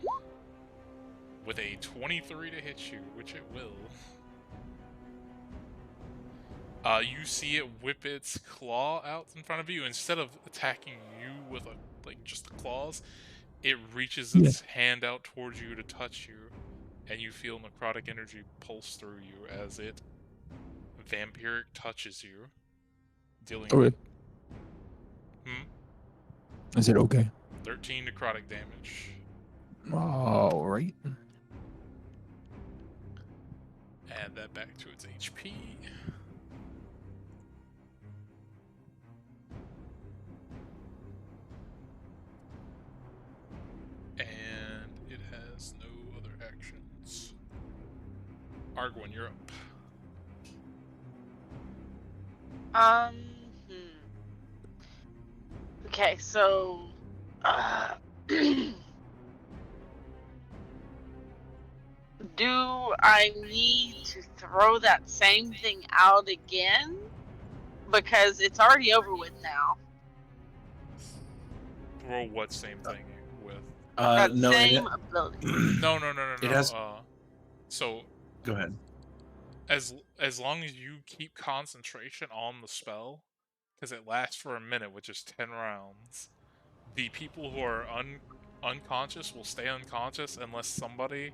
with a 23 to hit you, which it will. You see it whip its claw out in front of you. Instead of attacking you with just the claws, it reaches its hand out towards you to touch you, and you feel necrotic energy pulse through you as it vampiric touches you, dealing Okay. Is it okay? 13 necrotic damage. All right. Add that back to its HP. And it has Argwin, you're up. Okay, so do I need to throw that same thing out again? Because it's already over with now. Throw what same thing with? That No, same ability. No. It has. So Go ahead. as long as you keep concentration on the spell, because it lasts for a minute, which is 10 rounds. The people who are unconscious will stay unconscious unless somebody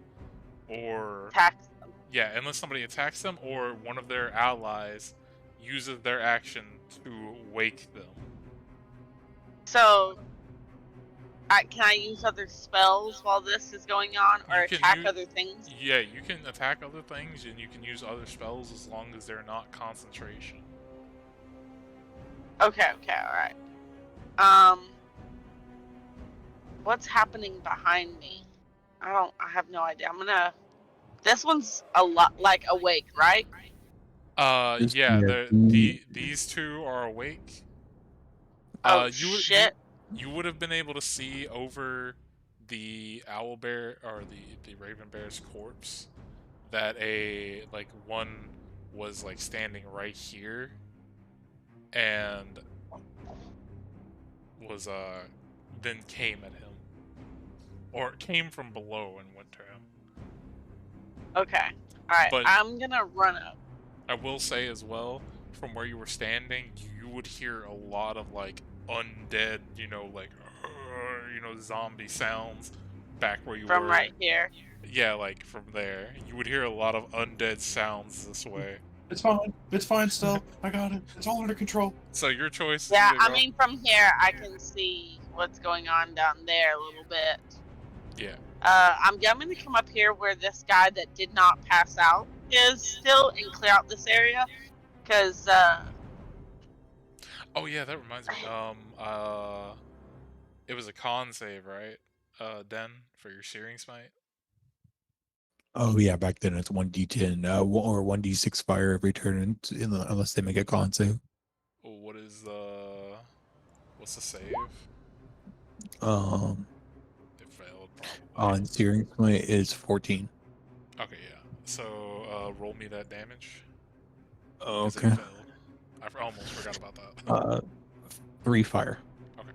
Tax them. unless somebody attacks them or one of their allies uses their action to wake them. So, can I use other spells while this is going on, or attack other things? Yeah, you can attack other things and you can use other spells as long as they're not concentration. Okay, alright. What's happening behind me? I have no idea. This one's a lot like awake, right? These two are awake. Shit. You would have been able to see over the owl bear or the raven bear's corpse that one was standing right here and was then came at him, or came from below and went to him. Okay, alright, But I'm gonna run up. I will say as well, from where you were standing, you would hear a lot of undead, zombie sounds back where you were. From right here. Yeah, from there. You would hear a lot of undead sounds this way. It's fine. It's fine still. I got it. It's all under control. So your choice. Yeah, I mean, from here, I can see what's going on down there a little bit. Yeah. I'm gonna come up here where this guy that did not pass out is still and clear out this area. Because, Oh yeah, that reminds me. It was a con save, right? Den, for your Searing Smite. Oh yeah, back then it's 1d10 or 1d6 fire every turn unless they make a con save. What's the save? It failed probably. On Searing Smite is 14. Okay, yeah. So roll me that damage. Okay. It failed. I almost forgot about that. 3 fire. Okay,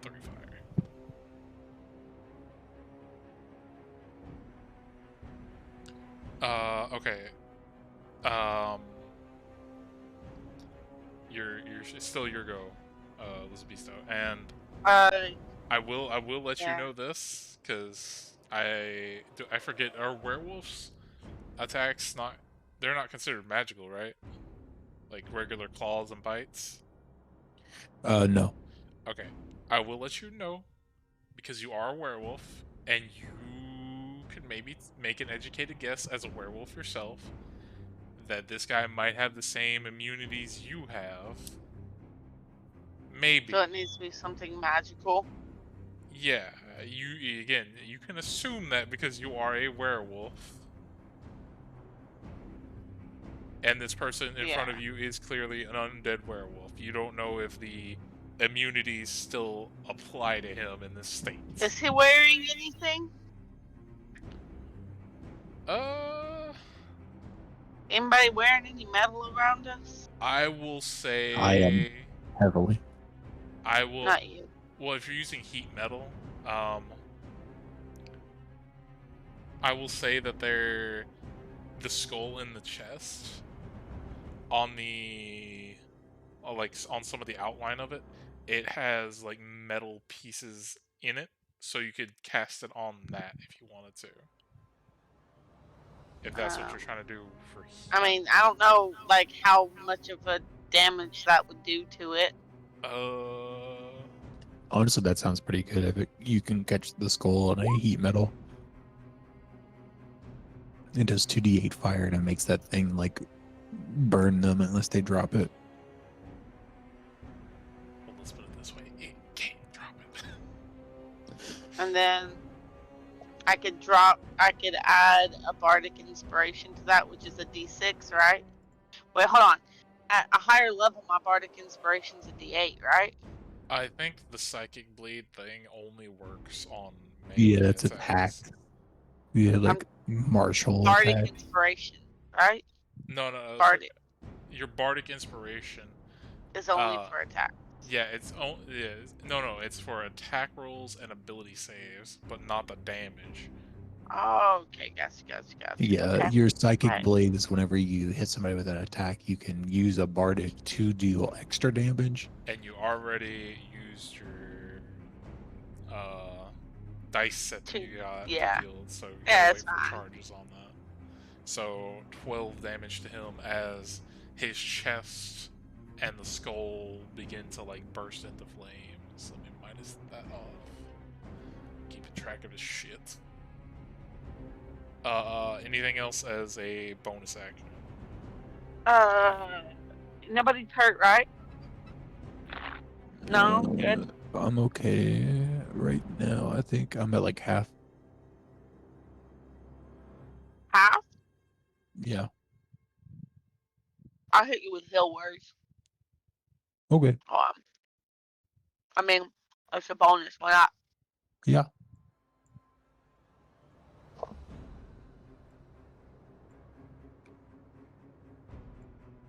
3 fire. Okay. It's still your go, Lizabisto, and I will let you know this because I forget, are werewolves attacks they're not considered magical, right? Like regular claws and bites? No. Okay. I will let you know because you are a werewolf and you can maybe make an educated guess as a werewolf yourself that this guy might have the same immunities you have. Maybe. so it needs to be something magical. Yeah, you can assume that because you are a werewolf. And this person in front of you is clearly an undead werewolf. You don't know if the immunities still apply to him in this state. Is he wearing anything? Anybody wearing any metal around us? I will say I am heavily. I will. Not you. Well, if you're using heat metal, I will say that the skull in the chest on on some of the outline of it has metal pieces in it, so you could cast it on that if you wanted to. If that's what you're trying to do for heat. I mean, I don't know how much of a damage that would do to it. Honestly, that sounds pretty good. If you can catch the skull on a heat metal, it does 2d8 fire and it makes that thing burn them unless they drop it. Well, let's put it this way: it can't drop it. And then I could add a bardic inspiration to that, which is a D6, right? Wait, hold on. At a higher level, my bardic inspiration's a D8, right? I think the psychic bleed thing only works on Yeah, melee that's attack. attacks. Yeah, like martial Bardic attack. inspiration, right? No, Bardic your bardic inspiration. is only for attack. Yeah, it's for attack rolls and ability saves, but not the damage. Oh, okay, gotcha. Yeah, Okay. your psychic Right. blade is whenever you hit somebody with an attack, you can use a bardic to deal extra damage. And you already used your dice set that you got Yeah. to deal, so you Yeah, gotta it's wait for fine. charges on that. So 12 damage to him as his chest and the skull begin to like burst into flames. Let me minus that off. Keeping track of his shit. Anything else as a bonus action? Nobody's hurt, right? No, good. I'm okay right now. I think I'm at like half. Half? Yeah. I'll hit you with heal words. Okay. I mean, it's a bonus. Why not? Yeah.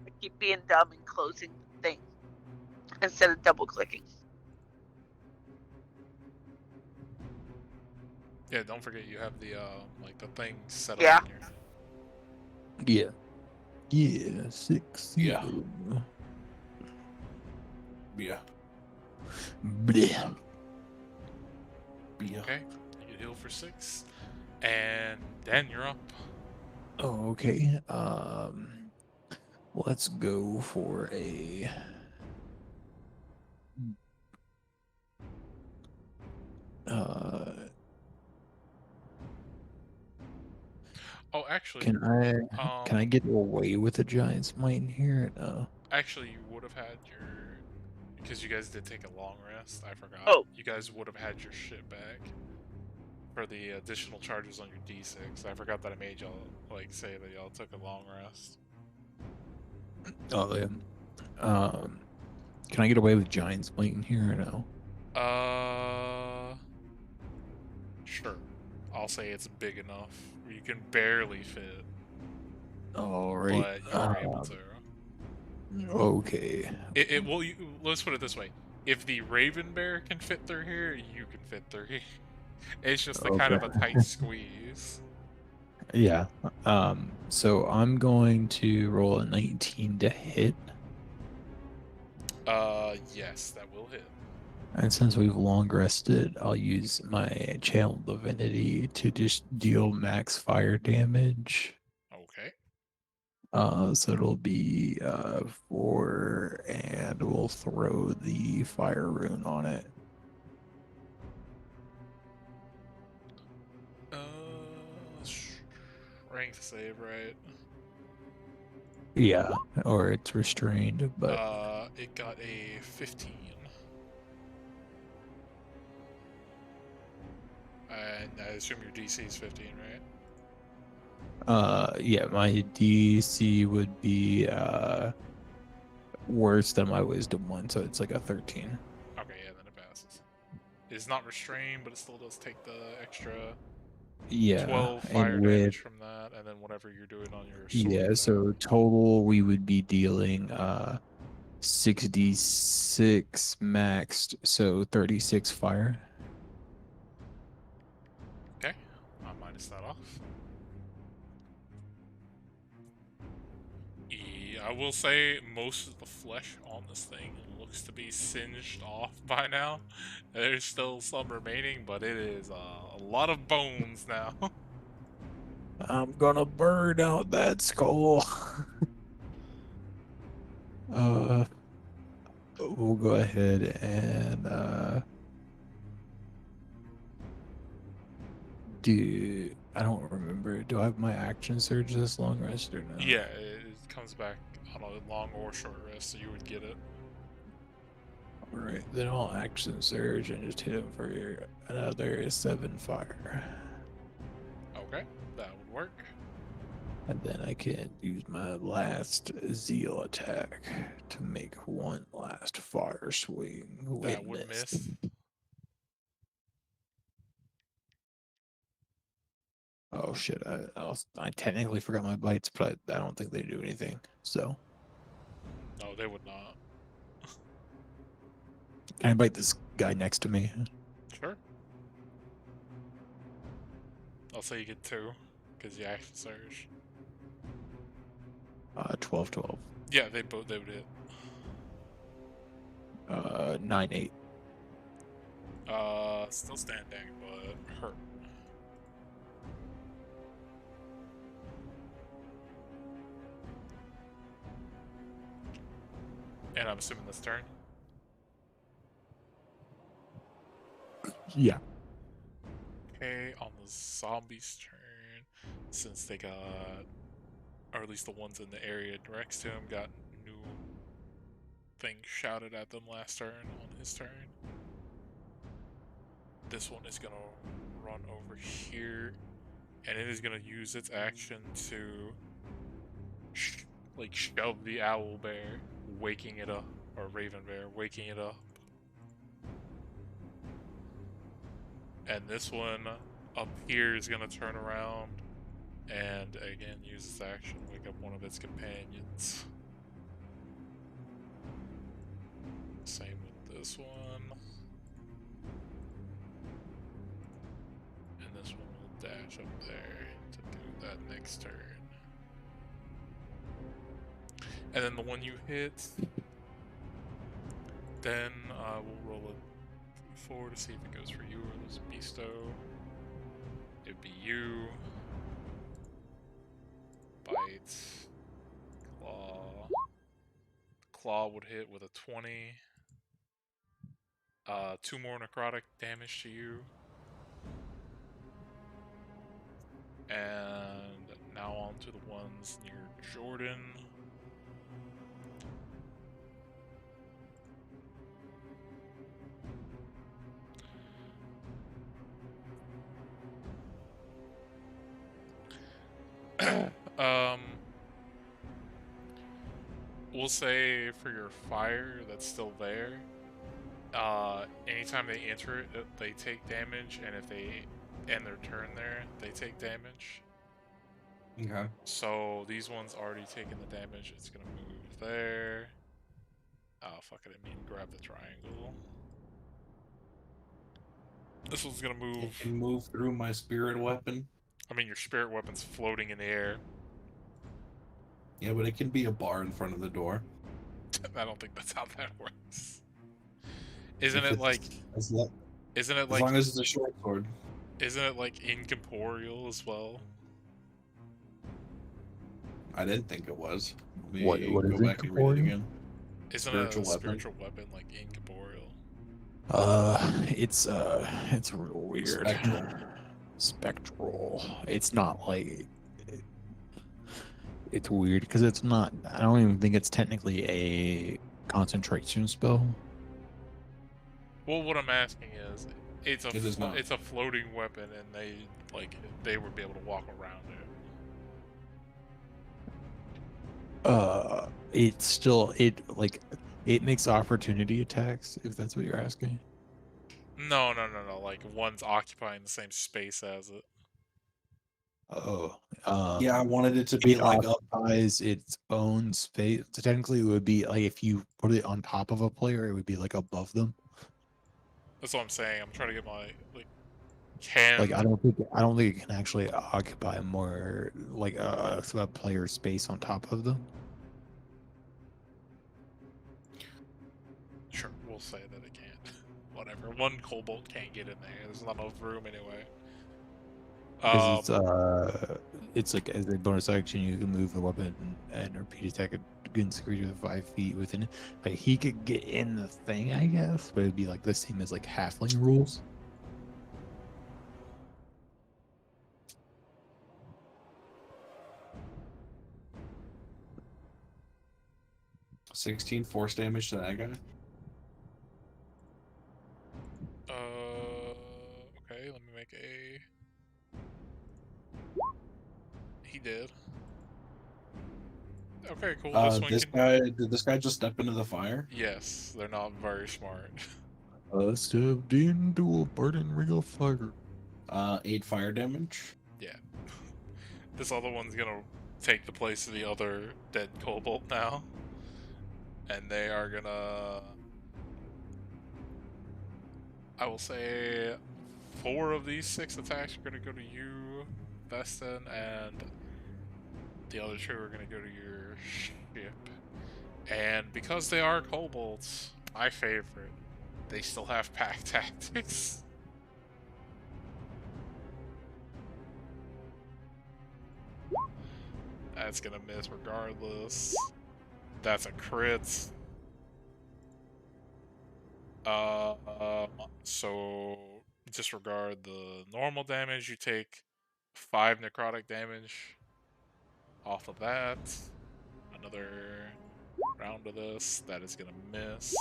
I keep being dumb and closing the thing instead of double clicking. Yeah, don't forget you have the like the thing set up Yeah. in here. Yeah. 6. Yeah. Bleh. Yeah. Okay, you heal for 6, and then you're up. Oh, okay. Let's go for a. Oh, actually, Can I get away with a giant smite in here? No. Actually, you would have had your, because you guys did take a long rest. I forgot. Oh. You guys would have had your shit back for the additional charges on your D6. I forgot that I made y'all like say that y'all took a long rest. Oh yeah. Can I get away with giant smite in here or no? Sure. I'll say it's big enough. You can barely fit, All right. but you are able to. Okay. Let's put it this way: if the Raven Bear can fit through here, you can fit through here. It's just a kind of a tight squeeze. Yeah. So I'm going to roll a 19 to hit. Yes, that will hit. And since we've long rested, I'll use my channel divinity to just deal max fire damage. Okay. So it'll be 4, and we'll throw the fire rune on it. Strength save, right? Yeah, or it's restrained, but It got a 15. And I assume your DC is 15, right? yeah, my DC would be worse than my wisdom one, so it's like a 13. Okay, yeah, then it passes. It's not restrained, but it still does take the extra 12 fire damage from that, and then whatever you're doing on your sword. Yeah, so total we would be dealing 6d6 maxed, so 36 fire. Okay, I'll minus that off. I will say most of the flesh on this thing looks to be singed off by now. There's still some remaining, but it is a lot of bones now. I'm gonna burn out that skull. We'll go ahead and do. I don't remember. Do I have my action surge this long rest or no? Yeah, it comes back on a long or short rest, so you would get it. Alright, then I'll action surge and just hit him for another 7 fire. Okay, that would work. And then I can use my last zeal attack to make one last fire swing. That would miss. Oh shit! I technically forgot my bites, but I don't think they do anything. So No, they would not. can I bite this guy next to me? Sure. I'll say you get 2, because you action surge. 12, 12. Yeah, they would hit. 9, 8. Still standing, but hurt. And I'm assuming this turn. Yeah. Okay, on the zombies' turn, since they got, or at least the ones in the area next to him, got new things shouted at them last turn on his turn. This one is gonna run over here, and it is gonna use its action to shove the owl bear, waking it up, or raven bear, waking it up. And this one up here is gonna turn around and again use its action to wake up one of its companions. Same with this one. And this one will dash up there to do that next turn. And then the one you hit, then we'll roll a 4 to see if it goes for you or this beasto. It'd be you. Bite. Claw. Claw would hit with a 20. 2 more necrotic damage to you. And now on to the ones near Jordan. We'll say for your fire that's still there, anytime they enter it, they take damage, and if they end their turn there, they take damage. Okay. So these ones already taking the damage. It's gonna move there. Oh fuck! I didn't mean to grab the triangle. This one's gonna move. It can move through my spirit weapon. I mean, your spirit weapon's floating in the air. Yeah, but it can be a bar in front of the door. I don't think that's how that works. Isn't it like? As Isn't it long like? as it's a short sword. Isn't it like incorporeal as well? I didn't think it was. What Go is back and read it incorporeal? again. Isn't Spiritual a weapon. spiritual weapon like incorporeal? It's real weird. Spectral. It's not like it's weird because it's not. I don't even think it's technically a concentration spell. Well, what I'm asking is, it's It is not. it's a floating weapon, and they would be able to walk around it. It's still it makes opportunity attacks if that's what you're asking. No. Like one's occupying the same space as it. Oh, Yeah, I wanted it to be it like up. occupies its own space. So technically, it would be like if you put it on top of a player, it would be like above them. That's what I'm saying. I'm trying to get my can. Like I don't think it can actually occupy more like a player space on top of them. Sure, we'll say that it can't. Whatever. One kobold can't get in there. There's not enough room anyway. Because it's like as a bonus action, you can move the weapon and repeat attack against a creature 5 feet within it. Like he could get in the thing, I guess, but it'd be like the same as like halfling rules. — 16 force damage to that guy. Okay, let me make a did. Okay, cool. This one Did this guy just step into the fire? Yes, they're not very smart. I stepped into a burning ring of fire. 8 fire damage. Yeah. This other one's gonna take the place of the other dead kobold now. And they are gonna... I will say 4 of these 6 attacks are gonna go to you, Veston, and the other 2 are gonna go to your ship. And because they are kobolds, my favorite, they still have pack tactics. That's gonna miss regardless. That's a crit. So disregard the normal damage. You take 5 necrotic damage off of that. Another round of this. That is gonna miss.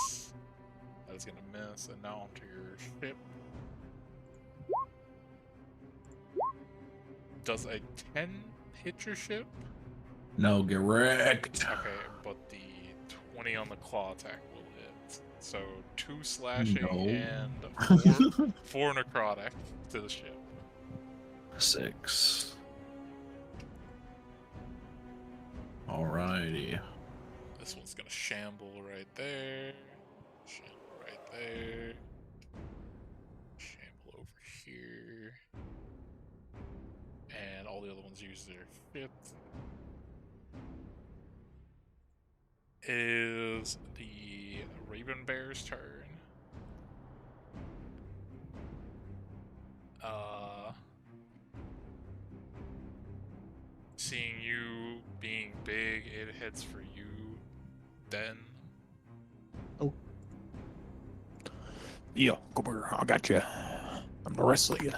That is gonna miss. And now onto your ship. Does a 10 hit your ship? No, get wrecked. Okay, but the 20 on the claw attack will hit. So 2 slashing No. and 4 necrotic to the ship. 6. Alrighty. This one's gonna shamble right there. Shamble right there. Shamble over here. And all the other ones use their shit. Is the Raven Bear's turn. Seeing you being big, it heads for you, then. Yeah, come here. I got you. I'm gonna wrestle you.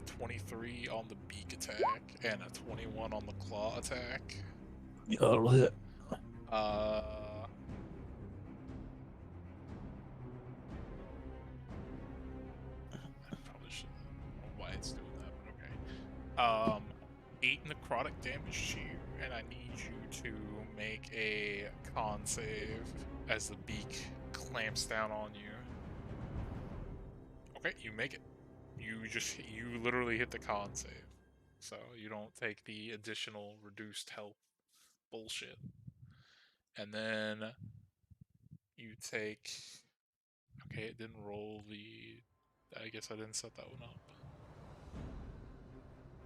23 on the beak attack and a 21 on the claw attack. Yeah, that'll hit. I probably should know why it's doing that, but okay. 8 necrotic damage to you, and I need you to make a con save as the beak clamps down on you. Okay, you make it. You literally hit the con save, so you don't take the additional reduced health bullshit. And then you take... Okay, it didn't roll the... I guess I didn't set that one up.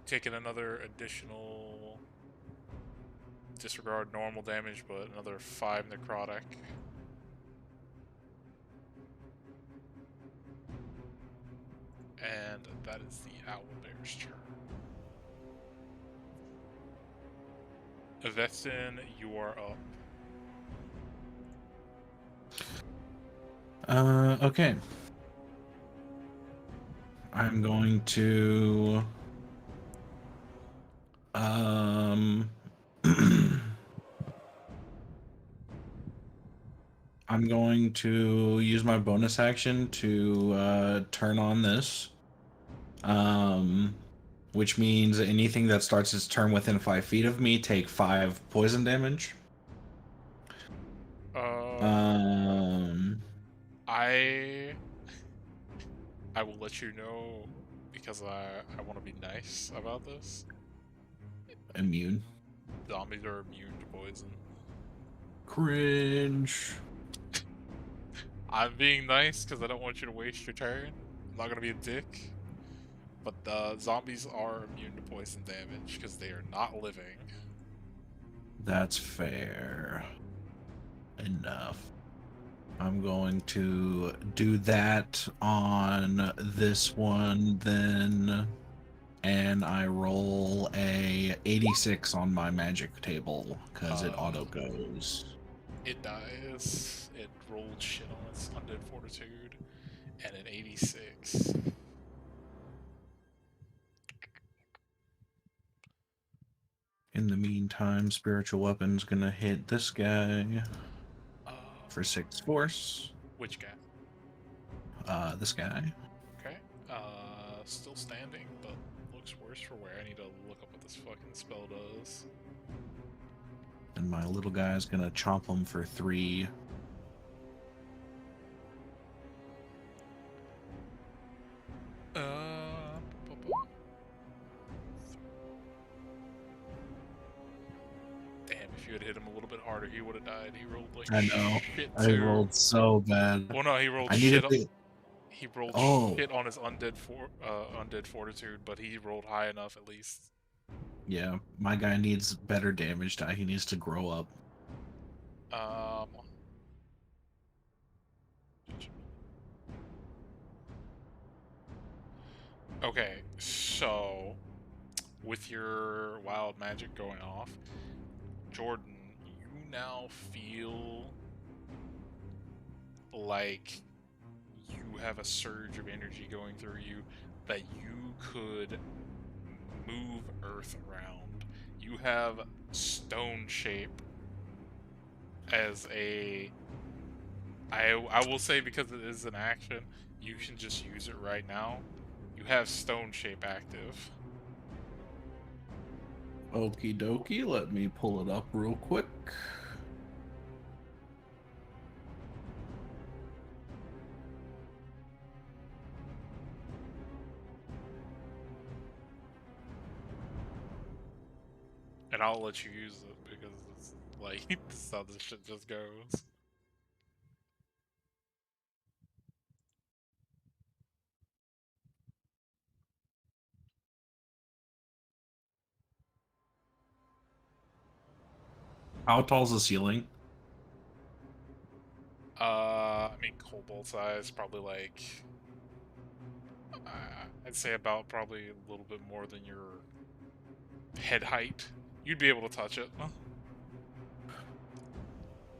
Taking another additional... Disregard normal damage, but another 5 necrotic. And that is the Owlbear's turn. Vestin, you are up. Okay. I'm going to I'm going to use my bonus action to turn on this. Which means anything that starts its turn within 5 feet of me take 5 poison damage. I will let you know because I want to be nice about this. Immune. Zombies are immune to poison. Cringe. I'm being nice because I don't want you to waste your turn. I'm not gonna be a dick. But zombies are immune to poison damage because they are not living. That's fair. Enough. I'm going to do that on this one then. And I roll a 86 on my magic table because it auto goes. It dies. It rolled shit on its undead fortitude. And an 86. In the meantime, spiritual weapon's gonna hit this guy for 6 force. Which guy? This guy. Okay. Still standing, but looks worse for wear. I need to look up what this fucking spell does. And my little guy's gonna chomp him for 3. Damn, if you had hit him a little bit harder, he would have died. He rolled like I know. shit I too. rolled so bad. Well, no, he rolled I shit. needed to. He rolled Oh. shit on his undead fortitude, but he rolled high enough at least. Yeah, my guy needs better damage die. He needs to grow up. Okay, so with your wild magic going off, Jordan, you now feel like you have a surge of energy going through you that you could move Earth around. You have stone shape as a... I will say, because it is an action, you can just use it right now. You have stone shape active. Okie dokie, let me pull it up real quick. And I'll let you use it because it's like, this is how this shit just goes. How tall's the ceiling? I mean, kobold size, probably like... I'd say about probably a little bit more than your head height. You'd be able to touch it.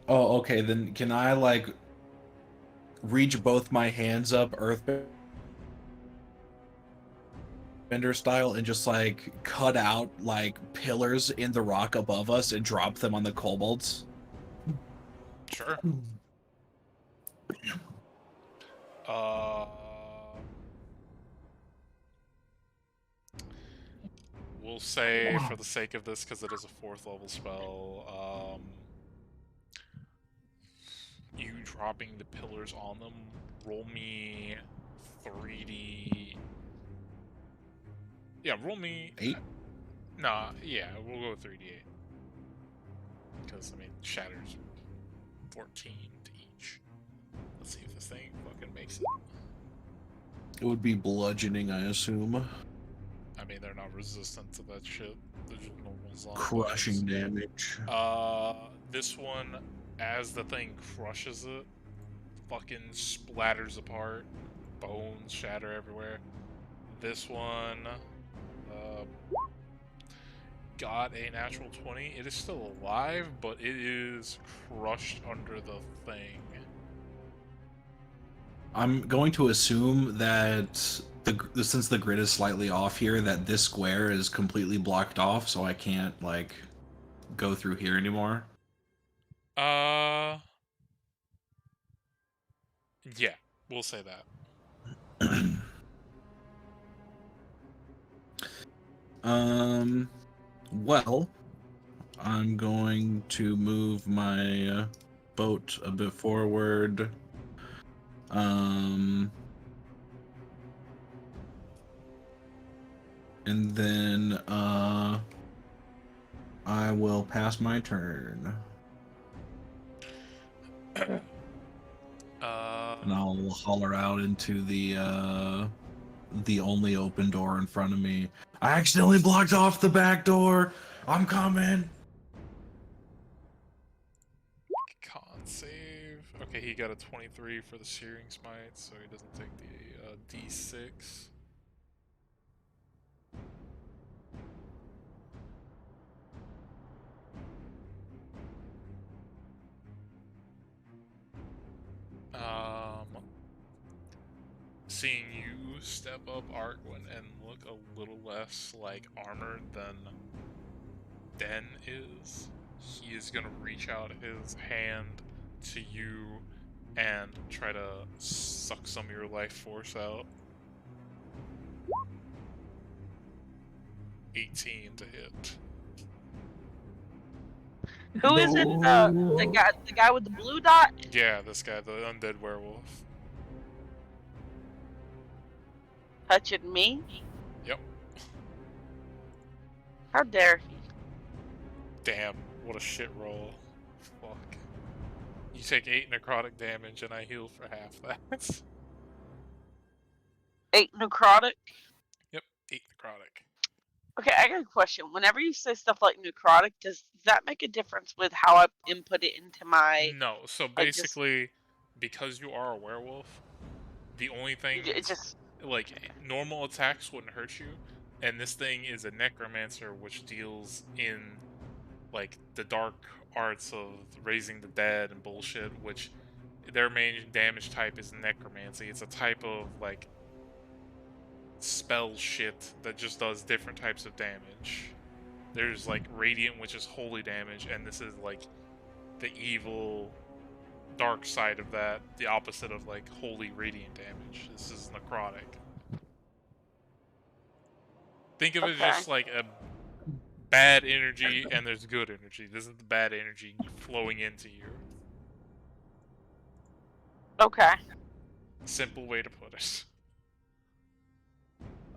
Oh, okay, then can I, like, reach both my hands up Earthbender style and just, like, cut out, like, pillars in the rock above us and drop them on the kobolds? Sure. We'll say, for the sake of this, because it is a 4th level spell, you dropping the pillars on them, roll me 3d... Yeah, roll me... 8? Nah, yeah, we'll go with 3d8. Because, I mean, shatters 14 to each. Let's see if this thing fucking makes it. It would be bludgeoning, I assume. I mean, they're not resistant to that shit. They're just normal zombies. Crushing damage. This one, as the thing crushes it, fucking splatters apart. Bones shatter everywhere. This one, got a natural 20. It is still alive, but it is crushed under the thing. I'm going to assume that since the grid is slightly off here, that this square is completely blocked off, so I can't, like, go through here anymore. Yeah, we'll say that. Well, I'm going to move my boat a bit forward. And then, I will pass my turn. And I'll holler out into the only open door in front of me. I accidentally blocked off the back door. I'm coming. Con save. Okay, he got a 23 for the Searing Smite, so he doesn't take the D6. Seeing you step up, Argwin, and look a little less like armored than Den is, he is gonna reach out his hand to you and try to suck some of your life force out. 18 to hit. Who is it? The guy with the blue dot? Yeah, this guy, the undead werewolf. Touching me? Yep. How dare he? Damn, what a shit roll. Fuck. You take 8 necrotic damage and I heal for half that. 8 necrotic? Yep, 8 necrotic. Okay, I got a question. Whenever you say stuff like necrotic, does that make a difference with how I input it into my... No, so like, just- basically, because you are a werewolf, the only thing It just... like normal attacks wouldn't hurt you, and this thing is a necromancer which deals in like the dark arts of raising the dead and bullshit, which their main damage type is necromancy. It's a type of like spell shit that just does different types of damage. There's like radiant, which is holy damage, and this is like the evil dark side of that, the opposite of like holy radiant damage. This is necrotic. Think of it Okay. just like a bad energy and there's good energy. This is the bad energy flowing into you. Okay. Simple way to put it.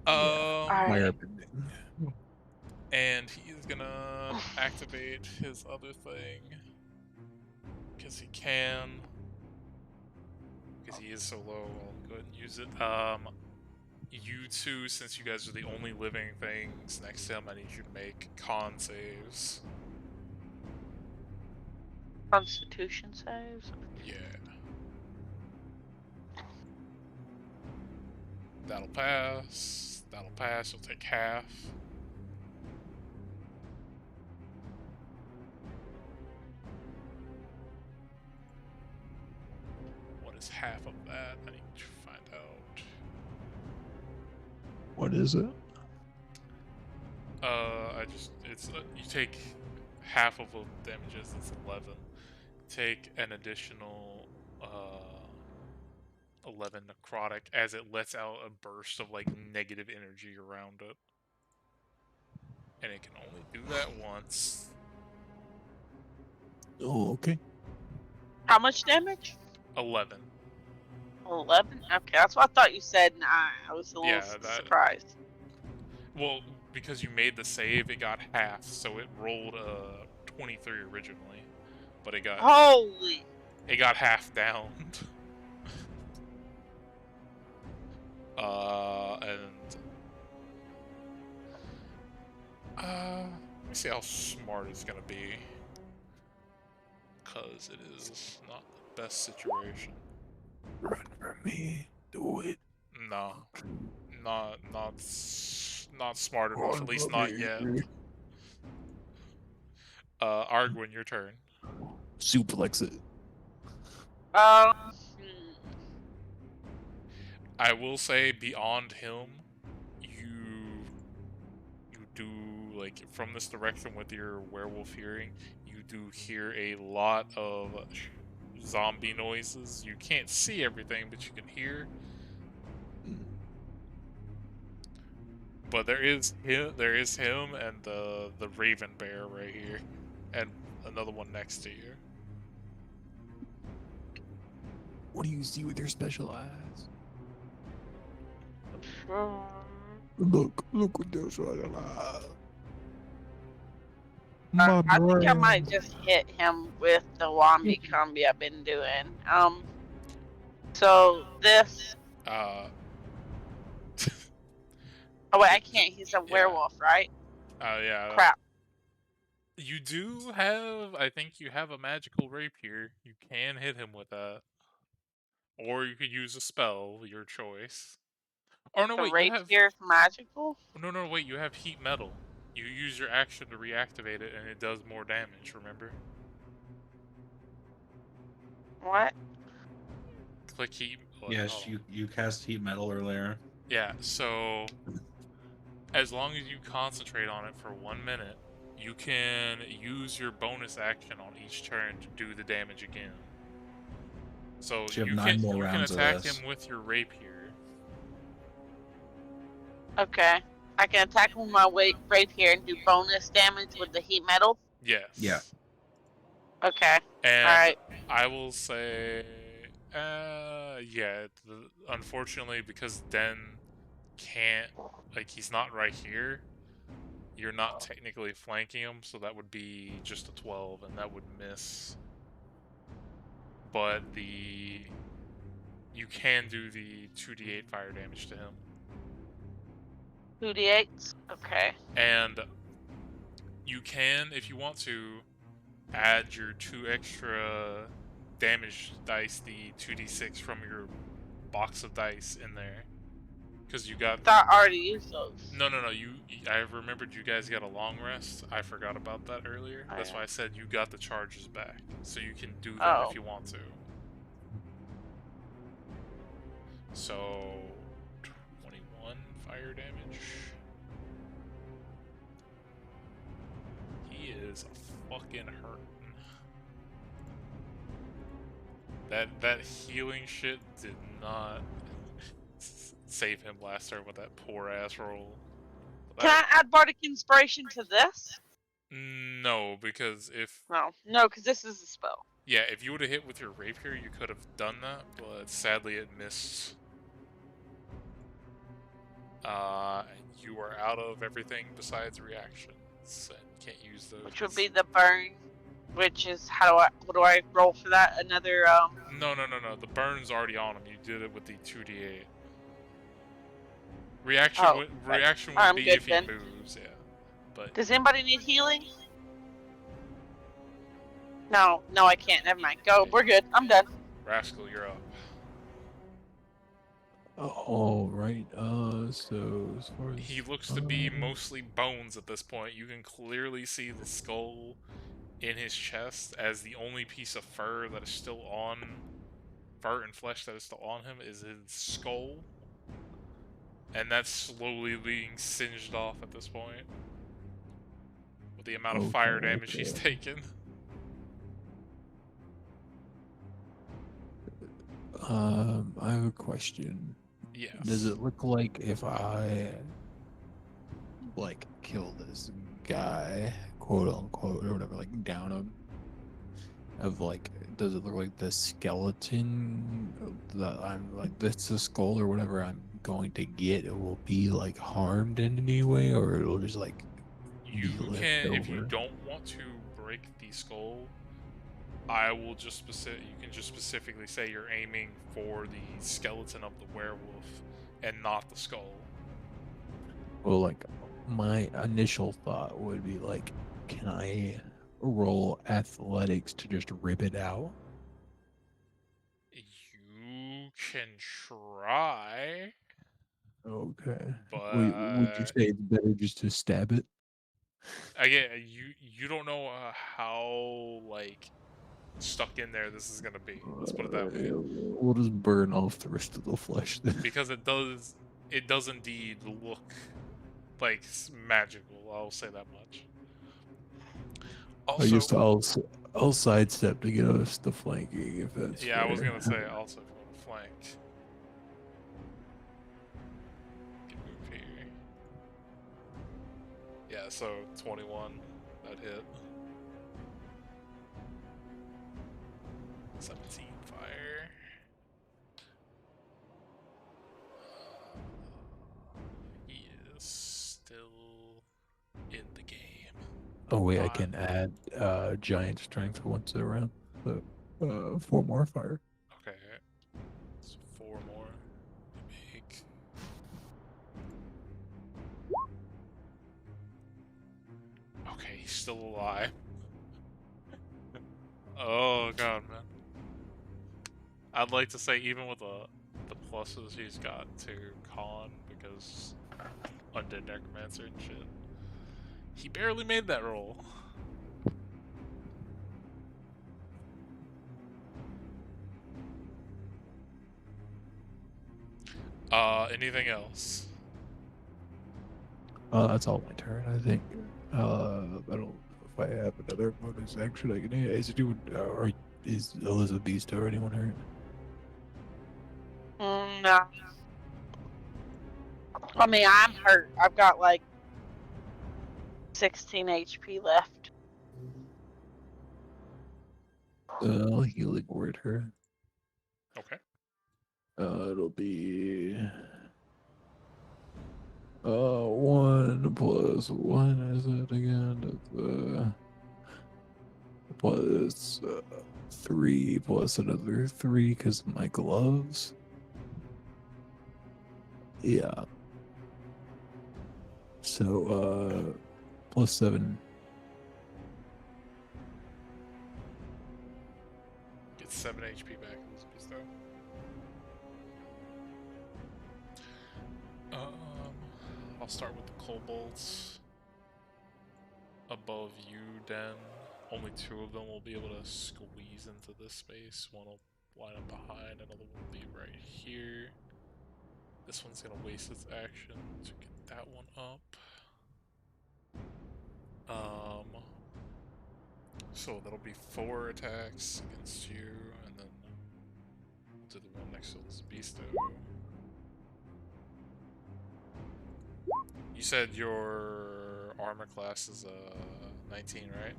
Alright. And he's gonna activate his other thing. Because he can. Because he is so low, I'll go ahead and use it. You two, since you guys are the only living things next to him, I need you to make con saves. Constitution saves? Yeah. That'll pass. That'll pass. You'll take half. What is half of that? I need to find out. What is it? It's you take half of the damages. It's 11. Take an additional 11 necrotic as it lets out a burst of like negative energy around it, and it can only do that once. Oh, okay. How much damage? 11. 11? Okay, that's what I thought you said, and I was a little surprised. Well, because you made the save, it got half, so it rolled 23 originally, but it got Holy! It got half down. Let me see how smart it's gonna be, cause it is not the best situation. Run for me. Do it. No, not smart enough. Run At least for not me. yet. Arguin, your turn. Suplex it. I will say, beyond him, you do, like, from this direction with your werewolf hearing, you do hear a lot of zombie noises. You can't see everything, but you can hear. But there is him and the Raven Bear right here, and another one next to you. What do you see with your special eyes? Look with your special eyes. I think I might just hit him with the Wombi combi I've been doing. So this... Oh wait, I can't. He's a werewolf, right? Oh, yeah. Crap. You do have... I think you have a magical rapier. You can hit him with that. Or you could use a spell, your choice. Oh, no, wait, you have... rapier's magical? No, wait, you have heat metal. You use your action to reactivate it, and it does more damage, remember? What? Click heat... Yes, you cast heat metal earlier. Yeah, so... as long as you concentrate on it for 1 minute, you can use your bonus action on each turn to do the damage again. So you can attack him with your rapier. Okay. I can attack him with my rapier and do bonus damage with the heat metal. Yes. Yeah. Okay. And Alright. I will say, yeah. Unfortunately, because Den can't, like, he's not right here. You're not technically flanking him, so that would be just a 12, and that would miss. But you can do the 2d8 fire damage to him. 2d8s? Okay. And you can, if you want to, add your 2 extra damage dice, the 2d6 from your box of dice in there. Because you got... I already used those. No. I remembered you guys got a long rest. I forgot about that earlier. Oh, That's yeah. why I said you got the charges back. So you can do them Oh. if you want to. So... 21 fire damage. He is fucking hurting. That healing shit did not save him last turn with that poor ass roll. Can I add Bardic Inspiration to this? No, because if... No, because this is a spell. Yeah, if you would have hit with your rapier, you could have done that, but sadly it missed. You are out of everything besides reactions, and can't use those. Which would be the burn. Which is, what do I roll for that? Another, No. The burn's already on him. You did it with the 2d8. Reaction would be good if he then. moves, yeah. But Does anybody need healing? No, I can't. Never mind. Go. We're good. I'm done. Rascal, you're up. All right. So as far as He looks to be mostly bones at this point. You can clearly see the skull in his chest, as the only piece of fur that is still on, fur and flesh that is still on him, is his skull. And that's slowly being singed off at this point, with the amount of fire damage he's taken. I have a question. Yes. Does it look like if I kill this guy, quote unquote, or whatever, down him, does it look like the skeleton that I'm that's the skull or whatever I'm going to get, it will be harmed in any way, or it'll just you be left can, over? if you don't want to break the skull, I will just you can just specifically say you're aiming for the skeleton of the werewolf and not the skull. Well, my initial thought would be can I roll athletics to just rip it out? You can try. Okay. But Would you say it's better just to stab it? again, you don't know how stuck in there this is gonna be. Let's put it that way. We'll just burn off the rest of the flesh then. Because it does indeed look magical. I'll say that much. Also, I guess I'll sidestep to get us the flanking if that's yeah, I was fair. gonna say also if you want to flank. Get move here. Yeah, so 21, that hit. 17 fire. He is still in the game. Oh wait, I can add giant strength once a round. So 4 more fire. Okay. So 4 more. Make. Okay, he's still alive. Oh god, man. I'd like to say even with the pluses he's got to con, because undead necromancer and shit, he barely made that roll. Anything else? That's all my turn, I think. I don't know if I have another bonus action I can do. Or is Elizabeth Beast or anyone hurt? No. I mean, I'm hurt. I've got like 16 HP left. I'll healing word her. Okay. It'll be 1 plus 1 is it again? Plus 3 plus another 3 because of my gloves. Yeah. So plus 7. Get 7 HP back, Elizabeth, though. I'll start with the kobolds. Above you, Den. Only 2 of them will be able to squeeze into this space. One will line up behind, another one will be right here. This one's gonna waste its action to get that one up. So that'll be 4 attacks against you, and then we'll do the one next to this beasto. You said your armor class is 19, right?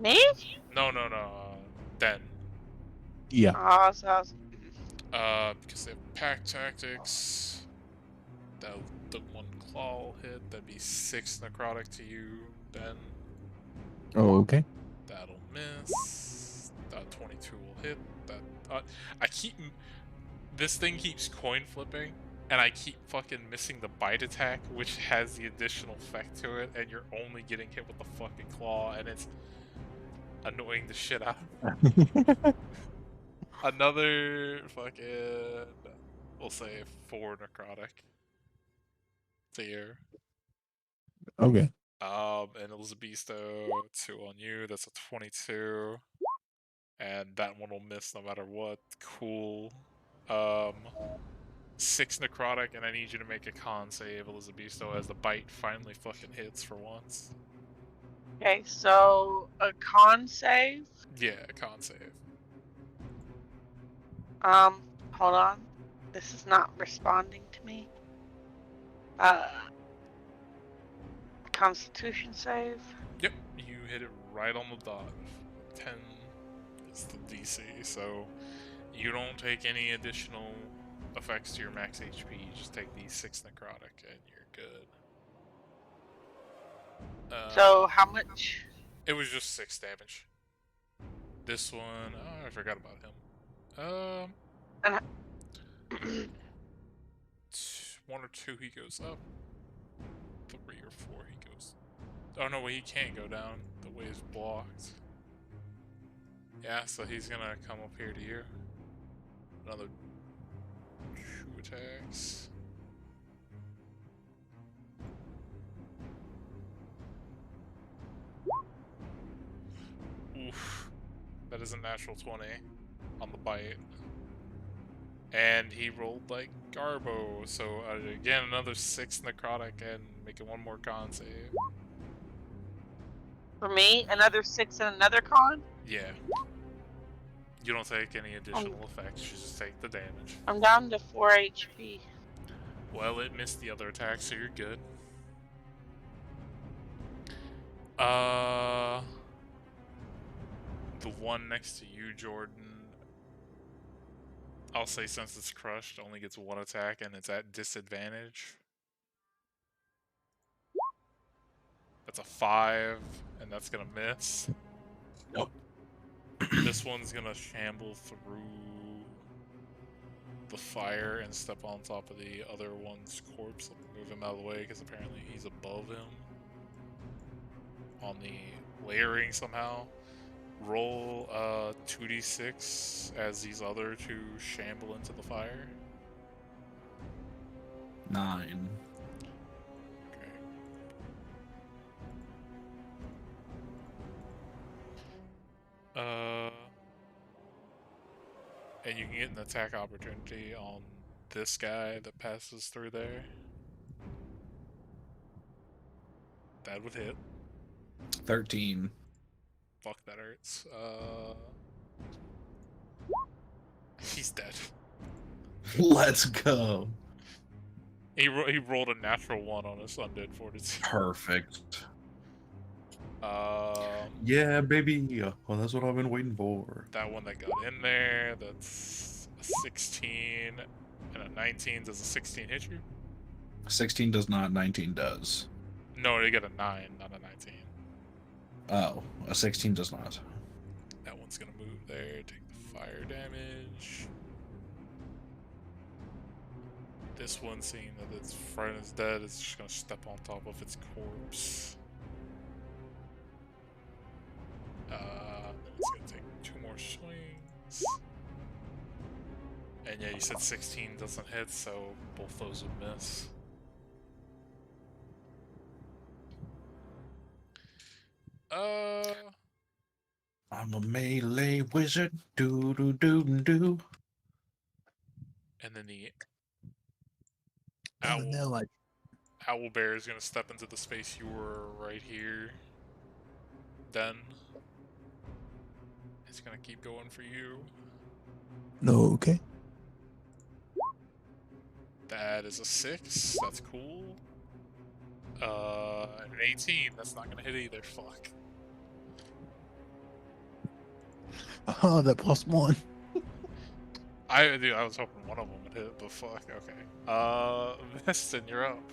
Me? No, Den. Yeah. Oh, so Because they have pack tactics. The 1 claw will hit. That'd be 6 necrotic to you, Den. Oh, okay. That'll miss. That 22 will hit. That this thing keeps coin flipping, and I keep fucking missing the bite attack, which has the additional effect to it, and you're only getting hit with the fucking claw, and it's annoying the shit out of me. Another fucking, we'll say 4 necrotic. There. Okay. And Elizabesto, 2 on you. That's a 22. And that one will miss no matter what. Cool. 6 necrotic, and I need you to make a con save, Elizabesto, as the bite finally fucking hits for once. okay, so a con save. Yeah, con save. Hold on. This is not responding to me. Constitution save. Yep, you hit it right on the dot. 10 is the DC, so you don't take any additional effects to your max HP. You just take these 6 necrotic, and you're good. So how much? It was just 6 damage. This one, oh, I forgot about him. And 1 or 2 he goes up. 3 or 4 he goes. Oh no, he can't go down. The way is blocked. Yeah, so he's gonna come up here to you. Another 2 attacks. Oof. That is a natural 20 on the bite. And he rolled like Garbo, so again, another 6 necrotic and making 1 more con save. for me, another 6 and another con. Yeah. You don't take any additional effects, you just take the damage. I'm down to 4 HP. Well, it missed the other attack, so you're good. The one next to you, Jordan, I'll say since it's crushed, only gets 1 attack and it's at disadvantage. That's a 5, and that's gonna miss. Nope. This one's gonna shamble through the fire and step on top of the other one's corpse. I'll move him out of the way because apparently he's above him. On the layering somehow. Roll 2d6 as these other 2 shamble into the fire. 9. Okay. And you can get an attack opportunity on this guy that passes through there. That would hit. 13. Fuck, that hurts. He's dead. Let's go. He rolled a natural 1 on his undead fortitude. Perfect. Um, Yeah, baby. Well, that's what I've been waiting for. that one that got in there, that's a 16 and a 19. Does a 16 hit you? 16 does not. 19 does. No, they get a 9, not a 19. Oh, a 16 does not. That one's gonna move there, take the fire damage. This one, seeing that its friend is dead, is just gonna step on top of its corpse. Then it's gonna take 2 more swings. And yeah, you said 16 doesn't hit, so both those would miss. I'm a melee wizard. Do do do do. And then the Oh owl, no, owl bear is gonna step into the space you were right here. Then it's gonna keep going for you. no, okay. That is a 6. That's cool. An 18. That's not gonna hit either. Fuck. Oh, that +1. Dude, I was hoping one of them would hit, but fuck. Okay. Viston, you're up.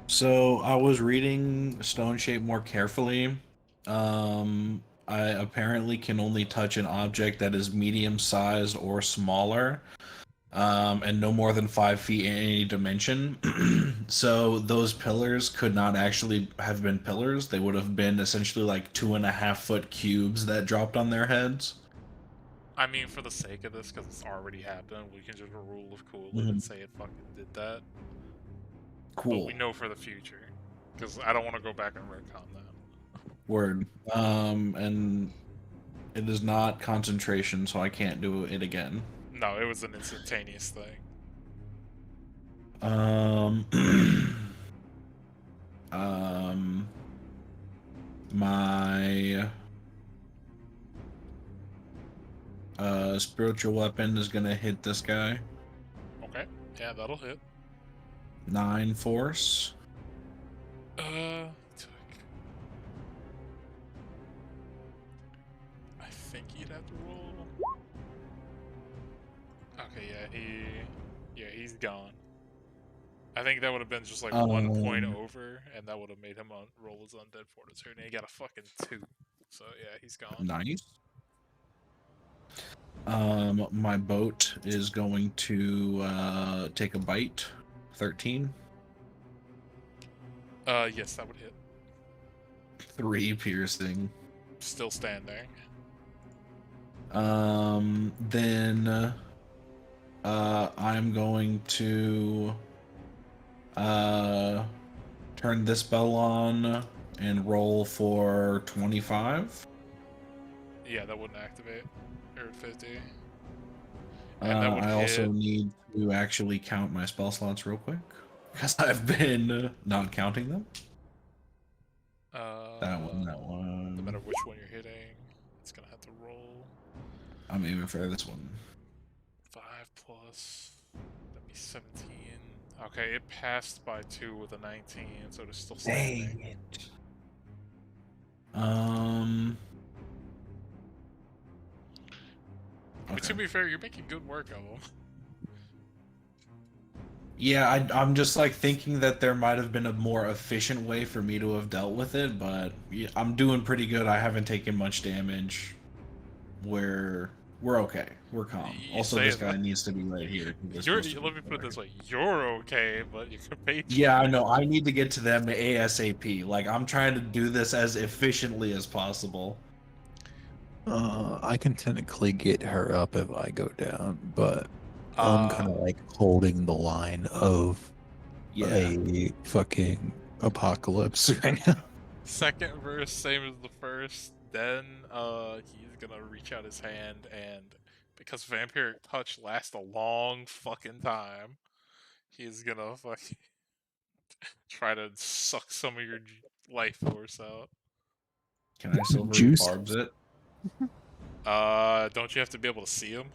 So I was reading Stone Shape more carefully. I apparently can only touch an object that is medium sized or smaller, and no more than 5 feet in any dimension. So those pillars could not actually have been pillars. They would have been essentially like 2.5-foot cubes that dropped on their heads. I mean, for the sake of this, because it's already happened, we can just rule of cool it Mhm. and say it fucking did that. But Cool. we know for the future, because I don't want to go back and retcon that. Word. And it is not concentration, so I can't do it again. No, it was an instantaneous thing. My spiritual weapon is gonna hit this guy. Okay, yeah, that'll hit. 9 force. Took. I think he'd have to roll. Okay, yeah, he's gone. I think that would have been just like 1 point over, and that would have made him roll his undead fortitude, and he got a fucking 2. So yeah, he's gone. Nice. My boat is going to take a bite. 13. Yes, that would hit. 3 piercing. Still standing. Then I'm going to turn this spell on and roll for 25. Yeah, that wouldn't activate. You're at 50. And that would I also hit. need to actually count my spell slots real quick because I've been not counting them. That one. No matter which one you're hitting, it's gonna have to roll. I'm aiming for this one. 5 plus. That'd be 17. Okay, it passed by 2 with a 19, so it's still standing. Dang it. But to be fair, you're making good work of them. Yeah, I'm just like thinking that there might have been a more efficient way for me to have dealt with it, but I'm doing pretty good. I haven't taken much damage. We're okay. We're calm. You Also, say this it, guy but- needs to be right here. Let me put it this way: you're okay, but your compatriot. Yeah, I know. I need to get to them ASAP. Like, I'm trying to do this as efficiently as possible. I can technically get her up if I go down, but I'm kind of like holding the line of Yeah. a fucking apocalypse right now. Second verse, same as the first. Then he's gonna reach out his hand, and because vampiric touch lasts a long fucking time, he's gonna fucking try to suck some of your life force out. Can I silvery Juice. barbs it? Don't you have to be able to see him?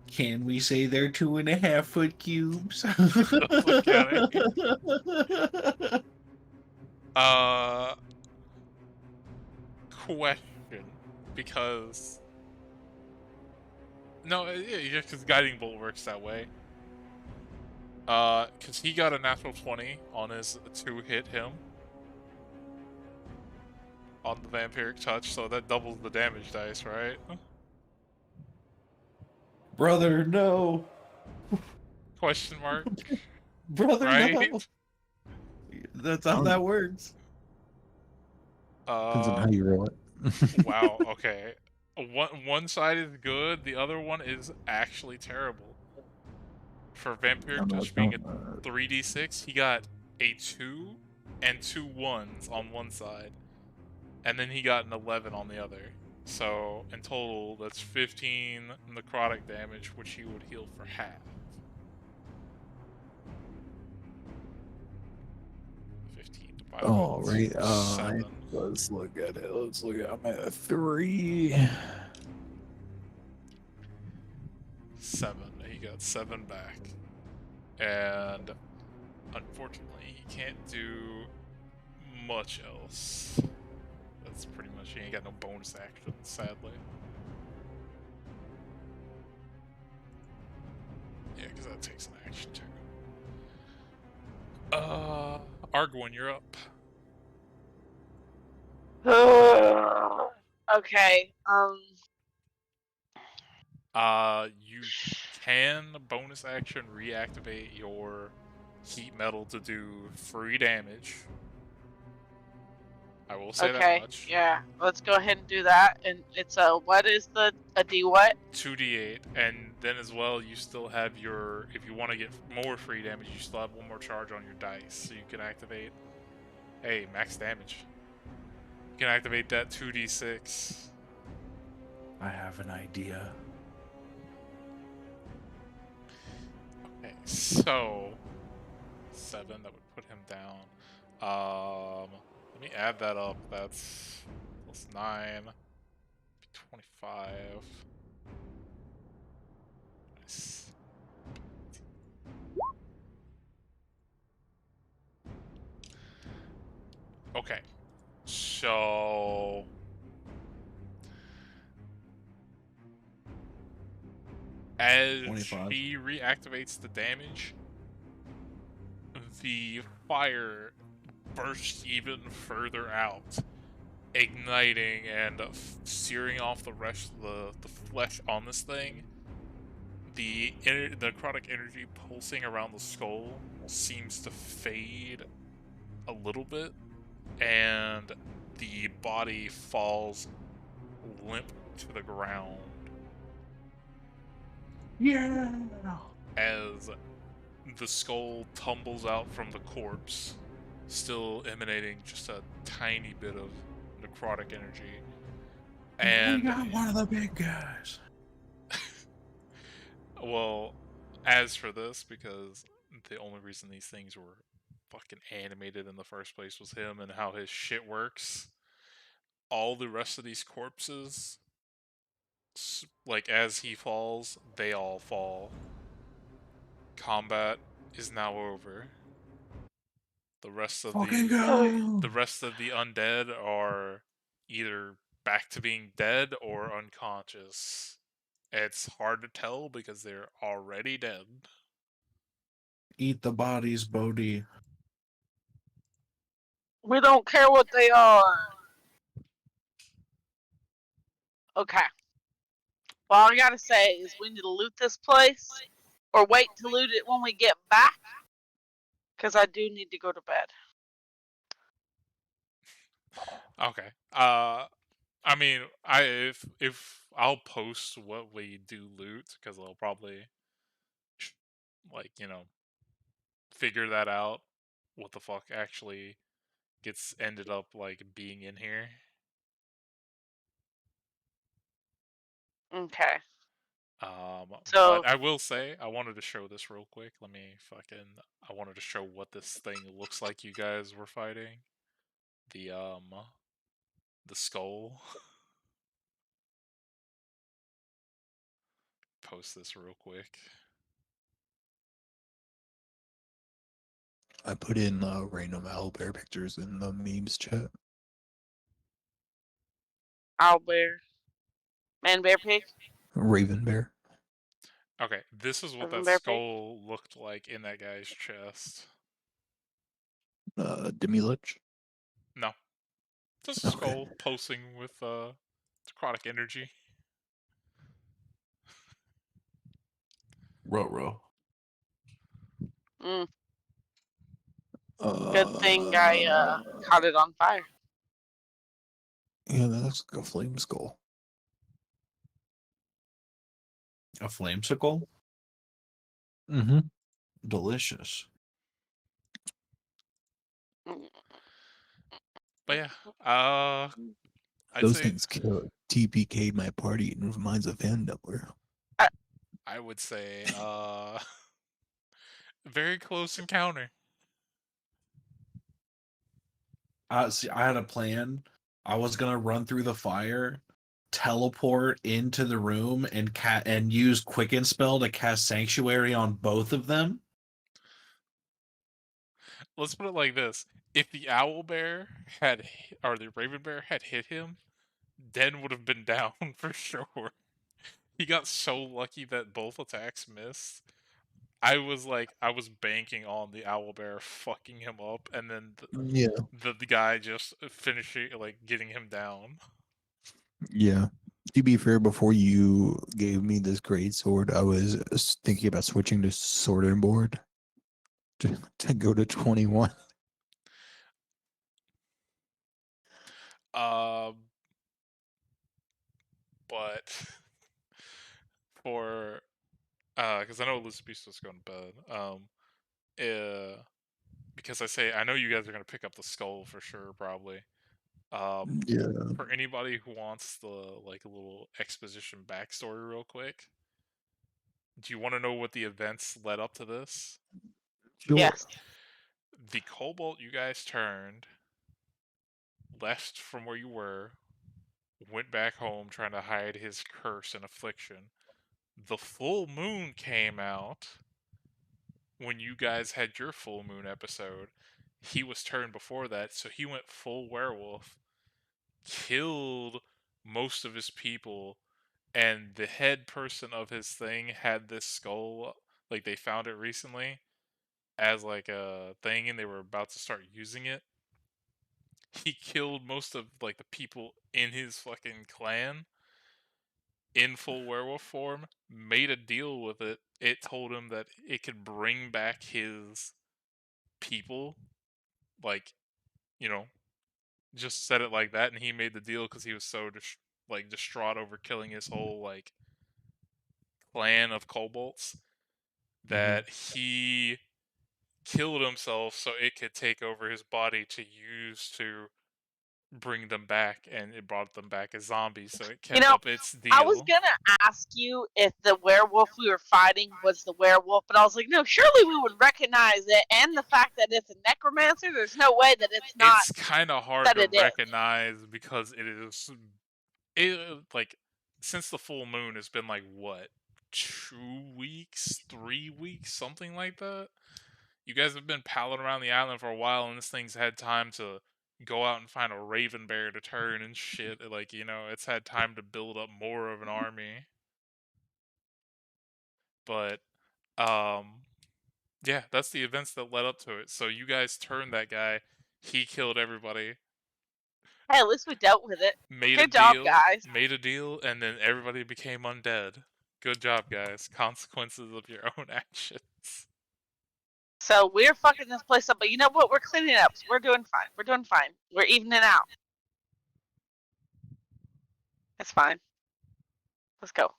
Can we say they're 2.5-foot cubes? The fuck outta question, because no, yeah, just because guiding bolt works that way. Because he got a natural 20 on his to hit him on the vampiric touch, so that doubles the damage dice, right? Brother, no. Question mark, Brother, right? no. That's how that works. Depends on how you roll it. Wow. Okay. One side is good, the other one is actually terrible. For vampiric touch being a 3d6, he got a 2 and 2 1s on one side, and then he got an 11 on the other. So in total, that's 15 necrotic damage, which he would heal for half. 15 divided Oh, by right. 7. Let's look at it. Let's look at it. I'm at 3. 7. He got 7 back. And unfortunately, he can't do much else. That's pretty much, he ain't got no bonus action, sadly. Yeah, because that takes an action too. Argwin, you're up. Okay. You can bonus action reactivate your heat metal to do free damage. I will say that Okay. much. Yeah. Let's go ahead and do that. And it's what is a D what? 2d8, and then as well, you still have your, if you want to get more free damage, you still have one more charge on your dice, so you can activate, hey, max damage. You can activate that 2d6. I have an idea. Okay, so 7, that would put him down. Let me add that up. That's plus 9, 25. Nice. Okay, so as 25. she reactivates the damage, the fire bursts even further out, igniting and searing off the rest of the flesh on this thing. The necrotic energy pulsing around the skull seems to fade a little bit, and the body falls limp to the ground. Yeah. As the skull tumbles out from the corpse, still emanating just a tiny bit of necrotic energy. And we got one of the big guys. well, as for this, because the only reason these things were fucking animated in the first place was him and how his shit works, all the rest of these corpses, like as he falls, they all fall. Combat is now over. The rest of Fucking the go. the rest of the undead are either back to being dead or unconscious. It's hard to tell because they're already dead. Eat the bodies, Bodhi. We don't care what they are. Okay. Well, all I gotta say is we need to loot this place, or wait to loot it when we get back, because I do need to go to bed. Okay. I mean, if I'll post what we do loot, because I'll probably like, figure that out. What the fuck actually gets ended up like being in here. Okay. But So I will say I wanted to show this real quick. I wanted to show what this thing looks like you guys were fighting. The skull. post this real quick. I put in random owlbear pictures in the memes chat. Owlbear. Man bear pig. Raven bear. Okay, this is what Raven that bear pig. skull looked like in that guy's chest. Demi-lich. No. Just a Okay. skull pulsing with necrotic energy. Ruh-roh. Mm, good thing I caught it on fire. Yeah, that looks like a flame skull. A flamesicle? Mm-hmm. Delicious. Mm. But yeah, I'd Those say things kill TPK'd my party and reminds of fan number. I would say very close encounter. See, I had a plan. I was gonna run through the fire, teleport into the room, and use Quicken Spell to cast Sanctuary on both of them. Let's put it like this: if the owl bear had or the raven bear had hit him, Den would have been down for sure. He got so lucky that both attacks missed. I was banking on the owlbear fucking him up, and then Yeah. the guy just finishing, like, getting him down. Yeah. To be fair, before you gave me this great sword, I was thinking about switching to sword and board to go to 21. But for because I know Elizabeth was going to bed. Because I know you guys are gonna pick up the skull for sure, probably. Yeah. For anybody who wants the like a little exposition backstory, real quick, do you want to know what the events led up to this? Sure. Yes. The kobold you guys turned left from where you were, went back home trying to hide his curse and affliction. The full moon came out when you guys had your full moon episode. He was turned before that, so he went full werewolf, killed most of his people, and the head person of his thing had this skull, like they found it recently as like a thing and they were about to start using it. He killed most of like the people in his fucking clan in full werewolf form, made a deal with it. It told him that it could bring back his people, like, you know, just said it like that, and he made the deal because he was so distraught over killing his whole like clan of kobolds that he killed himself so it could take over his body to use to bring them back, and it brought them back as zombies, so it kept up its I was deal. gonna ask you if the werewolf we were fighting was the werewolf, but I was like, no, surely we would recognize it, and the fact that it's a necromancer, there's no way that it's not. It's kind of hard that to it is. recognize because like, since the full moon has been like what, 2 weeks, 3 weeks, something like that. You guys have been palling around the island for a while, and this thing's had time to go out and find a raven bear to turn and shit. Like, it's had time to build up more of an army. But, yeah, that's the events that led up to it. So you guys turned that guy. He killed everybody. Hey, at least we dealt with it. Made Good a job, deal. guys. Made a deal, and then everybody became undead. Good job, guys. Consequences of your own actions. So we're fucking this place up, but you know what? We're cleaning up. So we're doing fine. We're doing fine. We're evening out. It's fine. Let's go.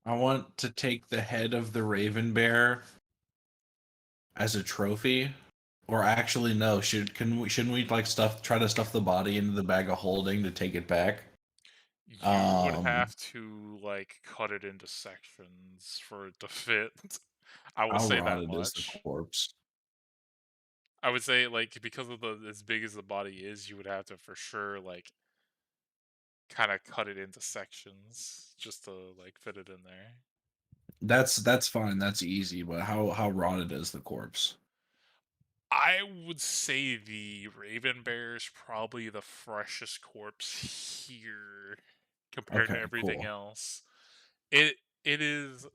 I want to take the head of the Raven Bear as a trophy. Or actually, no. Shouldn't we like try to stuff the body into the bag of holding to take it back? You would have to like cut it into sections for it to fit. I will How say that rotted is the much. corpse? I would say, like, because of as big as the body is, you would have to for sure like kind of cut it into sections just to like fit it in there. That's fine. That's easy. But how rotted is the corpse? I would say the Raven Bear is probably the freshest corpse here compared to Okay, everything cool. else. It is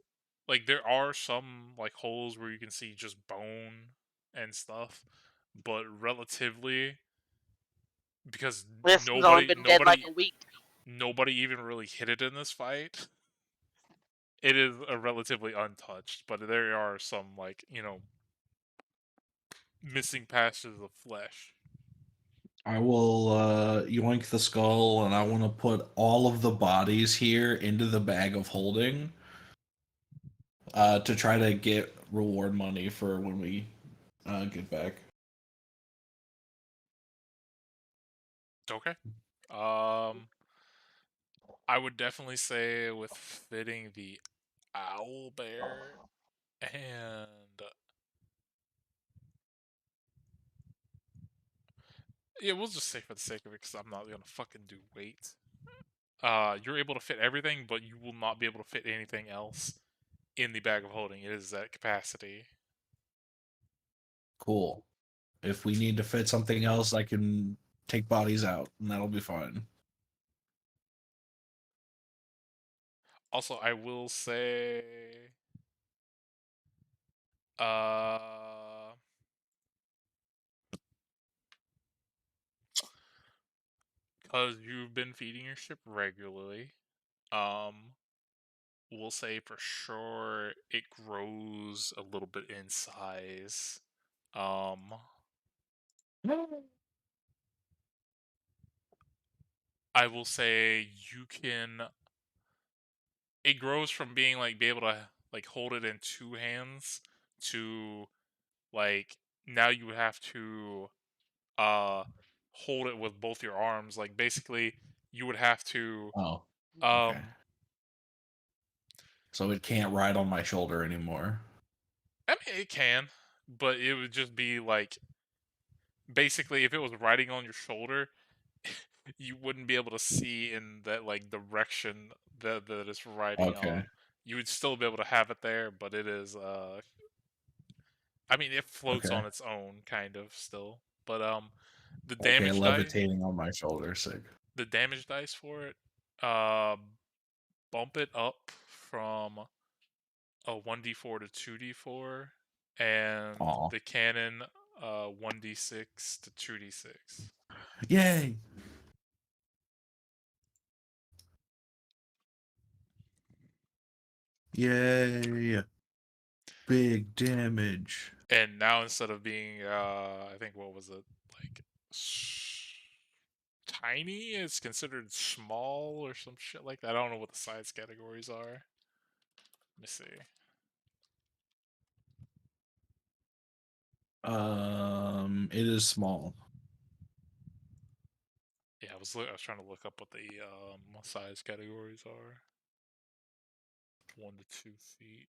like there are some like holes where you can see just bone and stuff, but relatively because This one's only been dead like a week. nobody even really hit it in this fight. It is a relatively untouched, but there are some like, missing patches of flesh. I will yoink the skull, and I want to put all of the bodies here into the bag of holding to try to get reward money for when we get back. Okay. I would definitely say with fitting the owl bear and yeah, we'll just say for the sake of it because I'm not gonna fucking do weight. You're able to fit everything, but you will not be able to fit anything else in the bag of holding. It is that capacity. Cool. If we need to fit something else, I can take bodies out, and that'll be fine. Also, I will say, uh, because you've been feeding your ship regularly, we'll say for sure it grows a little bit in size. I will say you can. It grows from being like be able to like hold it in two hands to like now you have to hold it with both your arms. Like basically you would have to Oh, okay. um So it can't ride on my shoulder anymore. I mean it can, but it would just be like basically if it was riding on your shoulder you wouldn't be able to see in that like direction that it's riding Okay. on. You would still be able to have it there, but it is I mean it floats Okay. on its own kind of still. But the Okay, damage dice levitating on my shoulder. Sick. the damage dice for it uh bump it up from a 1d4 to 2d4 and Aw. the cannon 1d6 to 2d6. Yay! Yay! Big damage. And now instead of being I think what was it like tiny is considered small or some shit like that. I don't know what the size categories are. Let me see. It is small. Yeah, I was trying to look up what the size categories are. 1 to 2 feet,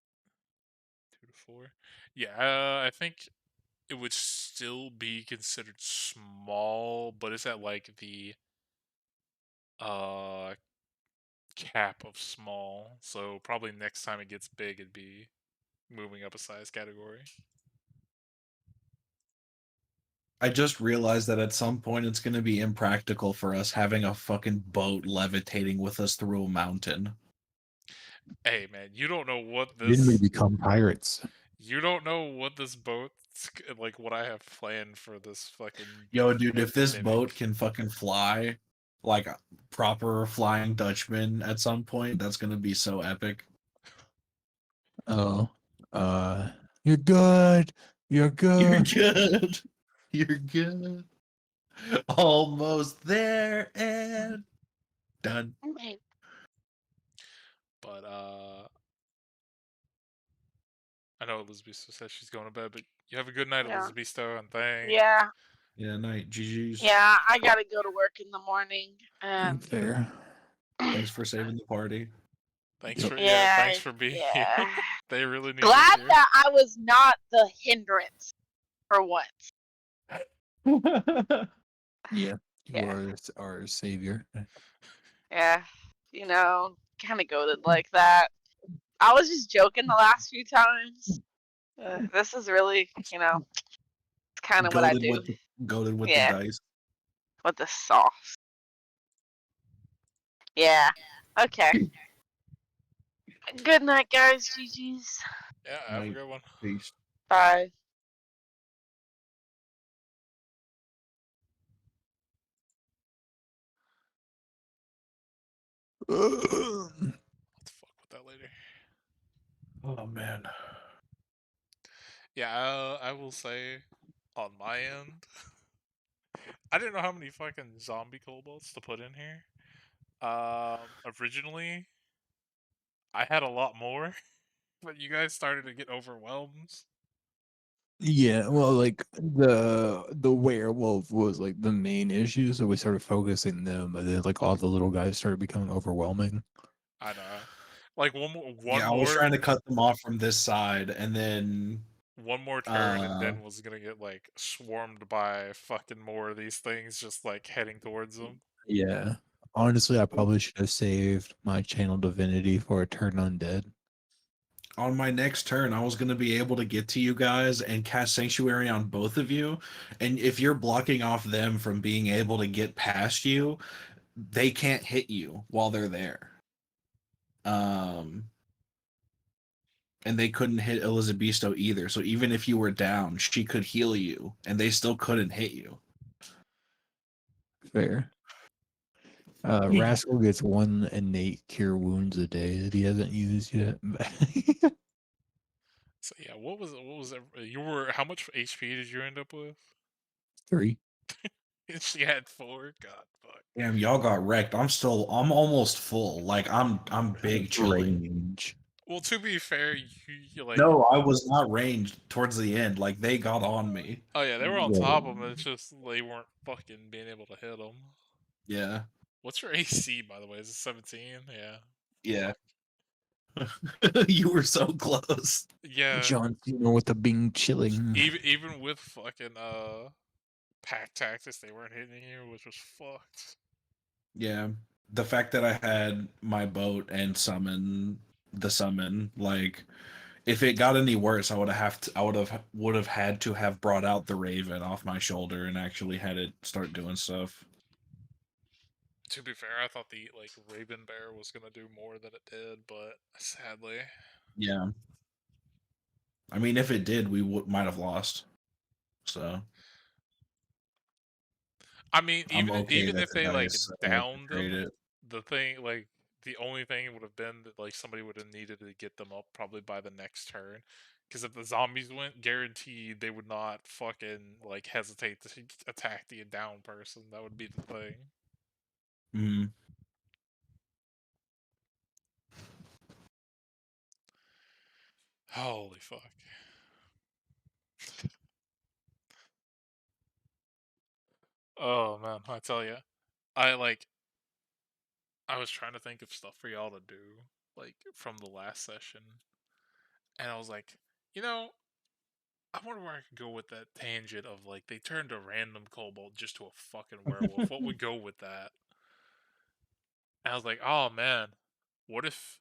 2 to 4. Yeah, I think it would still be considered small, but it's at like the uh cap of small. So probably next time it gets big, it'd be moving up a size category. I just realized that at some point it's going to be impractical for us having a fucking boat levitating with us through a mountain. Hey man, you don't know what Then we this become pirates. you don't know what this boat like what I have planned for this fucking Yo, dude, if this mimic. boat can fucking fly like a proper Flying Dutchman at some point, that's going to be so epic. Oh, you're good. You're You're good. good. You're good. Almost there and done. Okay. But I know Elizabeth says she's going to bed, but you have a good night, Yeah. Elizabeth, and thanks. Yeah. Yeah, night. GG's. Yeah, I gotta go to work in the morning. Fair. Thanks for saving the party. Thanks Yep. for Yeah, thanks for being here. yeah. They really need Glad you. that I was not the hindrance for once. Yeah, you Yeah. are our savior. Yeah, kind of goaded like that. I was just joking the last few times. This is really, it's kind of what I do. Goaded with the Yeah, dice. with the sauce. Yeah. Okay. Good night, guys. GG's. Yeah, have a good one. Peace. Bye. I'll fuck with that later. Oh man. Yeah, I will say, on my end, I didn't know how many fucking zombie kobolds to put in here. Originally, I had a lot more, but you guys started to get overwhelmed. Yeah, well, like the werewolf was like the main issue, so we started focusing them, and then like all the little guys started becoming overwhelming. I know. Like one Yeah, I was trying to cut them off from this side, and then turn, and Den was gonna get like swarmed by fucking more of these things, just like heading towards them. Yeah, honestly, I probably should have saved my channel divinity for a turn undead. on my next turn, I was going to be able to get to you guys and cast Sanctuary on both of you. And if you're blocking off them from being able to get past you, they can't hit you while they're there. And they couldn't hit Elizabesto either. So even if you were down, she could heal you, and they still couldn't hit you. Fair. Rascal gets one innate cure wounds a day that he hasn't used yet. So yeah, what was it? You were how much HP did you end up with? 3. She had 4. God, fuck. Damn, y'all got wrecked. I'm almost full. Like I'm big chilling. Range. Well, to be fair, you like. No, I was not ranged towards the end. Like they got on me. Oh yeah, they were on Yeah. top of him. It's just they weren't fucking being able to hit him. Yeah. What's your AC, by the way? Is it 17? Yeah. Yeah. You were so close. Yeah. John Cena with the Bing chilling. Even with fucking pack tactics, they weren't hitting you, which was fucked. Yeah. The fact that I had my boat and summon, like if it got any worse, would have had to have brought out the Raven off my shoulder and actually had it start doing stuff. To be fair, I thought the like Raven Bear was gonna do more than it did, but sadly, Yeah. I mean, if it did, we might have lost. So I mean, I'm okay even that if the they like dice downed betrayed them, it. the thing like the only thing would have been that like somebody would have needed to get them up probably by the next turn. Because if the zombies went, guaranteed they would not fucking like hesitate to attack the down person. That would be the thing. Mm-hmm. Holy fuck. Oh man, I tell you, I like. I was trying to think of stuff for y'all to do, like from the last session, and I was like, you know, I wonder where I could go with that tangent of like they turned a random kobold just to a fucking werewolf. What would go with that? And I was like, oh man, what if,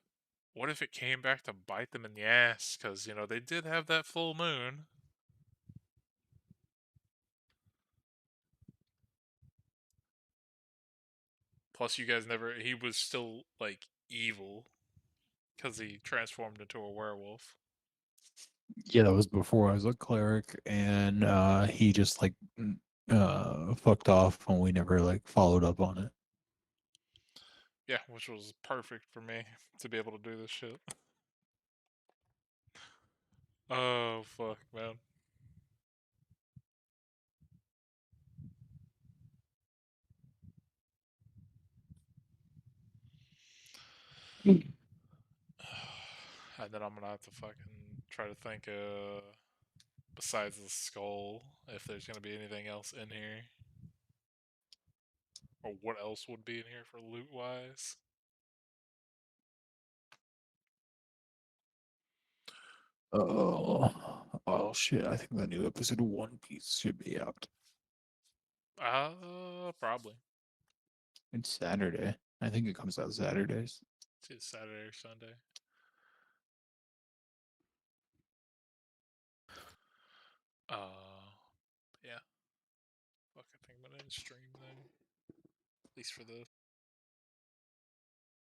what if it came back to bite them in the ass? Because they did have that full moon. Plus, you guys never. He was still like evil because he transformed into a werewolf. Yeah, that was before I was a cleric, and he just like fucked off, and we never like followed up on it. Yeah, which was perfect for me to be able to do this shit. Oh fuck, man. And then I'm gonna have to fucking try to think besides the skull if there's gonna be anything else in here. Or what else would be in here for loot wise. Oh shit! I think the new episode of One Piece should be out. Probably. It's Saturday. I think it comes out Saturdays. It's either Saturday or Sunday. Yeah. Fuck, I think I'm gonna stream then. At least for this.